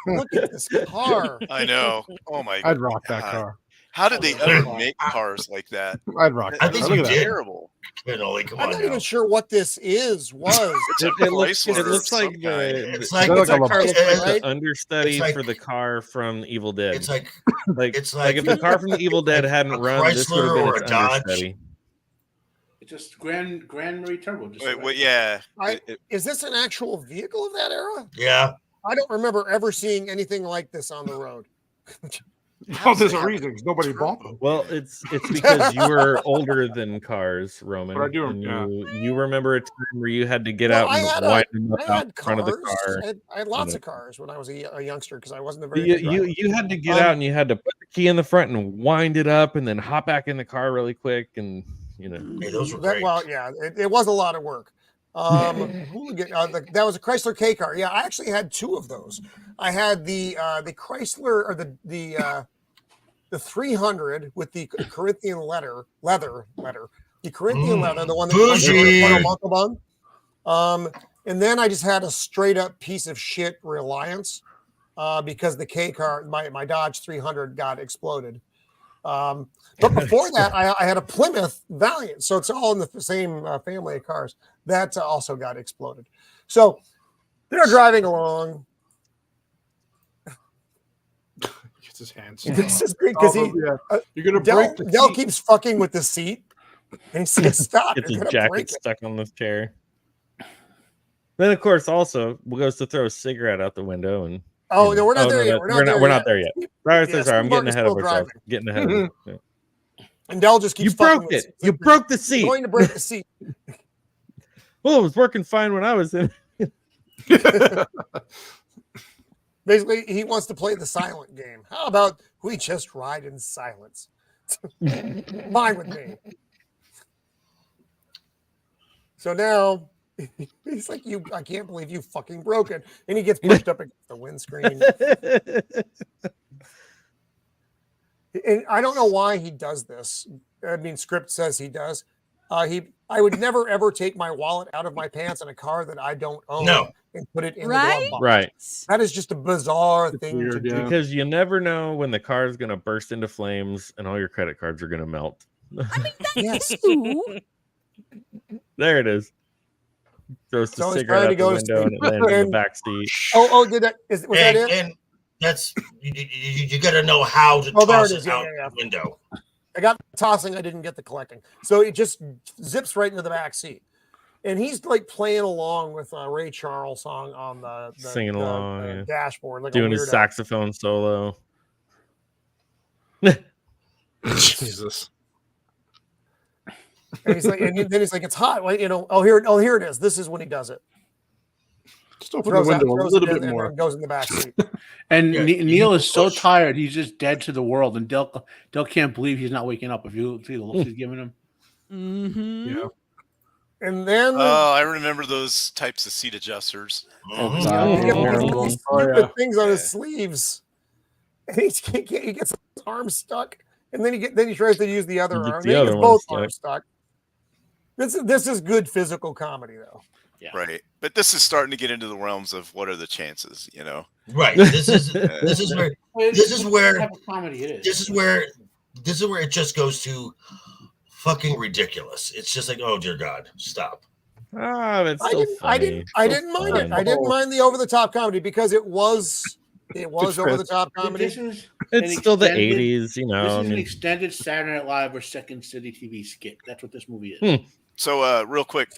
Look at this car. I know. Oh my! I'd rock that car. How did they ever make cars like that? I'd rock. I think you did. Terrible. Come I'm not even sure what this was. It looks like it's like the understudy like, for the car from Evil Dead. It's like if the car from the Evil Dead hadn't run, this would have been its understudy. It's just Grand Marie Turbo. Is this an actual vehicle of that era? Yeah. I don't remember ever seeing anything like this on the road. Well, there's a reason. Because nobody bought them. Well, it's because you were older than cars, Roman. But I do. You remember a time where you had to get out and wind them up out in front of the car. I had lots of cars when I was a youngster because I wasn't a very you had to get out and you had to put the key in the front and wind it up and then hop back in the car really quick and Hey, those were great. Well, yeah, it was a lot of work. That was a Chrysler K car. Yeah, I actually had two of those. I had the Chrysler or the the 300 with the Corinthian leather, the Corinthian leather, the one that Uncle Bun. And then I just had a straight up piece of shit Reliance because the K car, my Dodge 300 got exploded. But before that, I had a Plymouth Valiant. So it's all in the same family of cars. That also got exploded. So they're driving along. Gets his hands. This is great because you're gonna break the Del keeps fucking with the seat, and he says, "Stop!" Gets his jacket stuck on this chair. Then, of course, also goes to throw a cigarette out the window, and no, we're not there yet. We're not there yet. Sorry, I'm getting ahead of ourselves. Getting ahead of it. Yeah. And Del just keeps. You broke it. You broke the seat. I'm going to break the seat. Well, it was working fine when I was in. Basically, he wants to play the silent game. How about we just ride in silence? Fine with me. So now he's like, I can't believe you fucking broke it. And he gets pushed up against the windscreen. And I don't know why he does this. I mean, script says he does. I would never ever take my wallet out of my pants in a car that I don't own and put it in the glove box. Right. That is just a bizarre thing to do. Because you never know when the car is going to burst into flames and all your credit cards are going to melt. I mean, that's too. There it is. Throws the cigarette out the window and it lands in the back seat. Did that? Was that it? And that's you got to know how to toss it out the window. I got the tossing, I didn't get the collecting. So it just zips right into the back seat. And he's like playing along with a Ray Charles song on the singing along, dashboard, like doing his saxophone solo. Jesus. And he's like, then he's like, it's hot. Well, here it is. This is when he does it. Just open the window a little bit more. And goes in the back seat. And Neal is so tired, he's just dead to the world. And Del can't believe he's not waking up. If you see the look he's giving him. Mm-hmm. Yeah. And then I remember those types of seat adjusters. He stupid things on his sleeves. And he gets his arm stuck. And then he tries to use the other arm. Then he gets both arms stuck. This is good physical comedy, though. Yeah. Right, but this is starting to get into the realms of what are the chances, Right. This is where it just goes to fucking ridiculous. It's just like, oh dear God, stop. It's still funny. I didn't mind it. I didn't mind the over the top comedy because it was over the top comedy. It's still the 80s, This is an extended Saturday Night Live or Second City TV skit. That's what this movie is. So real quick,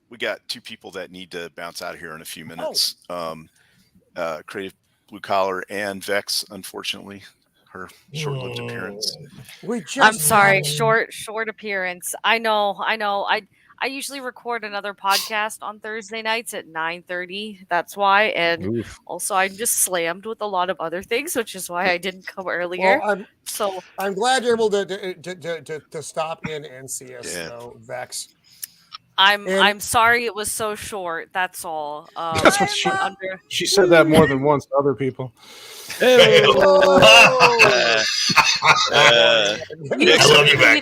we got two people that need to bounce out of here in a few minutes. Creative Blue Collar and Vex, unfortunately, her short-lived appearance. I'm sorry, short appearance. I know. I usually record another podcast on Thursday nights at 9:30. That's why. And also I'm just slammed with a lot of other things, which is why I didn't come earlier. Well, I'm glad you're able to stop in and see us, though, Vex. I'm sorry it was so short. That's all. That's what she said that more than once to other people. You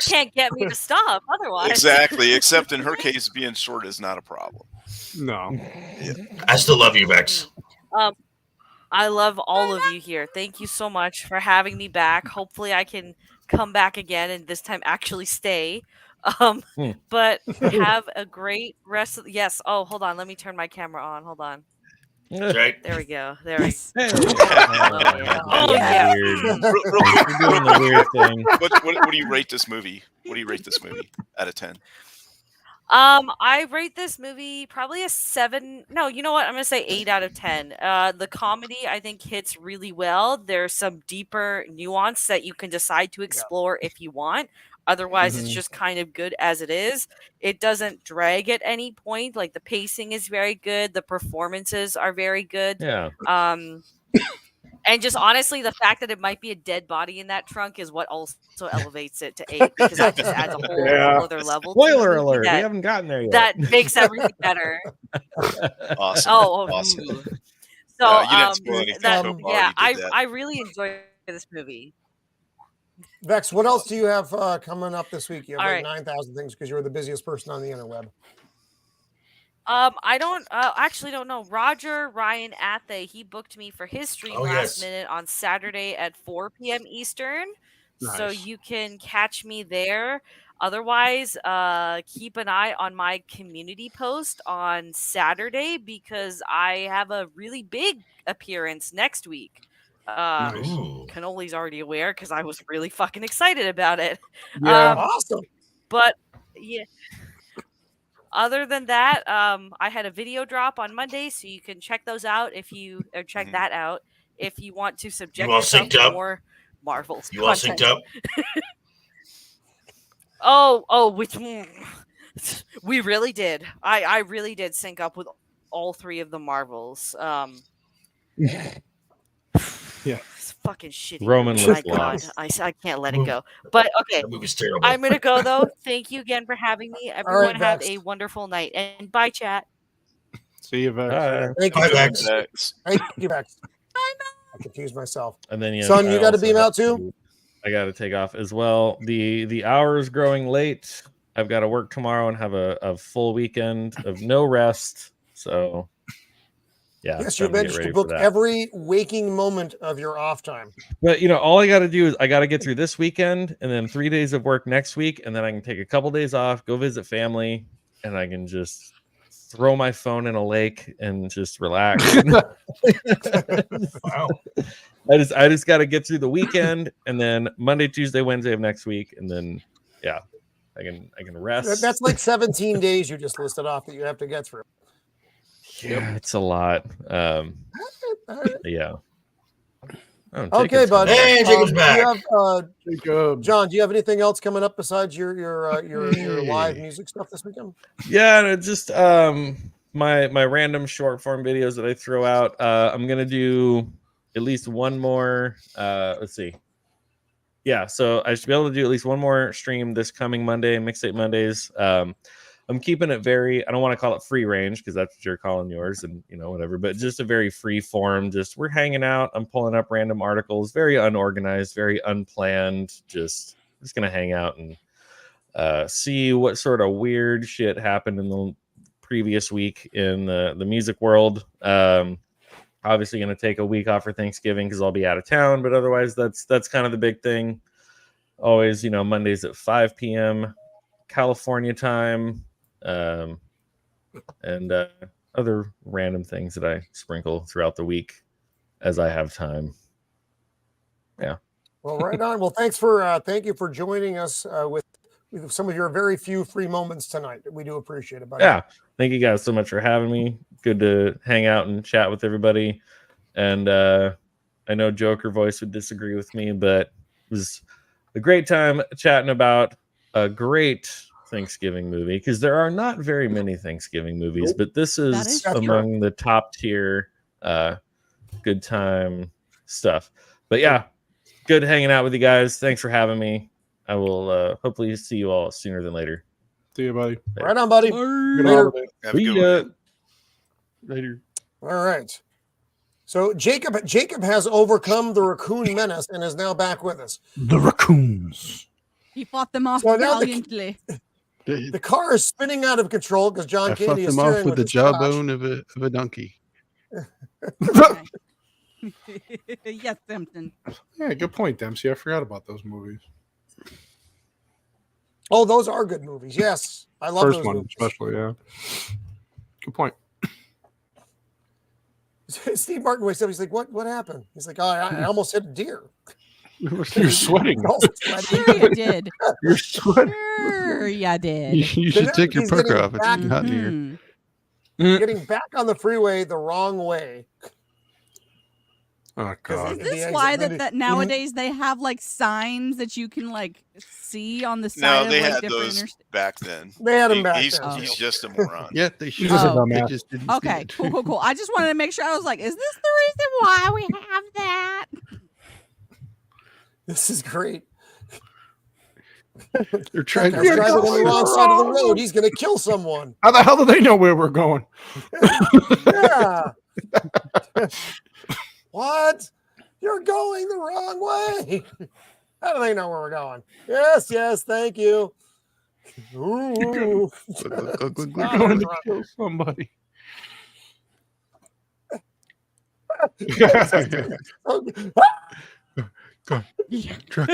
can't get me to stop otherwise. Exactly. Except in her case, being short is not a problem. No. I still love you, Vex. I love all of you here. Thank you so much for having me back. Hopefully I can come back again and this time actually stay. But have a great rest of hold on, let me turn my camera on. Hold on. Right. There we go. There we go. Doing the weird thing. What do you rate this movie? What do you rate this movie out of 10? I rate this movie probably a 7. No, you know what? I'm gonna say 8 out of 10. The comedy I think hits really well. There's some deeper nuance that you can decide to explore if you want. Otherwise, it's just kind of good as it is. It doesn't drag at any point. Like the pacing is very good. The performances are very good. Yeah. And just honestly, the fact that it might be a dead body in that trunk is what also elevates it to 8 because that just adds a whole other level. Spoiler alert! We haven't gotten there yet. That makes everything better. Awesome. Awesome. So you didn't spoil anything. I really enjoyed this movie. Vex, what else do you have coming up this week? You have All like right. 9,000 things because you're the busiest person on the interweb. I don't actually don't know. Roger Ryan Athe, he booked me for his stream last minute on Saturday at 4 p.m. Eastern. So Nice. you can catch me there. Otherwise, keep an eye on my community post on Saturday because I have a really big appearance next week. Nice. Cannoli's already aware because I was really fucking excited about it. Yeah. Awesome. But yeah. Other than that, I had a video drop on Monday, so you can check those out if you check that out if you want to subject all yourself synced to up? more Marvels. You all synced up? Which we really did. I really did sync up with all three of the Marvels. Yeah. It's fucking shitty. Roman My was God, lost. I can't let it go. But okay, That movie's terrible. I'm gonna go though. Thank you again for having me. Everyone have Vex. a wonderful night and bye, chat. See you, Vex. Thank you, Bye, Vex. Vex. Thank you, Vex. I confused myself. And then Son, I you got to also beam have out too. I got to take off as well. The hour is growing late. I've got to work tomorrow and have a full weekend of no rest. So, yeah. Yes, you time to get managed ready to for book that. every waking moment of your off time. But all I got to do is I got to get through this weekend and then 3 days of work next week, and then I can take a couple days off, go visit family, and I can just throw my phone in a lake and just relax. Wow. I just got to get through the weekend, and then Monday, Tuesday, Wednesday of next week, and then I can rest. That's like 17 days you just listed off that you have to get through. Yeah, it's a lot. Yeah. Okay, bud. Hey, Jacob's back. John, do you have anything else coming up besides your live music stuff this weekend? Yeah, no, just my random short form videos that I throw out. I'm gonna do at least one more. Let's see. Yeah, so I should be able to do at least one more stream this coming Monday, Mixtape Mondays. I'm keeping it very, I don't want to call it free range because that's what you're calling yours and whatever, but just a very free form. Just we're hanging out. I'm pulling up random articles, very unorganized, very unplanned. Just gonna hang out and see what sort of weird shit happened in the previous week in the music world. Obviously gonna take a week off for Thanksgiving because I'll be out of town, but otherwise that's kind of the big thing. Always, Mondays at 5 p.m. California time. And other random things that I sprinkle throughout the week as I have time. Yeah. Well, right on. Well, thank you for joining us with some of your very few free moments tonight. We do appreciate it, buddy. Yeah. Thank you guys so much for having me. Good to hang out and chat with everybody. And I know Joker Voice would disagree with me, but it was a great time chatting about a great Thanksgiving movie because there are not very many Thanksgiving movies, but this is among the top tier good time stuff. But yeah, good hanging out with you guys. Thanks for having me. I will hopefully see you all sooner than later. See you, buddy. Right on, buddy. Later. Later. All right. So Jacob has overcome the raccoon menace and is now back with us. The raccoons. He fought them off So now valiantly. The car is spinning out of control because John I Candy fucked is them steering off with the his crotch. jawbone of a donkey. Yes, Simpson. Yeah, good point, Dempsey. I forgot about those movies. Oh, those are good movies. Yes, I love First those one, movies. especially. Yeah. Good point. Steve Martin wakes up. He's like, "What happened?" He's like, I almost hit a deer." You're sweating. Sure you did. You're sweating. Sure you did. You should take your pucker off. It's hot in here. Getting back on the freeway the wrong way. Oh God! Is this why that nowadays they have like signs that you can like see on the side? No, of, they like, had different those back then. They had them back he's, then. He's just a moron. Yeah, they should. Oh. They just didn't see Okay, it. cool. I just wanted to make sure. I was like, is this the reason why we have that? This is great. They're trying to Driving on the wrong side of the road. He's going to kill someone. How the hell do they know where we're going? Yeah. What? You're going the wrong way. How do they know where we're going? Yes, thank you. Ooh. We're going to kill somebody. Truck.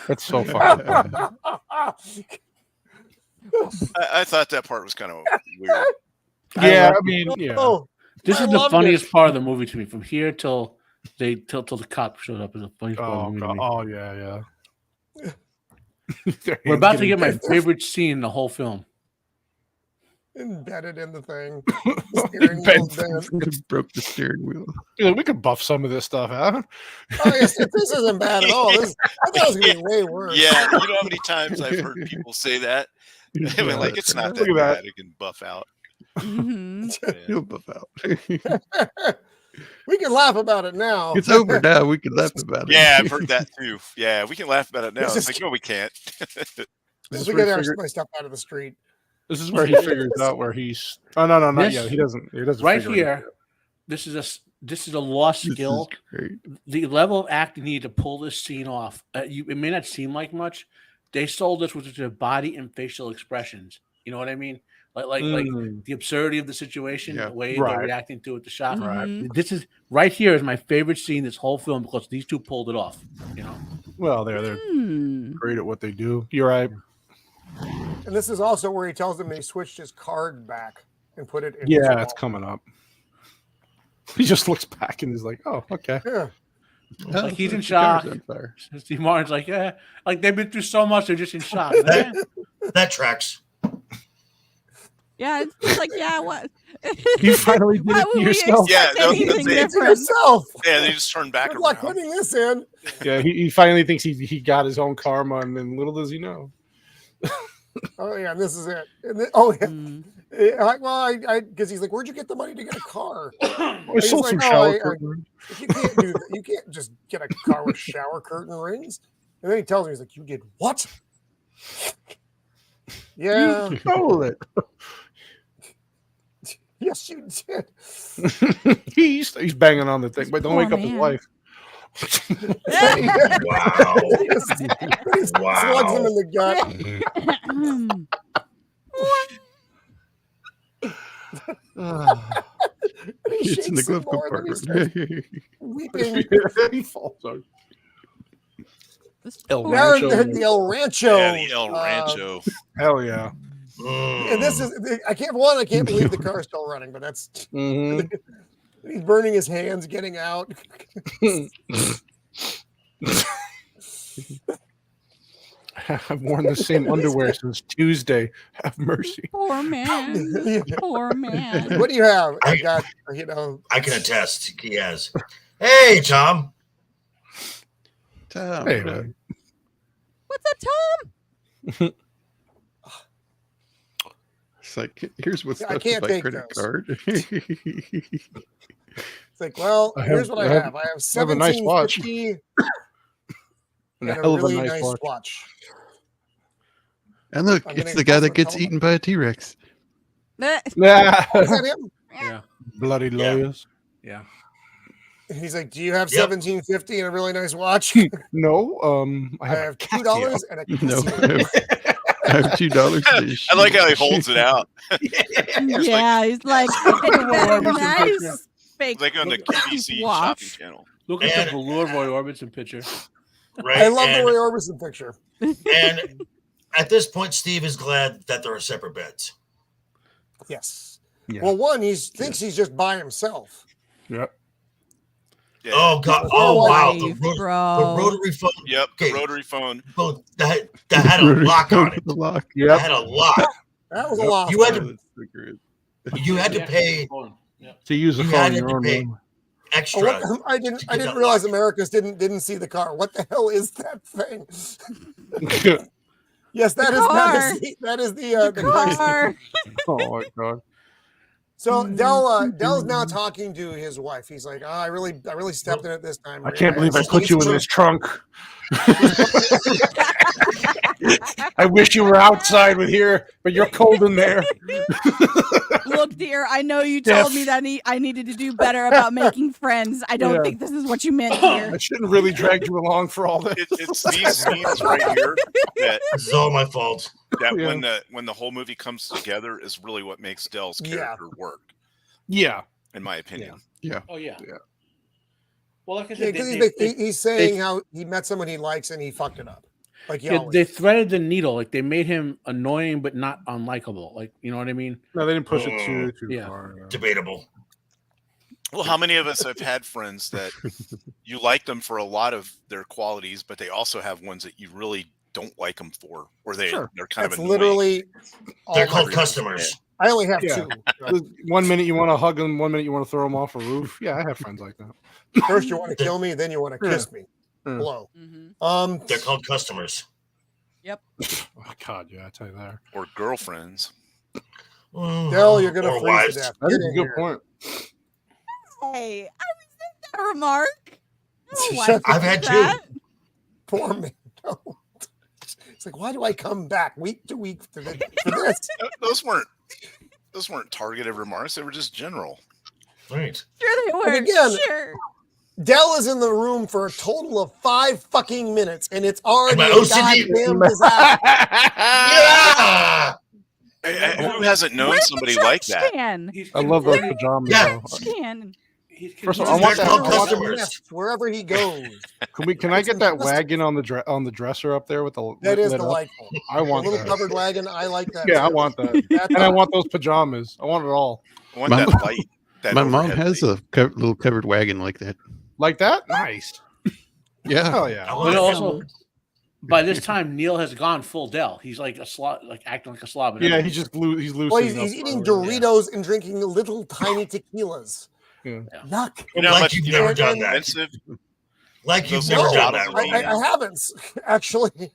That's so funny. I thought that part was kind of weird. Yeah, I mean, yeah. This is the funniest part of the movie to me. From here till the cop showed up is the funniest part of the movie. To me. Oh yeah. We're about to get my favorite scene in the whole film. Embedded in the thing. Broke the steering wheel. Yeah, we could buff some of this stuff, huh? Oh, yes, this isn't bad at all. I thought it was going to be way worse. Yeah, you know how many times I've heard people say that? I mean, like, it's not that bad. It can buff out. You'll buff out. We can laugh about it now. It's over now. We can laugh about it. Yeah, I've heard that too. Yeah, we can laugh about it now. It's like, no, we can't. We get my stuff out of the street. This is where he figures out where he's. Oh no, not yet. He doesn't. Right here, this is a lost skill. The level of acting needed to pull this scene off. It may not seem like much. They sold this with their body and facial expressions. You know what I mean? Like the absurdity of the situation, the way they're reacting to it, the shot. Right. This is right here is my favorite scene this whole film because these two pulled it off. You know. Well, they're great at what they do. You're right. And this is also where he tells them he switched his card back and put it in. Yeah, it's coming up. He just looks back and is like, "Oh, okay." Yeah. Like he's in shock. Steve Martin's like, "Yeah, like they've been through so much, they're just in shock." That tracks. Yeah, it's just like, yeah, what? You finally did it yourself. Yeah, it's yourself. Yeah, they just turned back Good around. luck putting this in. Yeah, he finally thinks he got his own karma, and then little does he know. Oh yeah, and this is it. And because he's like, "Where'd you get the money to get a car?" I sold some shower curtain. You can't do that. You can't just get a car with shower curtain rings. And then he tells me, he's like, "You did what?" Yeah, you stole it. Yes, you did. He's banging on the thing, but don't wake up his wife. Wow. He slugs him in the gut. It's in the glove compartment. Weeping. He falls out. The El Rancho. Yeah, the El Rancho. Hell yeah. And this is I can't believe the car's still running, but that's he's burning his hands getting out. I've worn the same underwear since Tuesday. Have mercy. Poor man. Poor man. What do you have? I got, I can attest he has. Hey, Tom. Tom. Hey, man. What's up, Tom? It's like, here's what's I left can't of my take credit those. card. It's like, well, here's what I have. I have 1750 and a really nice watch. And look, it's the guy that gets eaten by a T-Rex. Is that him? Yeah. Bloody lawyers. Yeah. And he's like, "Do you have 1750 and a really nice watch?" No. I have $2 and a No. I have $2. I like how he holds it out. Yeah, he's like, nice fake. Like on the QVC shopping channel. Look at the velour Roy Orbison picture. Right. I love the Roy Orbison picture. And at this point, Steve is glad that there are separate beds. Yes. Yeah. Well, one, he thinks he's just by himself. Yep. Yeah. Oh God! Oh wow! The rotary phone. Yep. The rotary phone. That had a lock on it. The lock. Yeah. That had a lock. That was a lock. You had to pay to use a phone in your own room. Extra. I didn't realize Americans didn't see the car. What the hell is that thing? Yes, that is the car. car. Oh my God. So Dell's now talking to his wife. He's like, I really stepped in it this time. I can't believe I put you in this trunk. I wish you were outside with here, but you're cold in there. Look, dear, I know you told me that I needed to do better about making friends. I don't think this is what you meant, dear. I shouldn't really drag you along for all this. It's these scenes right here that this is all my fault. That when the whole movie comes together is really what makes Dell's character work. Yeah, in my opinion. Yeah. Oh yeah. Yeah. Well, like I said, he's saying how he met someone he likes and he fucked it up. Like they threaded the needle. Like they made him annoying but not unlikable. Like, you know what I mean? No, they didn't push it too far. Debatable. Well, how many of us have had friends that you like them for a lot of their qualities, but they also have ones that you really don't like them for, or they're kind of annoying. Literally. They're called customers. I only have two. 1 minute you want to hug them, 1 minute you want to throw them off a roof. Yeah, I have friends like that. First you want to kill me, then you want to kiss me. Hello. They're called customers. Yep. Oh God, yeah, I tell you that. Or girlfriends. Dell, you're gonna freeze to death. That's a good point. Hey, I resent that remark. I've had two. Poor man. It's like, why do I come back week to week for this? Those weren't targeted remarks. They were just general. Right. Sure they were. Again, sure. Dell is in the room for a total of 5 fucking minutes, and it's already a goddamn disaster. Yeah. Who hasn't known somebody like that? I love those pajamas. Yeah. First of all, I want that wherever he goes. Can I get that wagon on the dresser up there with the that is lit delightful. Up? I want a little that. covered wagon. I like that. Yeah, I want that. And I want those pajamas. I want it all. I want that light. My mom has a little covered wagon like that. Like that? Nice. Yeah. Hell yeah. But also, by this time, Neal has gone full Dell. He's like a slob, like acting like a slob. Yeah, he's just he's loose. Well, he's eating Doritos and drinking little tiny tequilas. Yeah. Yuck. You know, like you've never done that. Like you've never done that. I haven't actually.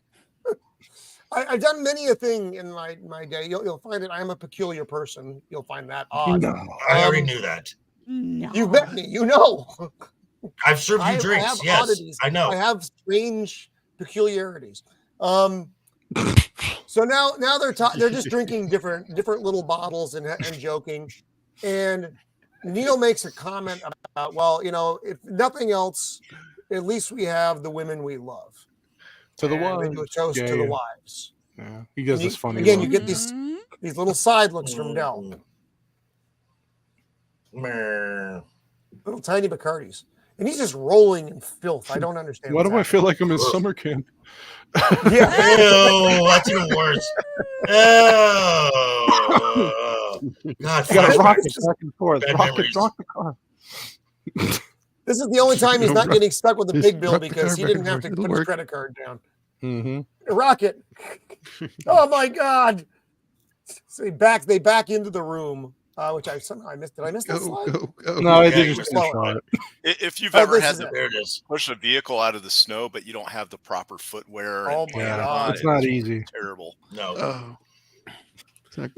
I've done many a thing in my day. You'll find it. I'm a peculiar person. You'll find that odd. No, I already knew that. No. You met me. You know. I've served you drinks. I have yes, oddities. I know. I have strange peculiarities. So now they're just drinking different little bottles and joking, and Neal makes a comment about, well, you know, if nothing else, at least we have the women we love. To the wives. They do a toast to the wives. Yeah, he does this funny. Again, look. you get these little side looks from Dell. Little tiny Bacardis. And he's just rolling in filth. I don't understand. Why do I feel like I'm in summer camp? Yeah. Ew, that's even worse. Oh, God, you gotta rock it back and forth. Rock the car. This is the only time he's not getting stuck with a big bill because he didn't have to put his credit card down. Mm-hmm. Rocket. Oh my God. So they back into the room. Which I somehow missed. Did I miss that slide? No, I think it's if you've ever had to push a vehicle out of the snow, but you don't have the proper footwear. Oh my God. It's not easy. Terrible. No. Like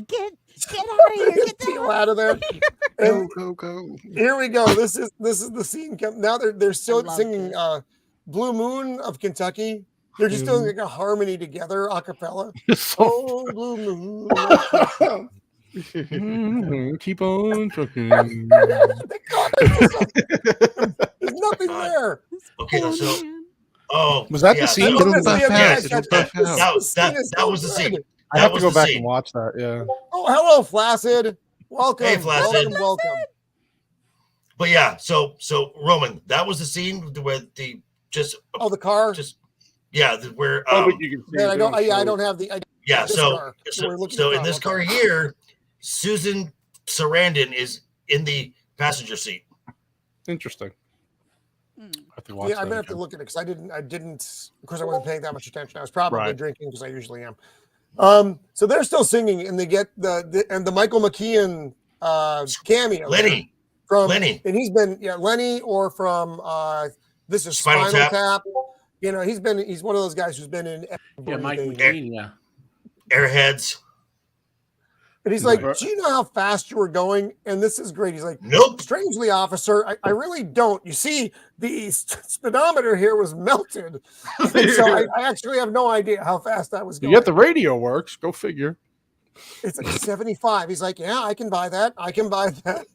get out of here. Get the hell out of there. Go. Here we go. This is the scene. Now they're still singing Blue Moon of Kentucky. They're just doing like a harmony together, a cappella. Oh, Blue Moon. Keep on trucking. There's nothing there. Okay, so was that the scene? That was the scene. I have to go back and watch that. Yeah. Oh, hello, Flaccid. Welcome. Hey, Flaccid. Welcome. But yeah, so Roman, that was the scene where the car. Where but you can see I don't have the so in this car here, Susan Sarandon is in the passenger seat. Interesting. I'm gonna have to look at it because I didn't. Of course, I wasn't paying that much attention. I was probably drinking because I usually am. So they're still singing, and they get the Michael McKean cameo. Lenny, and he's been Lenny or from this is Spinal Tap. You know, he's one of those guys who's been in Mike McKean, Airheads. And he's like, do you know how fast you were going? And this is great. He's like, nope. Strangely, officer, I really don't. You see, the speedometer here was melted. And so I actually have no idea how fast I was going. Yet the radio works. Go figure. It's like 75. He's like, yeah, I can buy that. I can buy that.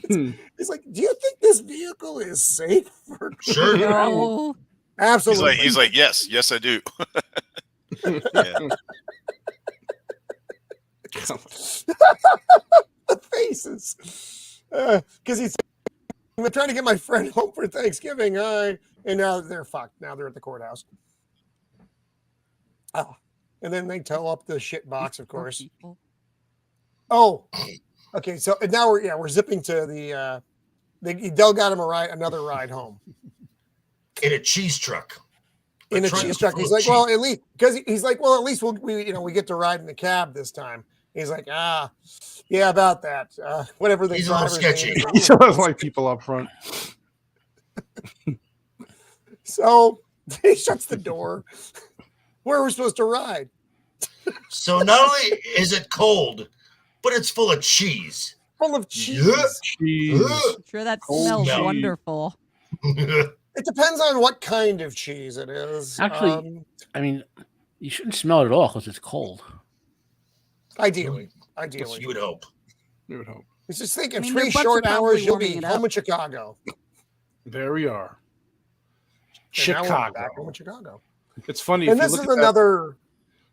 He's like, do you think this vehicle is safe? Sure. No. Absolutely. He's like, yes, I do. Yeah. The faces. Because he's I'm trying to get my friend home for Thanksgiving. And now they're fucked. Now they're at the courthouse. Oh. And then they tow up the shit box, of course. Oh, okay. So now we're zipping to the. Dell got him another ride home in a cheese truck. In a cheese truck. He's like, well, at least because he's like, well, at least we get to ride in the cab this time. He's like, yeah, about that. Whatever the he's a little sketchy. He sounds like people up front. So he shuts the door. Where are we supposed to ride? So not only is it cold, but it's full of cheese. Full of cheese. I'm sure that smells wonderful. It depends on what kind of cheese it is. Actually, I mean, you shouldn't smell it at all because it's cold. Ideally. You would hope. You would hope. He's just thinking 3 short hours, you'll be home in Chicago. There we are. Chicago. Back home in Chicago. It's funny. And this is another.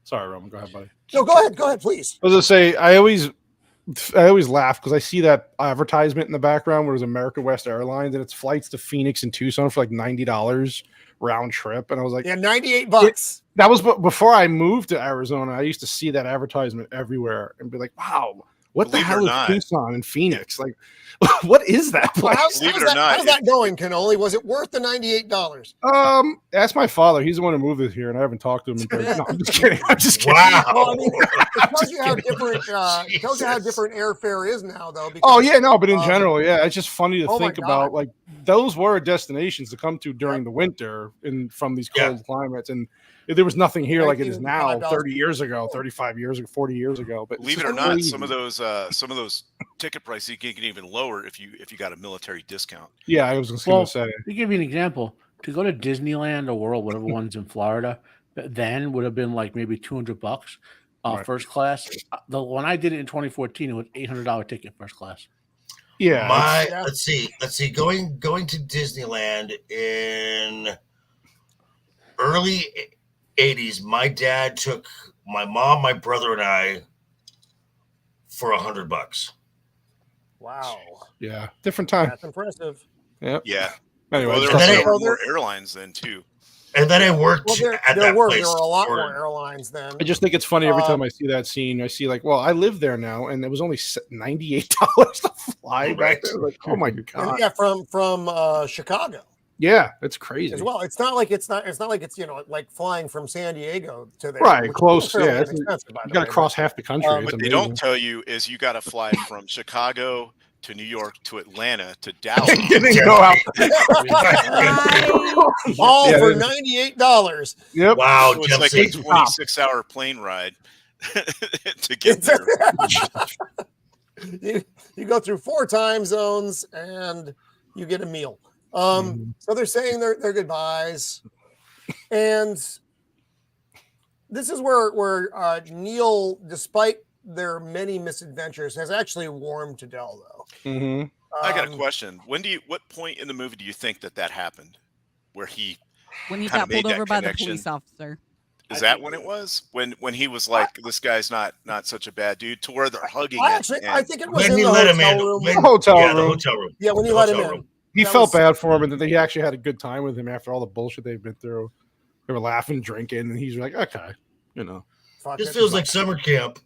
Sorry, Roman. Go ahead, buddy. No, go ahead, please. I was gonna say, I always laugh because I see that advertisement in the background where it was American West Airlines and it's flights to Phoenix and Tucson for like $90 round trip, and I was like, yeah, $98. That was before I moved to Arizona. I used to see that advertisement everywhere and be like, wow, what the hell is Tucson and Phoenix? Like, what is that place? How's that going, Cannoli? Was it worth the $98? Ask my father. He's the one who moved it here, and I haven't talked to him. No, I'm just kidding. Wow. Well, I mean, it tells you how different. It tells you how different airfare is now, though. Because, but in general, it's just funny to think about. Like, those were destinations to come to during the winter from these cold climates, and there was nothing here like it is now 30 years ago, 35 years ago, 40 years ago. But believe it or not, some of those ticket prices you can even lower if you got a military discount. Yeah, I was just going to say. To give you an example, to go to Disneyland or World, whatever one's in Florida, then would have been like maybe $200 first class. The one I did it in 2014, it was $800 ticket first class. Yeah. Let's see. Going to Disneyland in early 80s, my dad took my mom, my brother, and I for $100. Wow. Yeah. Different time. That's impressive. Yep. Yeah. Anyway, there were more airlines then too. And then I worked at that place. There were a lot more airlines then. I just think it's funny every time I see that scene. I see I live there now, and it was only $98 to fly back there. Like, oh my god! Yeah, from Chicago. Yeah, it's crazy as well. It's not like it's like flying from San Diego to there. Right, close. Yeah, you got to cross half the country. What they don't tell you is you got to fly from Chicago to New York to Atlanta to Dallas. All for $98. Yep. Wow. So it's like a 26-hour plane ride to get there. You go through 4 time zones and you get a meal. So they're saying their goodbyes, and this is where Neal, despite their many misadventures, has actually warmed to Dell, though. Mm-hmm. I got a question. What point in the movie do you think that happened, where when he got pulled over by the police officer? Is that when it was? When he was like, this guy's not such a bad dude, to where they're hugging? I think it was when in he the let him hotel in. room. The hotel room. Yeah, when he let him in. He felt bad for him, and then he actually had a good time with him after all the bullshit they've been through. They were laughing, drinking, and he's like, okay, This feels like summer camp.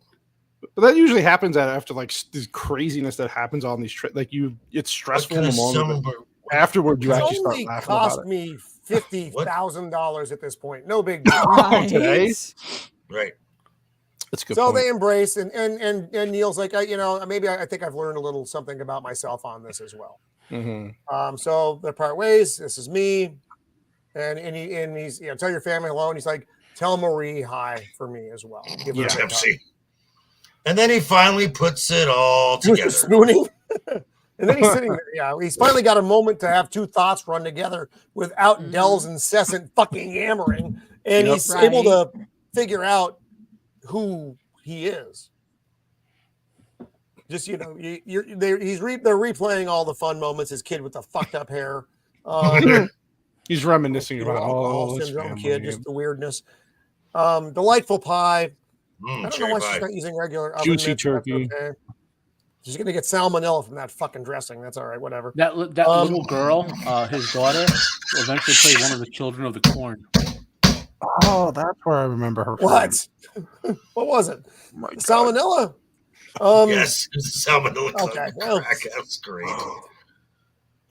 But that usually happens after like this craziness that happens on these trips. Like it's stressful in the moment. Afterward, you actually start laughing cost about it. me $50,000 at this point. No big deal. Today, right? That's good. So point. they embrace, and Neal's like, maybe I think I've learned a little something about myself on this as well. Mm-hmm. So they part ways. This is me, and he's tell your family hello, and he's like, tell Marie hi for me as well. Give her a hug. And then he finally puts it all together. Spooning. And then he's sitting there. Yeah, he's finally got a moment to have two thoughts run together without Dell's incessant fucking yammering. And he's able to figure out who he is. Just, they're replaying all the fun moments. His kid with the fucked up hair. He's reminiscing about all syndrome kid, just the weirdness. Delightful pie. I don't know why she's not using regular oven juicy mitts, turkey. okay. She's gonna get salmonella from that fucking dressing. That's all right, whatever. That little girl, his daughter, will eventually play one of the children of the corn. Oh, that's where I remember her. What? What was it? Salmonella? Yes, salmonella. Okay, well, that's great.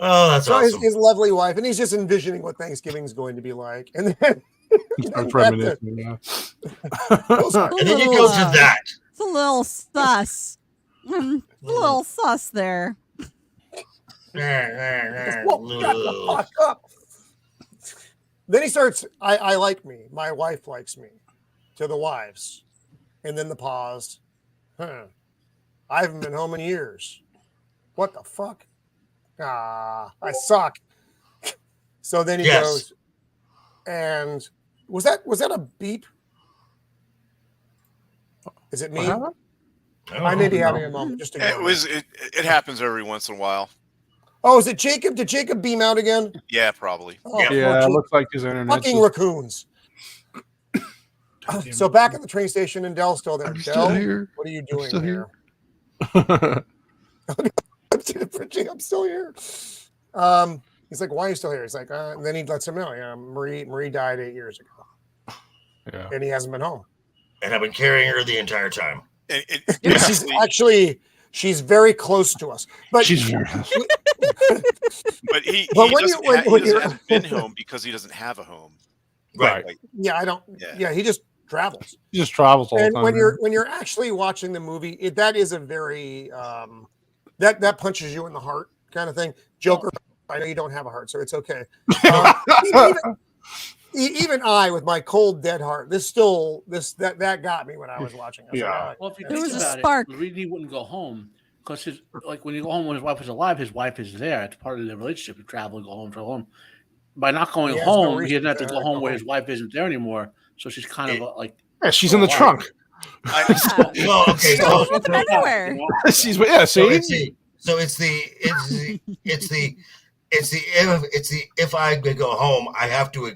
Oh, that's awesome. His lovely wife, and he's just envisioning what Thanksgiving's going to be like, and then starts reminiscing. And then you go to that. It's a little sus. A little sus there. Shut the fuck up. Then he starts, I like me. My wife likes me. To the wives. And then the pause. I haven't been home in years. What the fuck? I suck. So then he goes, and was that a beep? Is it me? I may be having a moment. Just it happens every once in a while. Oh, is it Jacob? Did Jacob beam out again? Yeah, probably. Oh, yeah, it looks like his internet. Fucking raccoons. So back at the train station, and Dell's still there. I'm Dell, still here. what are you doing here? I'm still here. He's like, why are you still here? He's like, and then he lets him know, yeah, Marie died 8 years ago. Yeah. And he hasn't been home. And I've been carrying her the entire time. She's very close to us. But she's very but he hasn't been home because he doesn't have a home. Right. He just travels. He just travels all the and time. when you're actually watching the movie, that is a very that punches you in the heart kind of thing. Joker, I know you don't have a heart, so it's okay. Even I, with my cold, dead heart, that got me when I was watching. Well, if you think about it, the reason he wouldn't go home, because when you go home when his wife is alive, his wife is there. It's part of the relationship. You travel, go home, By not going home, he doesn't have to go home where his wife isn't there anymore. So she's kind of like, she's in the trunk. Well, okay, so anywhere. See. So it's the if I go home, I have to.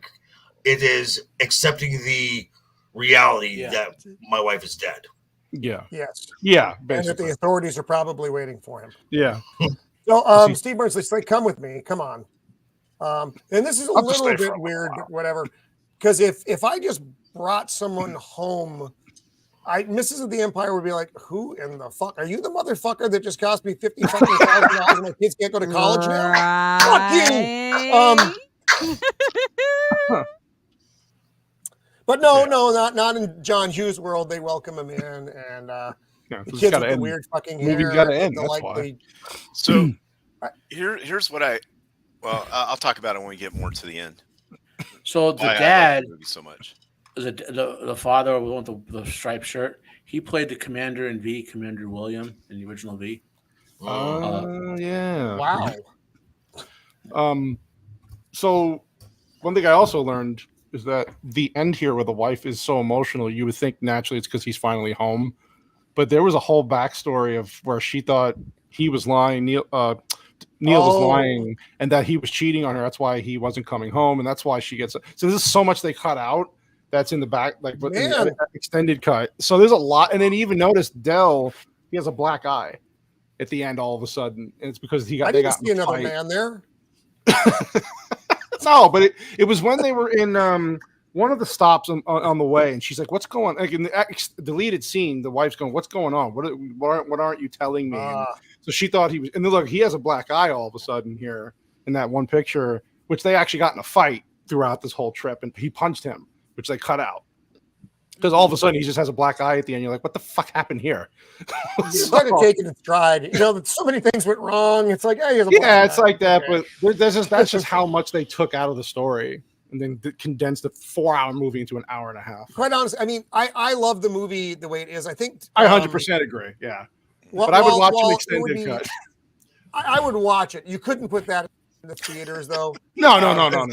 It is accepting the reality that my wife is dead. Yeah. Yes. Yeah. Basically. And that the authorities are probably waiting for him. Yeah. So, Steve Burns, it's like, come with me. Come on. And this is a little bit weird, whatever, because if I just brought someone home, Mrs. of the Empire would be like, who in the fuck? Are you the motherfucker that just cost me $50,000 and my kids can't go to college now? Fuck you. But no, not in John Hughes' world. They welcome him in, and the kids with the weird fucking hair. Movie's got to end. That's why. So here's what I'll talk about it when we get more to the end. So the dad, so much. The father with the striped shirt, he played the commander in V, Commander William, in the original V. Yeah. Wow. So one thing I also learned is that the end here with the wife is so emotional. You would think naturally it's because he's finally home, but there was a whole backstory of where she thought he was lying. Neal was lying, and that he was cheating on her. That's why he wasn't coming home, and that's why she gets. So there's so much they cut out. That's in the back, like in the extended cut. So there's a lot, and then even notice Dell. He has a black eye at the end all of a sudden, and it's because they got see another man there. No, but it was when they were in one of the stops on the way, and she's like, "What's going?" Like in the deleted scene, the wife's going, "What's going on? What aren't you telling me?" So she thought he was, and then look, he has a black eye all of a sudden here in that one picture, which they actually got in a fight throughout this whole trip, and he punched him, which they cut out. Because all of a sudden he just has a black eye at the end. You're like, what the fuck happened here? It's kind of taking its stride. So many things went wrong. It's like, hey, it's like that. Okay. But that's just how much they took out of the story. and then condensed a 4-hour movie into an hour and a half. Quite honestly, I mean, I love the movie the way it is. I think I 100% agree. Yeah, but I would watch an extended cut. I would watch it. You couldn't put that in the theaters, though. No. Oh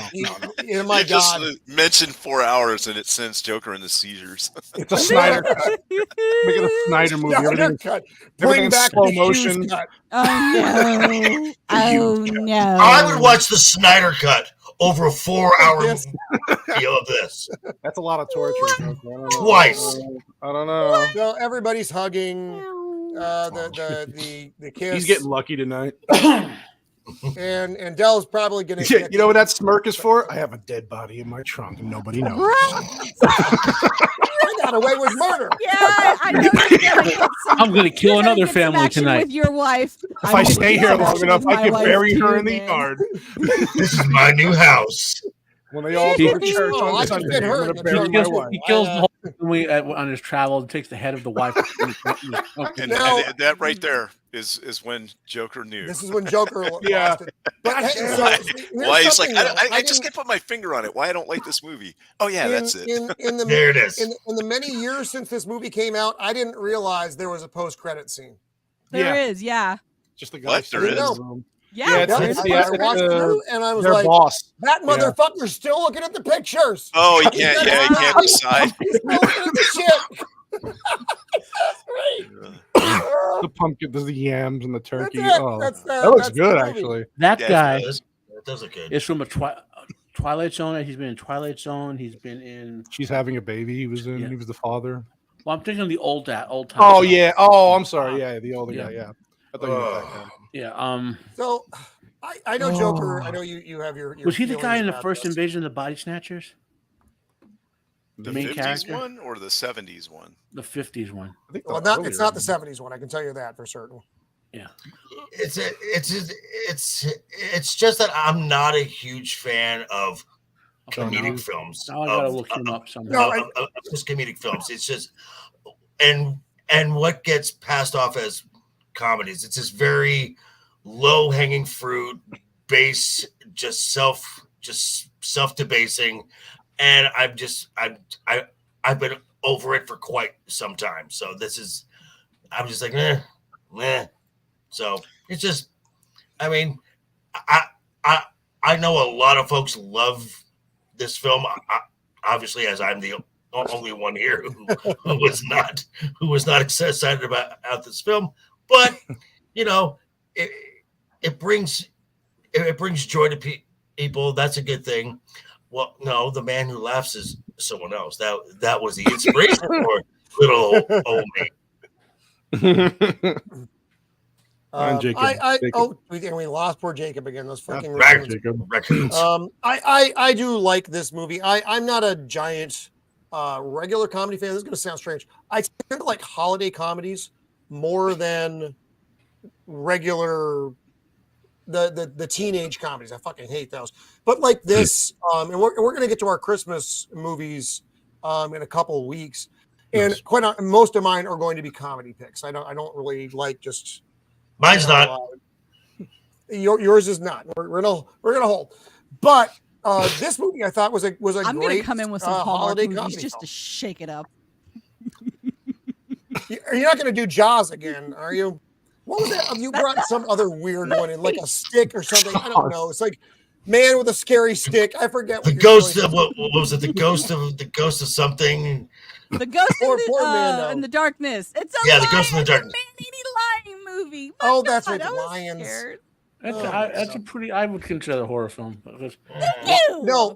my God! Just mentioned 4 hours and it sends Joker into seizures. It's a Snyder cut. Make it a Snyder movie. Snyder cut. Bring back slow the motion. Cut. Oh no! Oh no! I would watch the Snyder cut over a 4-hour movie of this. That's a lot of torture. Twice. I don't know. So everybody's hugging. The kiss. He's getting lucky tonight. And Dell's probably going to. You know what that smirk is for? I have a dead body in my trunk and nobody knows. I got away with murder. Yeah, I know. I'm going to kill another family tonight with your wife. If I stay here long enough, I can bury her in the yard. This is my new house. When they all go to church on Sunday, I'm going to bury my wife. He kills the whole family on his travel and takes the head of the wife. And that right there is when Joker knew. This is when Joker lost it. But why he's like, I just can't put my finger on it. Why I don't like this movie? Oh yeah, that's it. There it is. In the many years since this movie came out, I didn't realize there was a post-credit scene. There is, yeah. Just the guy. There is. Yeah, I watched through and I was like, boss. that motherfucker's still looking at the pictures. Oh, he can't. Yeah, he can't decide. He's still looking at the shit. The pumpkin, the yams, and the turkey. That's it. Oh, That looks good, actually. That guy does look good. is from a Twilight Zone. He's been in Twilight Zone. He's been in. She's having a baby. He was in. He was the father. Well, I'm thinking of the old time. Oh yeah. Oh, I'm sorry. Yeah, the older guy. Yeah. I thought you meant that guy. Yeah. So I know Joker. I know you have your was he the guy in the first this. Invasion of the Body Snatchers? The main 50s character one or the 70s one? The 50s one. I think Well, it's not the 70s one. I can tell you that for certain. Yeah. It's just that I'm not a huge fan of comedic films. Now I gotta look him up somehow. Of just comedic films. It's just and what gets passed off as comedies. It's just very low hanging fruit, base, just self debasing, and I've been over it for quite some time. So I'm just like, meh. So it's just, I mean, I know a lot of folks love this film. Obviously, as I'm the only one here who was not excited about this film, but you know, it brings joy to people. That's a good thing. Well, no, the man who laughs is someone else. That was the inspiration for little old me. We lost poor Jacob again. Those freaking raccoons. I do like this movie. I'm not a giant regular comedy fan. This is going to sound strange. I tend to like holiday comedies more than regular the teenage comedies. I fucking hate those. But like this, and we're going to get to our Christmas movies in a couple of weeks. And most of mine are going to be comedy picks. I don't really like just. Mine's not. Yours is not. We're gonna hold. But this movie I thought was a I'm great. gonna come in with some holiday movies comedy just to shake it up. You're not gonna do Jaws again, are you? What was that? You brought some other weird one in, like a stick or something. I don't know. It's like man with a scary stick. I forget. The ghost of what was it? The ghost of something. The ghost in the darkness. It's the ghost in the darkness. Man-eating lion movie. Oh, that's right, the lions. That's a pretty. I would consider a horror film. No.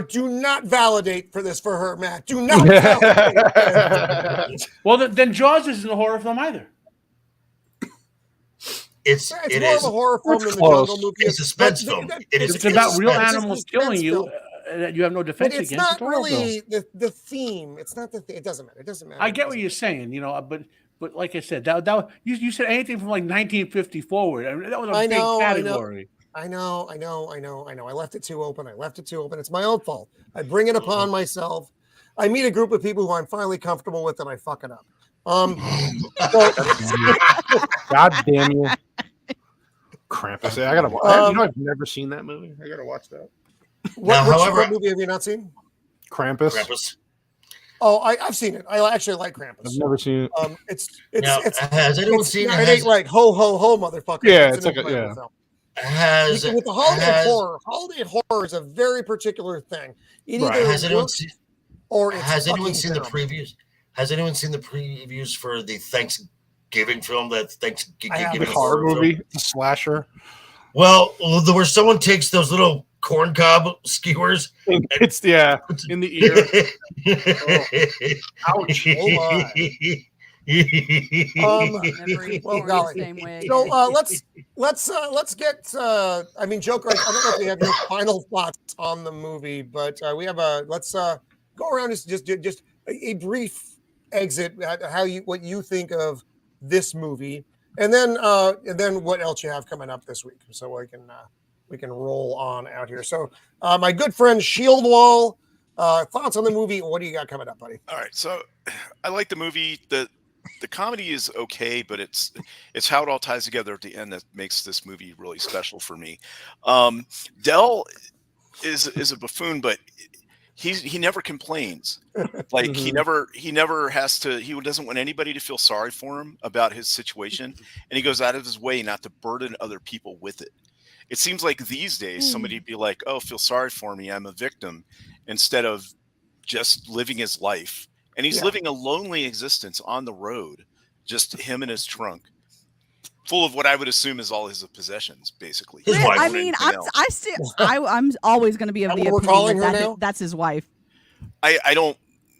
Do not validate for her, Matt. Do not validate. Well, then Jaws isn't a horror film either. It's more of a horror film than the Jungle movie. It's a suspense film. It's about real animals killing you. That you have no defense against. It's not really the theme. It's not the theme. It doesn't matter. It doesn't matter. I get what you're saying, but like I said, that you said anything from like 1950 forward. I mean, that was a big category. I know. I left it too open. It's my own fault. I bring it upon myself. I meet a group of people who I'm finally comfortable with, and I fuck it up. God damn you, Krampus! I gotta watch. I've never seen that movie. I gotta watch that. What movie have you not seen? Krampus. Oh, I've seen it. I actually like Krampus. I've never seen it. It's has anyone seen it? It ain't like ho ho ho, motherfucker. Yeah, it's like an film. With the holiday horror is a very particular thing. Has anyone seen the previews? Has anyone seen the previews for the Thanksgiving film? That Thanksgiving horror movie, the slasher. Well, where someone takes those little corn cob skewers. It's in the ear. Ouch! Let's get. Joker. I don't know if you have your final thoughts on the movie, but we have let's go around just a brief exit at what you think of this movie, and then what else you have coming up this week, so we can roll on out here. So, my good friend Shieldwall, thoughts on the movie? What do you got coming up, buddy? All right, so I like the movie. The comedy is okay, but it's how it all ties together at the end that makes this movie really special for me. Del is a buffoon, but he never complains. Like he never has to. He doesn't want anybody to feel sorry for him about his situation, and he goes out of his way not to burden other people with it. It seems like these days somebody would be like, "Oh, feel sorry for me. I'm a victim," instead of just living his life. And he's living a lonely existence on the road, just him in his trunk, full of what I would assume is all his possessions, basically. His wife. I mean, I'm always going to be of the opinion that's his wife. I don't.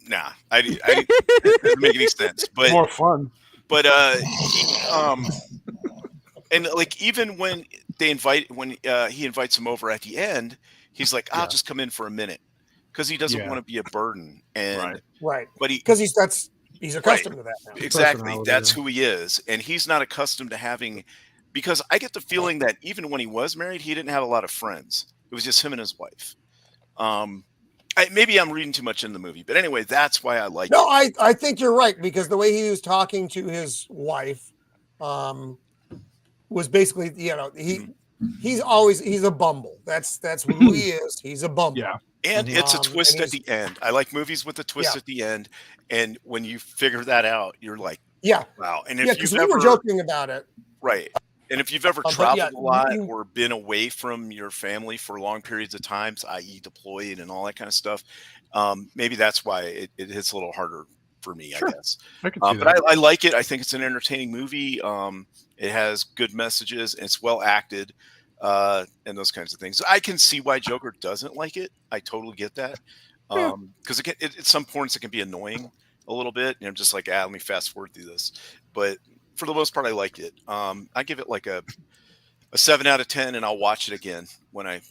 Nah, it doesn't make any sense. But more fun. But and like even when he invites him over at the end, he's like, "I'll just come in for a minute." Because he doesn't want to be a burden, and right. But because he's accustomed to that now. Exactly, that's who he is, and he's not accustomed to having. Because I get the feeling that even when he was married, he didn't have a lot of friends. It was just him and his wife. Maybe I'm reading too much in the movie, but anyway, that's why I like it. No, I think you're right, because the way he was talking to his wife was basically, he's a bumble. That's who he is. He's a bumble. Yeah. And it's a twist at the end. I like movies with a twist at the end. And when you figure that out, you're like, wow. And if because we were joking about it. Right. And if you've ever traveled a lot or been away from your family for long periods of times, i.e. deployed and all that kind of stuff, maybe that's why it hits a little harder for me, I guess. But I like it. I think it's an entertaining movie. It has good messages. And it's well acted. And those kinds of things. I can see why Joker doesn't like it. I totally get that. Because at some points it can be annoying a little bit. And I'm just like, let me fast forward through this. But for the most part, I like it. I give it like a 7 out of 10, and I'll watch it again when I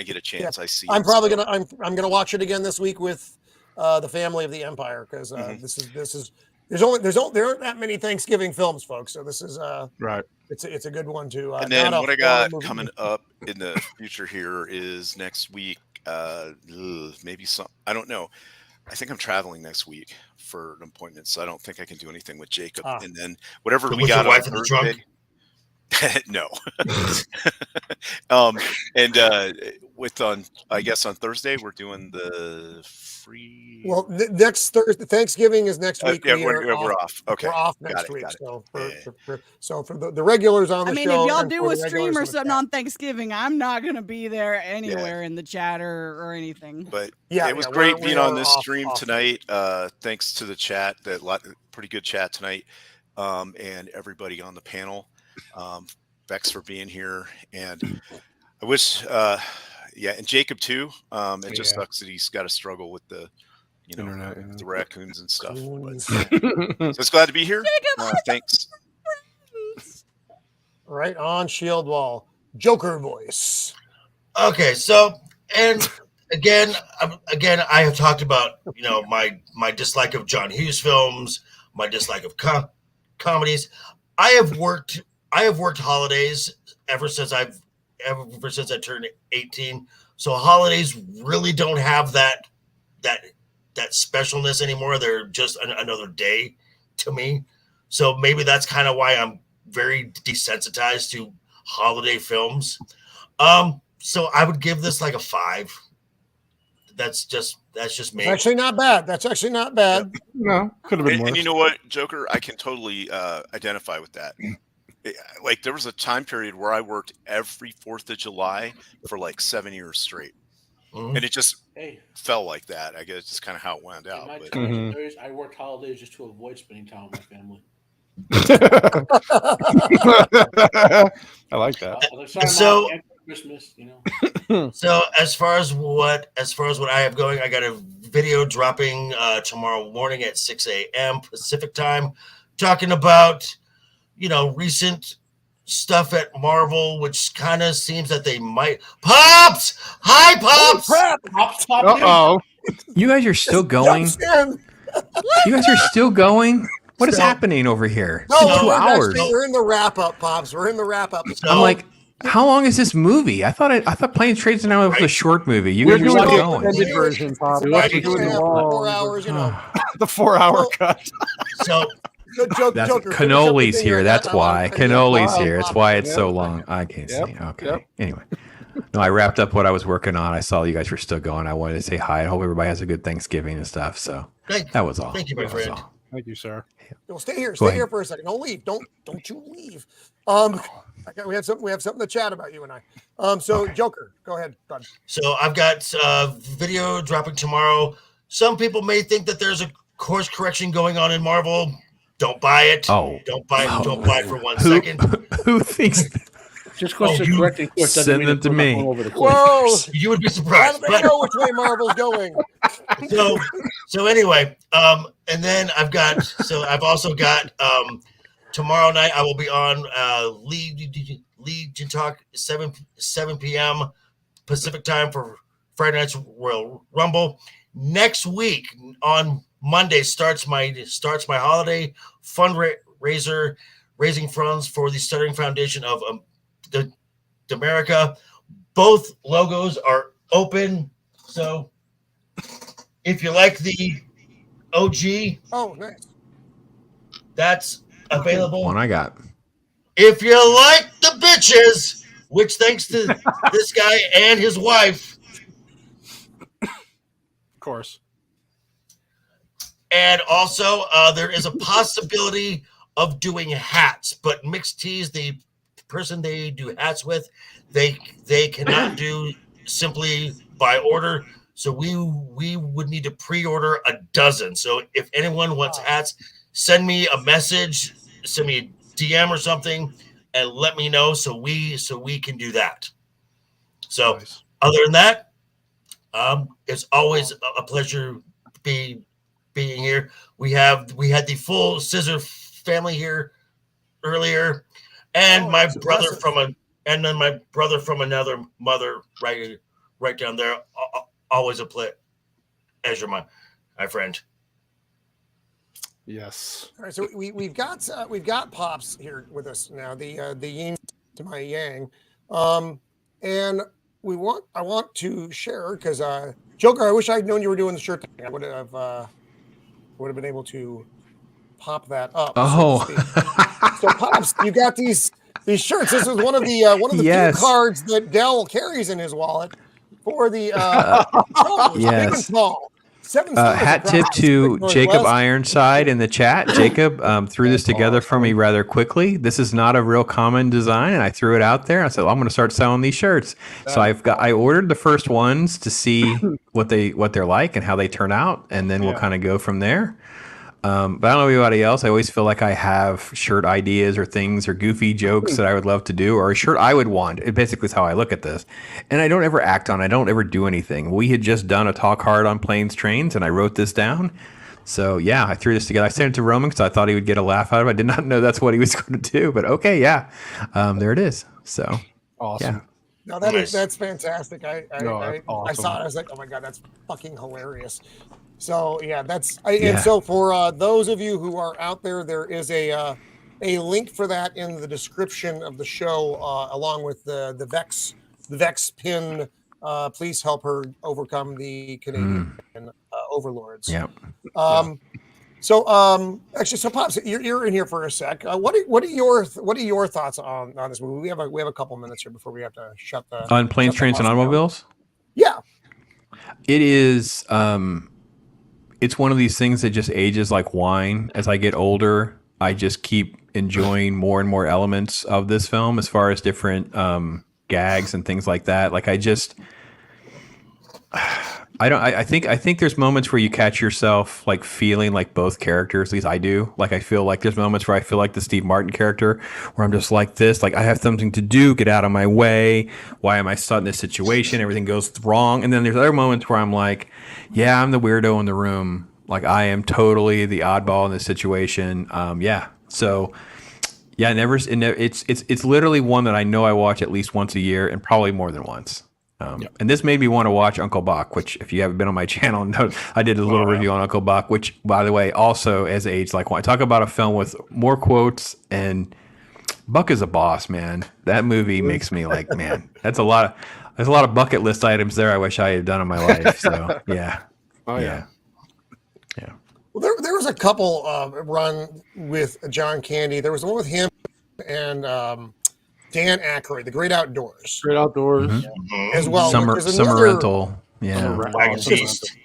get a chance. I see. I'm probably gonna watch it again this week with the family of the Empire, because there aren't that many Thanksgiving films, folks. So this is right. It's a good one too. And then what I got coming up in the future here is next week. Maybe I don't know. I think I'm traveling next week for an appointment, so I don't think I can do anything with Jacob. And then whatever we got on Thursday. No. I guess on Thursday we're doing the free. Well, next Thursday, Thanksgiving is next week. We're off. Okay, we're off next week. So for the regulars on the show, if y'all do a stream or something on Thanksgiving, I'm not going to be there anywhere in the chat or anything. But it was great being on this stream tonight. Thanks to the chat, pretty good chat tonight, and everybody on the panel. Vex for being here, and I wish and Jacob too. It just sucks that he's got to struggle with the internet, the raccoons and stuff. So it's glad to be here. Thanks. Right on, Shieldwall. Joker voice. Okay, so and again, I have talked about my dislike of John Hughes films, my dislike of comedies. I have worked holidays ever since I turned 18. So holidays really don't have that specialness anymore. They're just another day to me. So maybe that's kind of why I'm very desensitized to holiday films. So I would give this like a 5. just me. It's actually not bad. That's actually not bad. No, could have been worse. And you know what, Joker? I can totally identify with that. Like there was a time period where I worked every 4th of July for like 7 years straight. And it just felt like that. I guess it's just kind of how it wound out. But I worked holidays just to avoid spending time with my family. I like that. So Christmas, you know. So as far as what I have going, I got a video dropping tomorrow morning at 6 a.m. Pacific time, talking about recent stuff at Marvel, which kind of seems that they might. Pops! Hi, Pops! Uh-oh. You guys are still going? You guys are still going? What is happening over here? No, it's 2 hours. We're in the wrap-up, Pops. We're in the wrap-up. I'm like, how long is this movie? I thought Planes, Trains, and Now was a short movie. You guys are still going. Extended version, Pop. 4 hours, The 4-hour cut. So that's Cannoli's here. That's why Cannoli's here. That's why it's so long. I can't see. Okay. Anyway, no, I wrapped up what I was working on. I saw you guys were still going. I wanted to say hi. I hope everybody has a good Thanksgiving and stuff. So that was all. Thank you, my friend. Thank you, sir. Well, stay here. Stay here for a second. Don't leave. Don't you leave. We have something to chat about, you and I. So Joker, go ahead, bud. So I've got video dropping tomorrow. Some people may think that there's a course correction going on in Marvel. Don't buy it. Don't buy it for 1 second. Who thinks that? Just because it's correcting course doesn't mean it to me. Whoa! You would be surprised. How do they know which way Marvel's going? So anyway, and then I've also got tomorrow night I will be on Legion Talk 7 p.m. Pacific time for Friday night's Royal Rumble. Next week on Monday starts my holiday fundraiser, raising funds for the Stuttering Foundation of America. Both logos are open, so if you like the OG, nice, that's available. One I got. If you like the bitches, which thanks to this guy and his wife, of course. And also, there is a possibility of doing hats, but Mixed Tees, the person they do hats with, they cannot do simply by order. So we would need to pre-order a dozen. So if anyone wants hats, send me a message, send me a DM or something, and let me know so we can do that. So other than that, it's always a pleasure being here. We had the full Scissor family here earlier, and my brother from another mother right down there. Always a pleasure, my friend. Yes. All right, so we've got Pops here with us now. The yin to my yang, and I want to share because Joker, I wish I'd known you were doing the shirt thing. I would have been able to pop that up. So Pops, you got these shirts. This is one of the few cards that Dell carries in his wallet for the big and small. Hat tip to Jacob Ironside in the chat. Jacob threw this together for me rather quickly. This is not a real common design, and I threw it out there. I said, I'm going to start selling these shirts. So I ordered the first ones to see what they're like and how they turn out, and then we'll kind of go from there. But I don't know anybody else. I always feel like I have shirt ideas or things or goofy jokes that I would love to do, or a shirt I would want. It basically is how I look at this. And I don't ever act on it. I don't ever do anything. We had just done a talk hard on Planes, Trains, and I wrote this down. So, yeah, I threw this together. I sent it to Roman because I thought he would get a laugh out of it. I did not know that's what he was going to do. But, okay, there it is. So, awesome. Yeah. No, that's fantastic. I saw it. I was like, oh, my God, that's fucking hilarious. So and so for those of you who are out there, there is a link for that in the description of the show, along with the Vex pin. Please help her overcome the Canadian overlords. Yeah. So actually, Pops, you're in here for a sec. What are your thoughts on this movie? We have a couple minutes here before we have to shut the on Planes, Trains, and Automobiles. Yeah. It is. It's one of these things that just ages like wine. As I get older, I just keep enjoying more and more elements of this film, as far as different gags and things like that. Like I think there's moments where you catch yourself like feeling like both characters. At least I do. Like I feel like there's moments where I feel like the Steve Martin character, where I'm just like this, like I have something to do, get out of my way. Why am I stuck in this situation? Everything goes wrong. And then there's other moments where I'm like, yeah, I'm the weirdo in the room. Like I am totally the oddball in this situation. Yeah. So yeah, it's literally one that I know I watch at least once a year, and probably more than once. And this made me want to watch Uncle Buck, which if you haven't been on my channel, I did a little review on Uncle Buck, which, by the way, also has aged like wine. Talk about a film with more quotes, and Buck is a boss, man. That movie makes me like, man, there's a lot of bucket list items there I wish I had done in my life. So yeah. Oh yeah. Yeah. Well, there was a couple run with John Candy. There was one with him and Dan Aykroyd, The Great Outdoors. Great Outdoors. Mm-hmm. As well. Summer Rental. Yeah.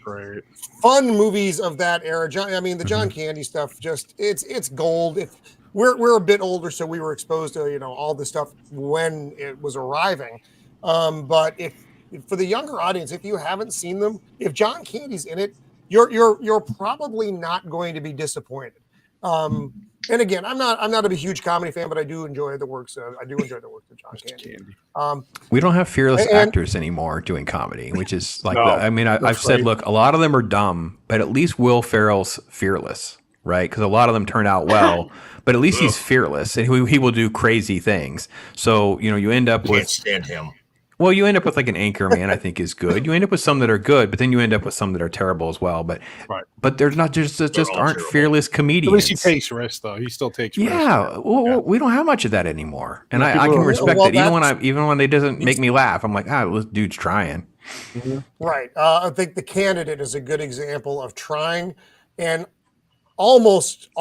Great. Fun movies of that era. The John Candy stuff, just it's gold. If we're a bit older, so we were exposed to all this stuff when it was arriving. But if for the younger audience, if you haven't seen them, if John Candy's in it, you're probably not going to be disappointed. And again, I'm not a huge comedy fan, but I do enjoy the works of John Candy. We don't have fearless actors anymore doing comedy, which is like, I've said, look, a lot of them are dumb, but at least Will Ferrell's fearless, right? Because a lot of them turn out well, but at least he's fearless, and he will do crazy things. So you end up with, can't stand him. Well, you end up with like an Anchorman, I think is good. You end up with some that are good, but then you end up with some that are terrible as well. But they're not just aren't terrible. Fearless comedians. At least he takes risks, though. He still takes risks. Yeah, we don't have much of that anymore, and I can respect that. Even when it doesn't make me laugh, I'm like, this dude's trying. Mm-hmm. Right. I think The Candidate is a good example of trying and almost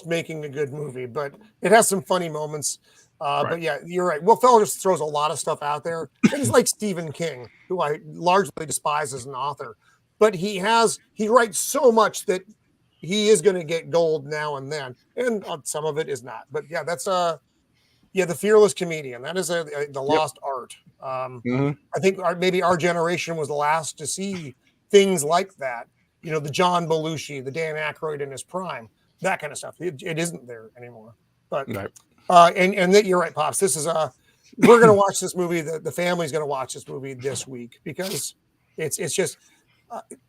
making a good movie, but it has some funny moments. But yeah, you're right. Will Ferrell just throws a lot of stuff out there. Things like Stephen King, who I largely despise as an author, but he writes so much that he is going to get gold now and then, and some of it is not. But yeah, that's the fearless comedian. That is the lost art. I think maybe our generation was the last to see things like that. The John Belushi, the Dan Aykroyd in his prime, that kind of stuff. It isn't there anymore. But. Right. And that you're right, Pops. This is we're going to watch this movie. The family's going to watch this movie this week because it's just.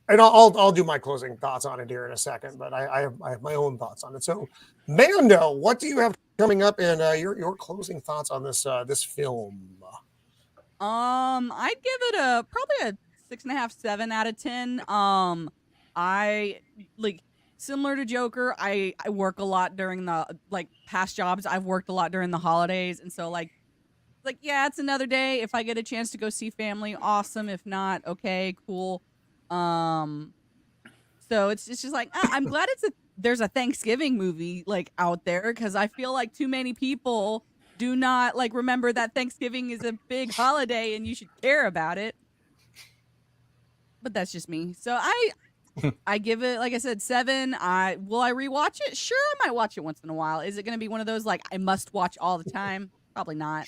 And I'll do my closing thoughts on it here in a second, but I have my own thoughts on it. So, Mando, what do you have coming up, and your closing thoughts on this film? I'd give it probably a 6.5, 7 out of 10. I like. Similar to Joker, I work a lot during the past jobs. I've worked a lot during the holidays, and so yeah, it's another day. If I get a chance to go see family, awesome. If not, okay, cool. So it's just like I'm glad there's a Thanksgiving movie out there, because I feel like too many people do not remember that Thanksgiving is a big holiday and you should care about it. But that's just me. So I give it, like I said, 7. Will I rewatch it? Sure, I might watch it once in a while. Is it going to be one of those I must watch all the time? Probably not.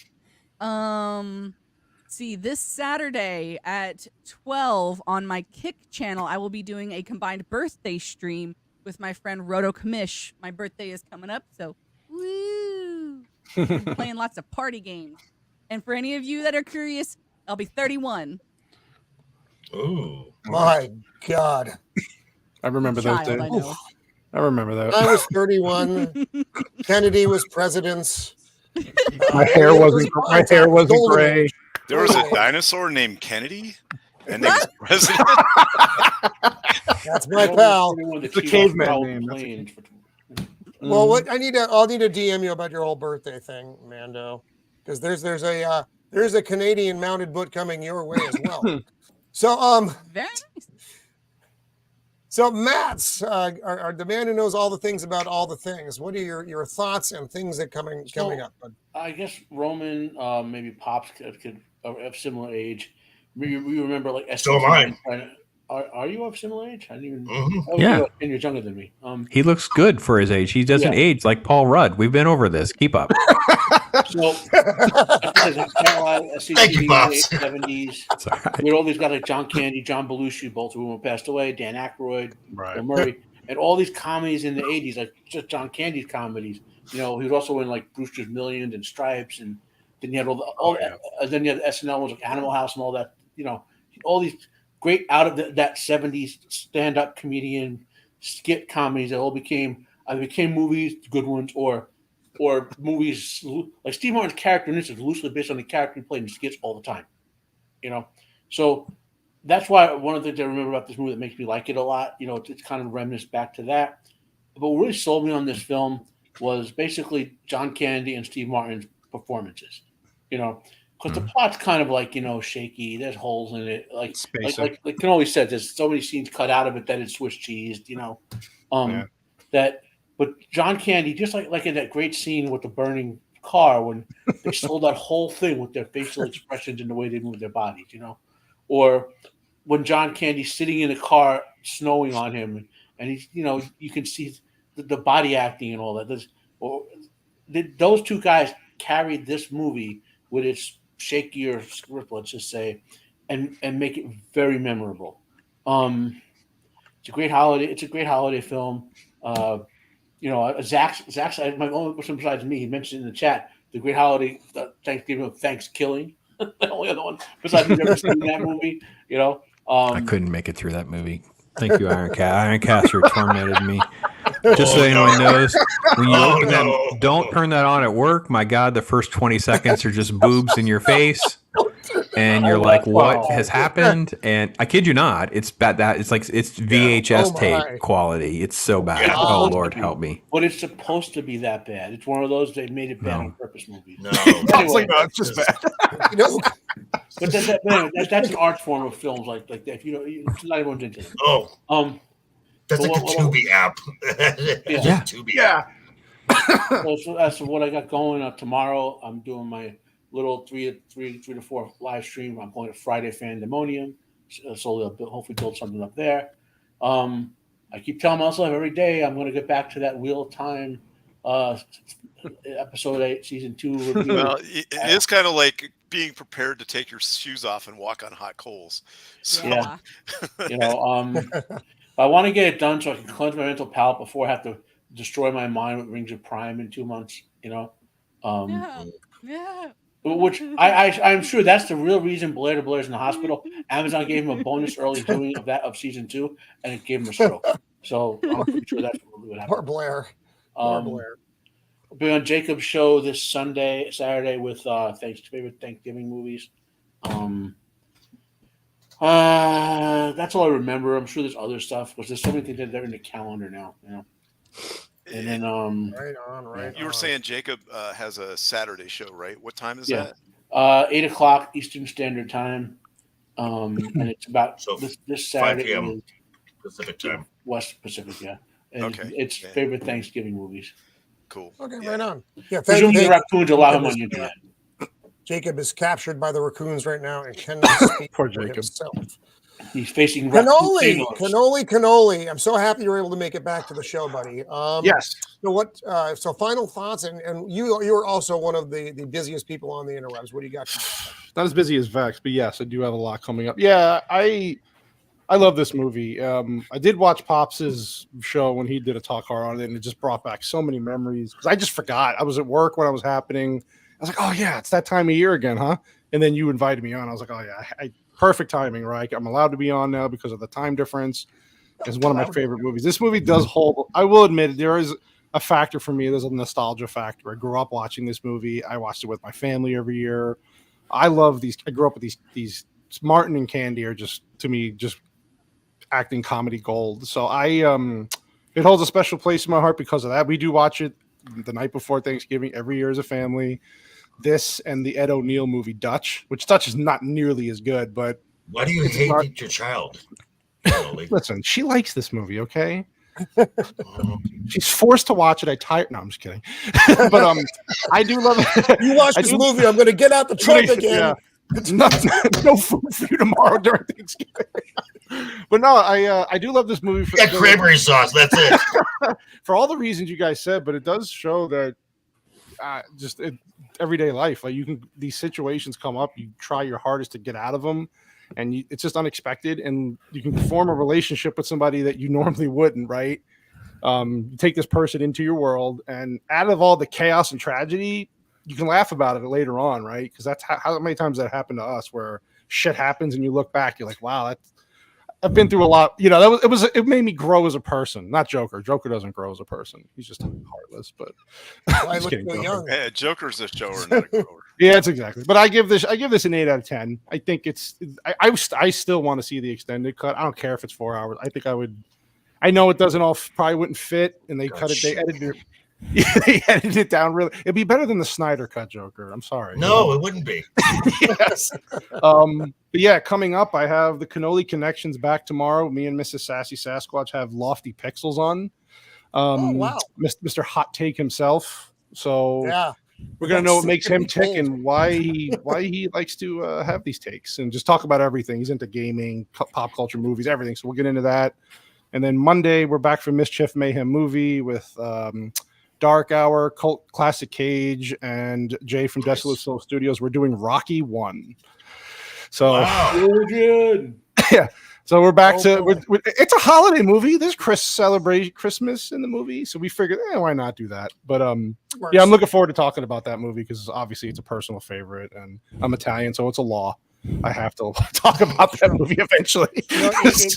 See, this Saturday at 12 on my Kick channel, I will be doing a combined birthday stream with my friend Roto Kamish. My birthday is coming up, so woo! Playing lots of party games. And for any of you that are curious, I'll be 31. Oh my God! I remember those days. I remember that. I was 31. Kennedy was president. My hair wasn't gray. There was a dinosaur named Kennedy, and he was president. That's my pal. It's a caveman name. Well, I'll need to DM you about your whole birthday thing, Mando, because there's a Canadian mounted boot coming your way as well. So very nice. So Matt's are the man who knows all the things about all the things. What are your thoughts and things that coming up? I guess Roman, maybe Pops could of similar age. We remember so am I. Are you of similar age? I didn't even. Mm-hmm. Yeah. 10 years younger than me. He looks good for his age. He doesn't age like Paul Rudd. We've been over this. Keep up. So, Thank you, Pops. 70s. That's all right. We had all these guys like John Candy, John Belushi, both of whom passed away, Dan Aykroyd, Bill Murray, and all these comedies in the 80s, like just John Candy's comedies. You know, he was also in like Brewster's Millions and Stripes, and then you had then you had SNL was like Animal House and all that. You know, all these great out of that 70s stand-up comedian skit comedies that all became movies, good ones, or movies like Steve Martin's character in this is loosely based on the character he played in skits all the time. You know, so that's why one of the things I remember about this movie that makes me like it a lot. You know, it's kind of reminiscent back to that. But what really sold me on this film was basically John Candy and Steve Martin's performances. You know, because the plot's kind of like, you know, shaky. There's holes in it. Like Cannoli said, there's so many scenes cut out of it that it's Swiss cheesed. You know, But John Candy, just like in that great scene with the burning car when they sold that whole thing with their facial expressions and the way they move their bodies, you know, or when John Candy's sitting in a car snowing on him and he's, you know, you can see the body acting and all that. Those two guys carried this movie with its shakier script, let's just say, and make it very memorable. It's a great holiday. It's a great holiday film. You know, Zach's my only person besides me. He mentioned in the chat the great holiday Thanksgiving of Thanksgiving. The only other one besides me never seen that movie. You know, I couldn't make it through that movie. Thank you, Ironcaster tormented me. Just so anyone knows, when you open that, don't turn that on at work. My God, the first 20 seconds are just boobs in your face. And you're like, what has happened? And I kid you not, it's bad. It's VHS tape quality. It's so bad. Oh Lord, help me. But it's supposed to be that bad. It's one of those they made it bad on purpose movies. No, anyway, it's just bad. You know, but that's an art form of films like that. If you know, not everyone's into it. Oh, that's like the Tubi app. Yeah, Tubi app. So what I got going tomorrow, I'm doing my little 3 to 4 live stream. I'm calling it Friday Fandemonium. So they'll hopefully build something up there. I keep telling myself every day I'm going to get back to that Wheel of Time episode 8, season 2 review. Well, it is kind of like being prepared to take your shoes off and walk on hot coals. So. Yeah, you know, I want to get it done so I can cleanse my mental palate before I have to destroy my mind with Rings of Prime in 2 months. You know, Which I'm sure that's the real reason Blair's in the hospital. Amazon gave him a bonus early viewing of season 2, and it gave him a stroke. So I'm pretty sure that's what happened. Poor Blair. Poor Blair. I'll be on Jacob's show this Saturday with favorite Thanksgiving movies. That's all I remember. I'm sure there's other stuff because there's so many things that are in the calendar now. You know. And then right you were saying Jacob has a Saturday show, right? What time is that? 8:00 Eastern Standard Time. And it's about this Saturday 5 p.m. Pacific time. West Pacific, yeah. And it's favorite Thanksgiving movies. Cool. Okay, right on. Yeah, presumably the raccoons allow him on the internet. Jacob is captured by the raccoons right now and cannot speak for himself. He's facing Cannoli. I'm so happy you're able to make it back to the show, buddy. Yes. So so final thoughts, and you're also one of the busiest people on the interwebs. What do you got? Not as busy as Vex, but yes, I do have a lot coming up. Yeah, I love this movie. I did watch Pops's show when he did a talk horror on it, and it just brought back so many memories because I just forgot. I was at work when it was happening. I was like, oh yeah, it's that time of year again, huh? And then you invited me on. I was like, oh yeah, perfect timing, right? I'm allowed to be on now because of the time difference. It's one of my favorite movies. This movie does hold. I will admit there is a factor for me. There's a nostalgia factor. I grew up watching this movie. I watched it with my family every year. I love these. I grew up with these. Martin and Candy are just, to me, just acting comedy gold. So it holds a special place in my heart because of that. We do watch it the night before Thanksgiving every year as a family. This and the Ed O'Neill movie Dutch, which Dutch is not nearly as good, but why do you hate your child? Listen, she likes this movie, okay? She's forced to watch it. No, I'm just kidding. But I do love it. You watch this movie, I'm going to get out the truck again. No food for you tomorrow during Thanksgiving. But no, I do love this movie. For cranberry sauce. That's it. For all the reasons you guys said, but it does show that everyday life, like these situations come up, you try your hardest to get out of them, and it's just unexpected, and you can form a relationship with somebody that you normally wouldn't, right? You take this person into your world, and out of all the chaos and tragedy, you can laugh about it later on, right? Because that's how many times that happened to us, where shit happens and you look back, you're like, wow, I've been through a lot. It made me grow as a person. Not Joker. Joker doesn't grow as a person. He's just heartless. But I look so young. Yeah, Joker's a shower, not a grower. Yeah, it's exactly. But I give this an 8 out of 10. I think I still want to see the extended cut. I don't care if it's 4 hours. I think I would. I know it doesn't probably wouldn't fit, and they cut it. They edited it. Yeah, they edited it down really. It'd be better than the Snyder cut, Joker. I'm sorry. No, it wouldn't be. Yes. But yeah, coming up, I have the Cannoli Connections back tomorrow. Me and Mrs. Sassy Sasquatch have Lofty Pixels on. Wow. Mr. Hot Take himself. So yeah, we're gonna know what makes him tick and why he likes to have these takes, and just talk about everything. He's into gaming, pop culture, movies, everything. So we'll get into that. And then Monday, we're back for Mischief Mayhem Movie with Dark Hour, Cult Classic Cage, and Jay from Desolate Soul Studios. We're doing Rocky 1. So good. Yeah. So we're back it's a holiday movie. There's celebrate Christmas in the movie. So we figured, why not do that? But yeah, I'm looking forward to talking about that movie because obviously it's a personal favorite, and I'm Italian, so it's a law. I have to talk about that movie eventually.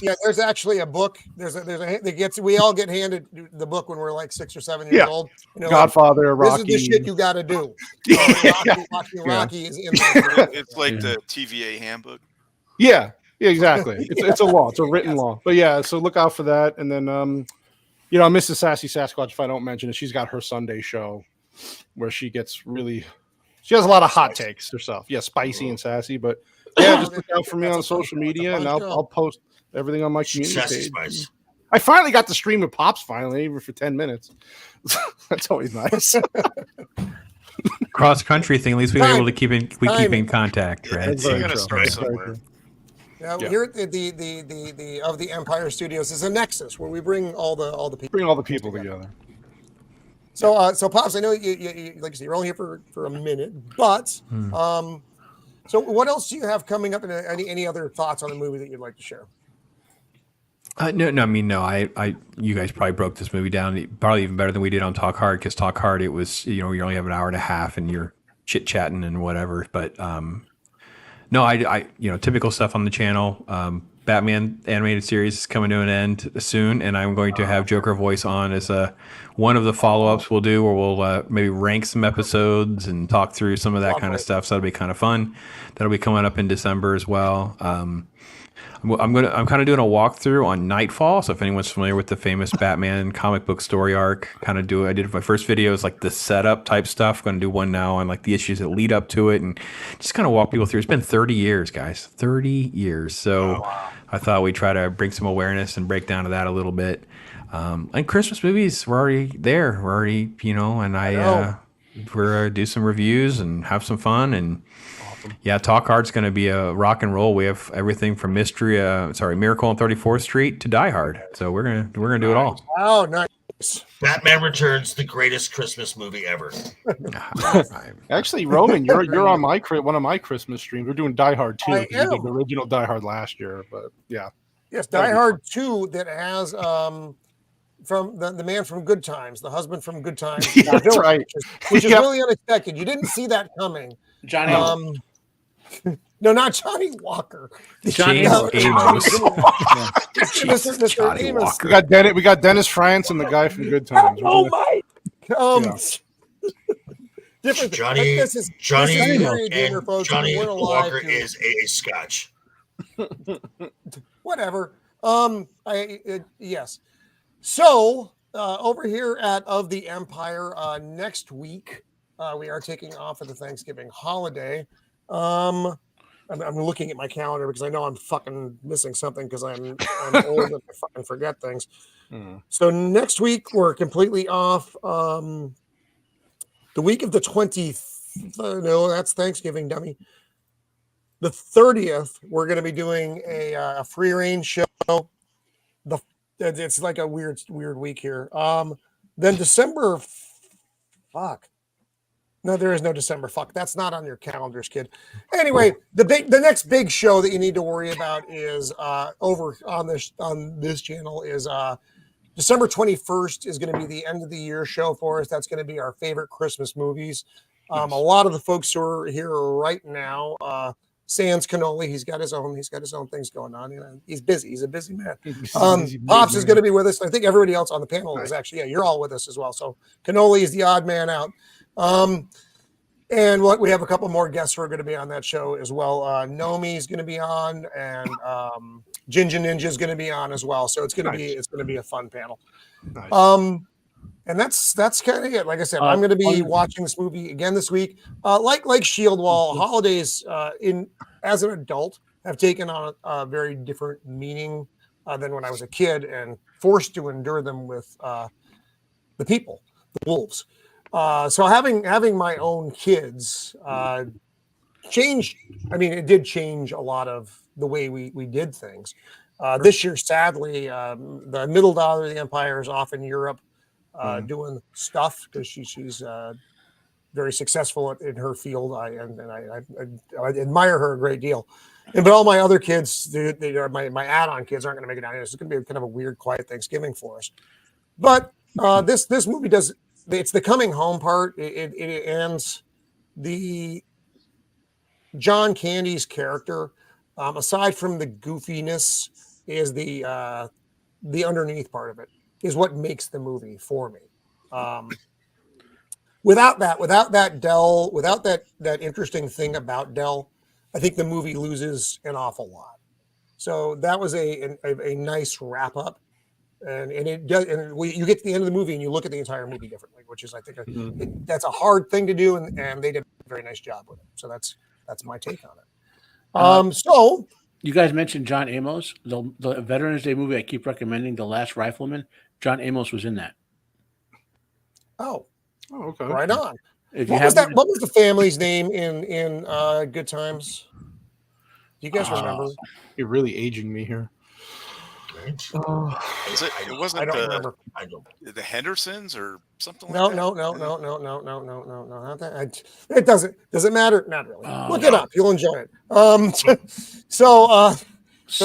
Yeah, there's actually a book. We all get handed the book when we're like 6 or 7 years old. Godfather, like, Rocky. This is the shit you got to do. Rocky is in there. It's like the TVA handbook. Yeah, exactly. It's a law. It's a written law. But yeah, so look out for that. And then, Mrs. Sassy Sasquatch, if I don't mention it, she's got her Sunday show where she gets she has a lot of hot takes herself. Yeah, spicy and sassy, but yeah, just look out for me on social media, and I'll post everything on my community page. Spice. I finally got to stream with Pops finally, even for 10 minutes. That's always nice. Cross country thing. At least we were able to keep in contact, right? So you're gonna start somewhere. Now, here at the of the Empire Studios is a nexus where we bring all the people. Bring all the people together. So, Pops, I know you like I said, you're only here for a minute, but so what else do you have coming up? And any other thoughts on the movie that you'd like to share? No. I you guys probably broke this movie down probably even better than we did on Talk Hard, because Talk Hard, it was, you only have an hour and a half and you're chit chatting and whatever. But no, I typical stuff on the channel. Batman animated series is coming to an end soon, and I'm going to have Joker voice on as one of the follow-ups we'll do, where we'll maybe rank some episodes and talk through some of that kind of stuff. So that'll be kind of fun. That'll be coming up in December as well. I'm kind of doing a walkthrough on Nightfall. So if anyone's familiar with the famous Batman comic book story arc, I did my first video is like the setup type stuff. Going to do one now on like the issues that lead up to it, and just kind of walk people through. It's been 30 years, guys, 30 years. So I thought we'd try to bring some awareness and break down to that a little bit. And Christmas movies, we're already there. We're already, and we're do some reviews and have some fun. And yeah, Talk Hard's going to be a rock and roll. We have everything from Miracle on 34th Street to Die Hard. So we're gonna do it all. Oh, nice. Batman Returns, the greatest Christmas movie ever. Actually, Roman, you're on one of my Christmas streams. We're doing Die Hard 2. We did the original Die Hard last year, but yeah. Yes, Die Hard 2 that has from the man from Good Times, the husband from Good Times. Yeah, that's right. Which is really unexpected. You didn't see that coming. Johnny. No, not Johnny Walker. James Amos. Mr. Amos. We got Dennis Franz and the guy from Good Times. Oh my! Different. Johnny Walker to, is a Scotch. Whatever. Yes. So over here at Of the Empire, next week we are taking off for the Thanksgiving holiday. I'm looking at my calendar because I know I'm fucking missing something because I'm old and I fucking forget things. So next week we're completely off. The week of the 20th. No, that's Thanksgiving, dummy. The 30th, we're going to be doing a free range show. It's like a weird week here. Then December, fuck. No, there is no December. Fuck, that's not on your calendars, kid. Anyway, the next big show that you need to worry about is over on this channel is December 21st is going to be the end of the year show for us. That's going to be our favorite Christmas movies. A lot of the folks who are here right now, Sans Cannoli, he's got his own things going on. You know, he's busy. He's a busy man. Pops is going to be with us. I think everybody else on the panel is actually, you're all with us as well. So Cannoli is the odd man out. And we have a couple more guests who are going to be on that show as well. Nomi is going to be on, and Ginger Ninja is going to be on as well. So it's going to be a fun panel. Nice. And that's kind of it. Like I said, I'm going to be watching this movie again this week. Like Shield Wall, holidays as an adult have taken on a very different meaning than when I was a kid and forced to endure them with the people, the wolves. So having my own kids changed. I mean, it did change a lot of the way we did things. This year, sadly, the middle daughter of the Empire is off in Europe doing stuff because she's very successful in her field. I admire her a great deal. But all my other kids, my add-on kids aren't going to make it down here. It's going to be kind of a weird, quiet Thanksgiving for us. But this movie does. It's the coming home part. It ends the John Candy's character. Aside from the goofiness, is the underneath part of it is what makes the movie for me. Without that Dell, without that interesting thing about Dell, I think the movie loses an awful lot. So that was a nice wrap up. And it does, and you get to the end of the movie and you look at the entire movie differently, which is, I think, that's a hard thing to do, and they did a very nice job with it. So that's my take on it. So you guys mentioned John Amos, the Veterans Day movie I keep recommending, The Last Rifleman. John Amos was in that. Oh, okay, right on. What was the family's name in Good Times? Do you guys remember? You're really aging me here. It wasn't. I don't remember. The Hendersons or something No. like that. No. Not that. It doesn't matter. Not really. Look it up. You'll enjoy it. But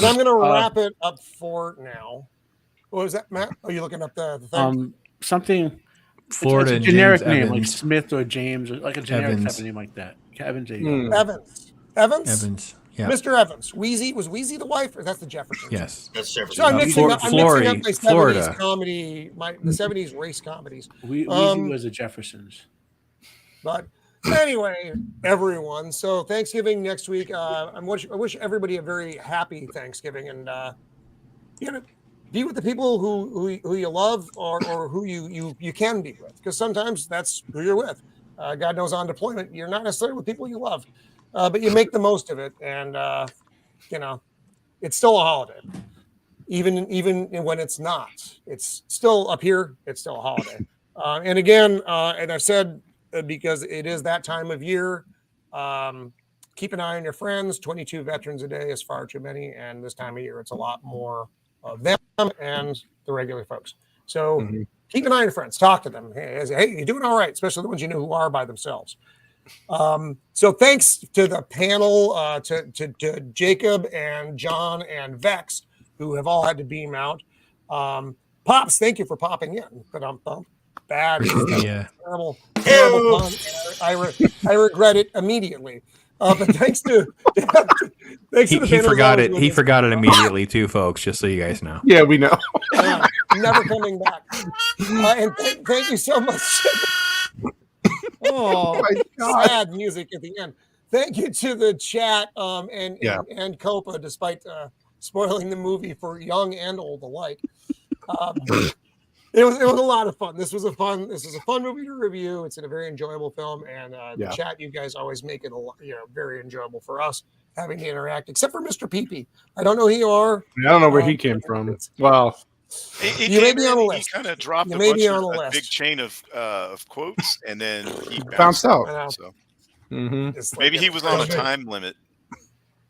I'm going to wrap it up for now. What was that, Matt? Are you looking up the thing? Something. Florida. It's a generic James name, Evans. like Smith or James, or like a generic type of name like that. Evans. Evans. Yeah. Mr. Evans. Was Weezy the wife, or that's the Jeffersons? Yes. That's Jefferson. So I'm mixing up my Florida. 70s comedy, the 70s race comedies. Weezy was the Jeffersons. But anyway, everyone. So Thanksgiving next week. I wish everybody a very happy Thanksgiving, and be with the people who you love or who you can be with, because sometimes that's who you're with. God knows on deployment you're not necessarily with people you love, but you make the most of it, and it's still a holiday, even when it's not. It's still up here. It's still a holiday, and again, and I've said because it is that time of year. Keep an eye on your friends. 22 veterans a day is far too many, and this time of year it's a lot more of them and the regular folks. So keep an eye on your friends. Talk to them. Hey, you're doing all right, especially the ones you know who are by themselves. So thanks to the panel, to Jacob and John and Vex, who have all had to beam out. Pops, thank you for popping in. But I'm bad. Yeah. Terrible pun. I regret it immediately. But thanks to the he forgot it. He forgot it immediately too, folks. Just so you guys know. Yeah, we know. Never coming back. And thank you so much. Oh my God. Sad music at the end. Thank you to the chat and Copa, despite spoiling the movie for young and old alike. It was a lot of fun. This was a fun movie to review. It's a very enjoyable film, and the chat, you guys always make it very enjoyable for us having to interact. Except for Mr. Peepee, I don't know who you are. I don't know where he came from. Well, you may be on the list. He kind of dropped a big chain of quotes, and then he bounced out. So maybe he was on a time limit.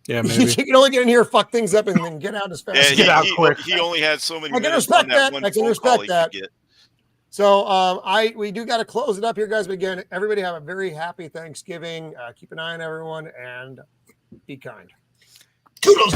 Yeah, maybe. You can only get in here, fuck things up, and then get out as fast as Yeah, get out quick. He only had so many. I can minutes respect on that. one I can phone call respect he that. could get. So we do got to close it up here, guys. But again, everybody have a very happy Thanksgiving. Keep an eye on everyone and be kind. Toodles.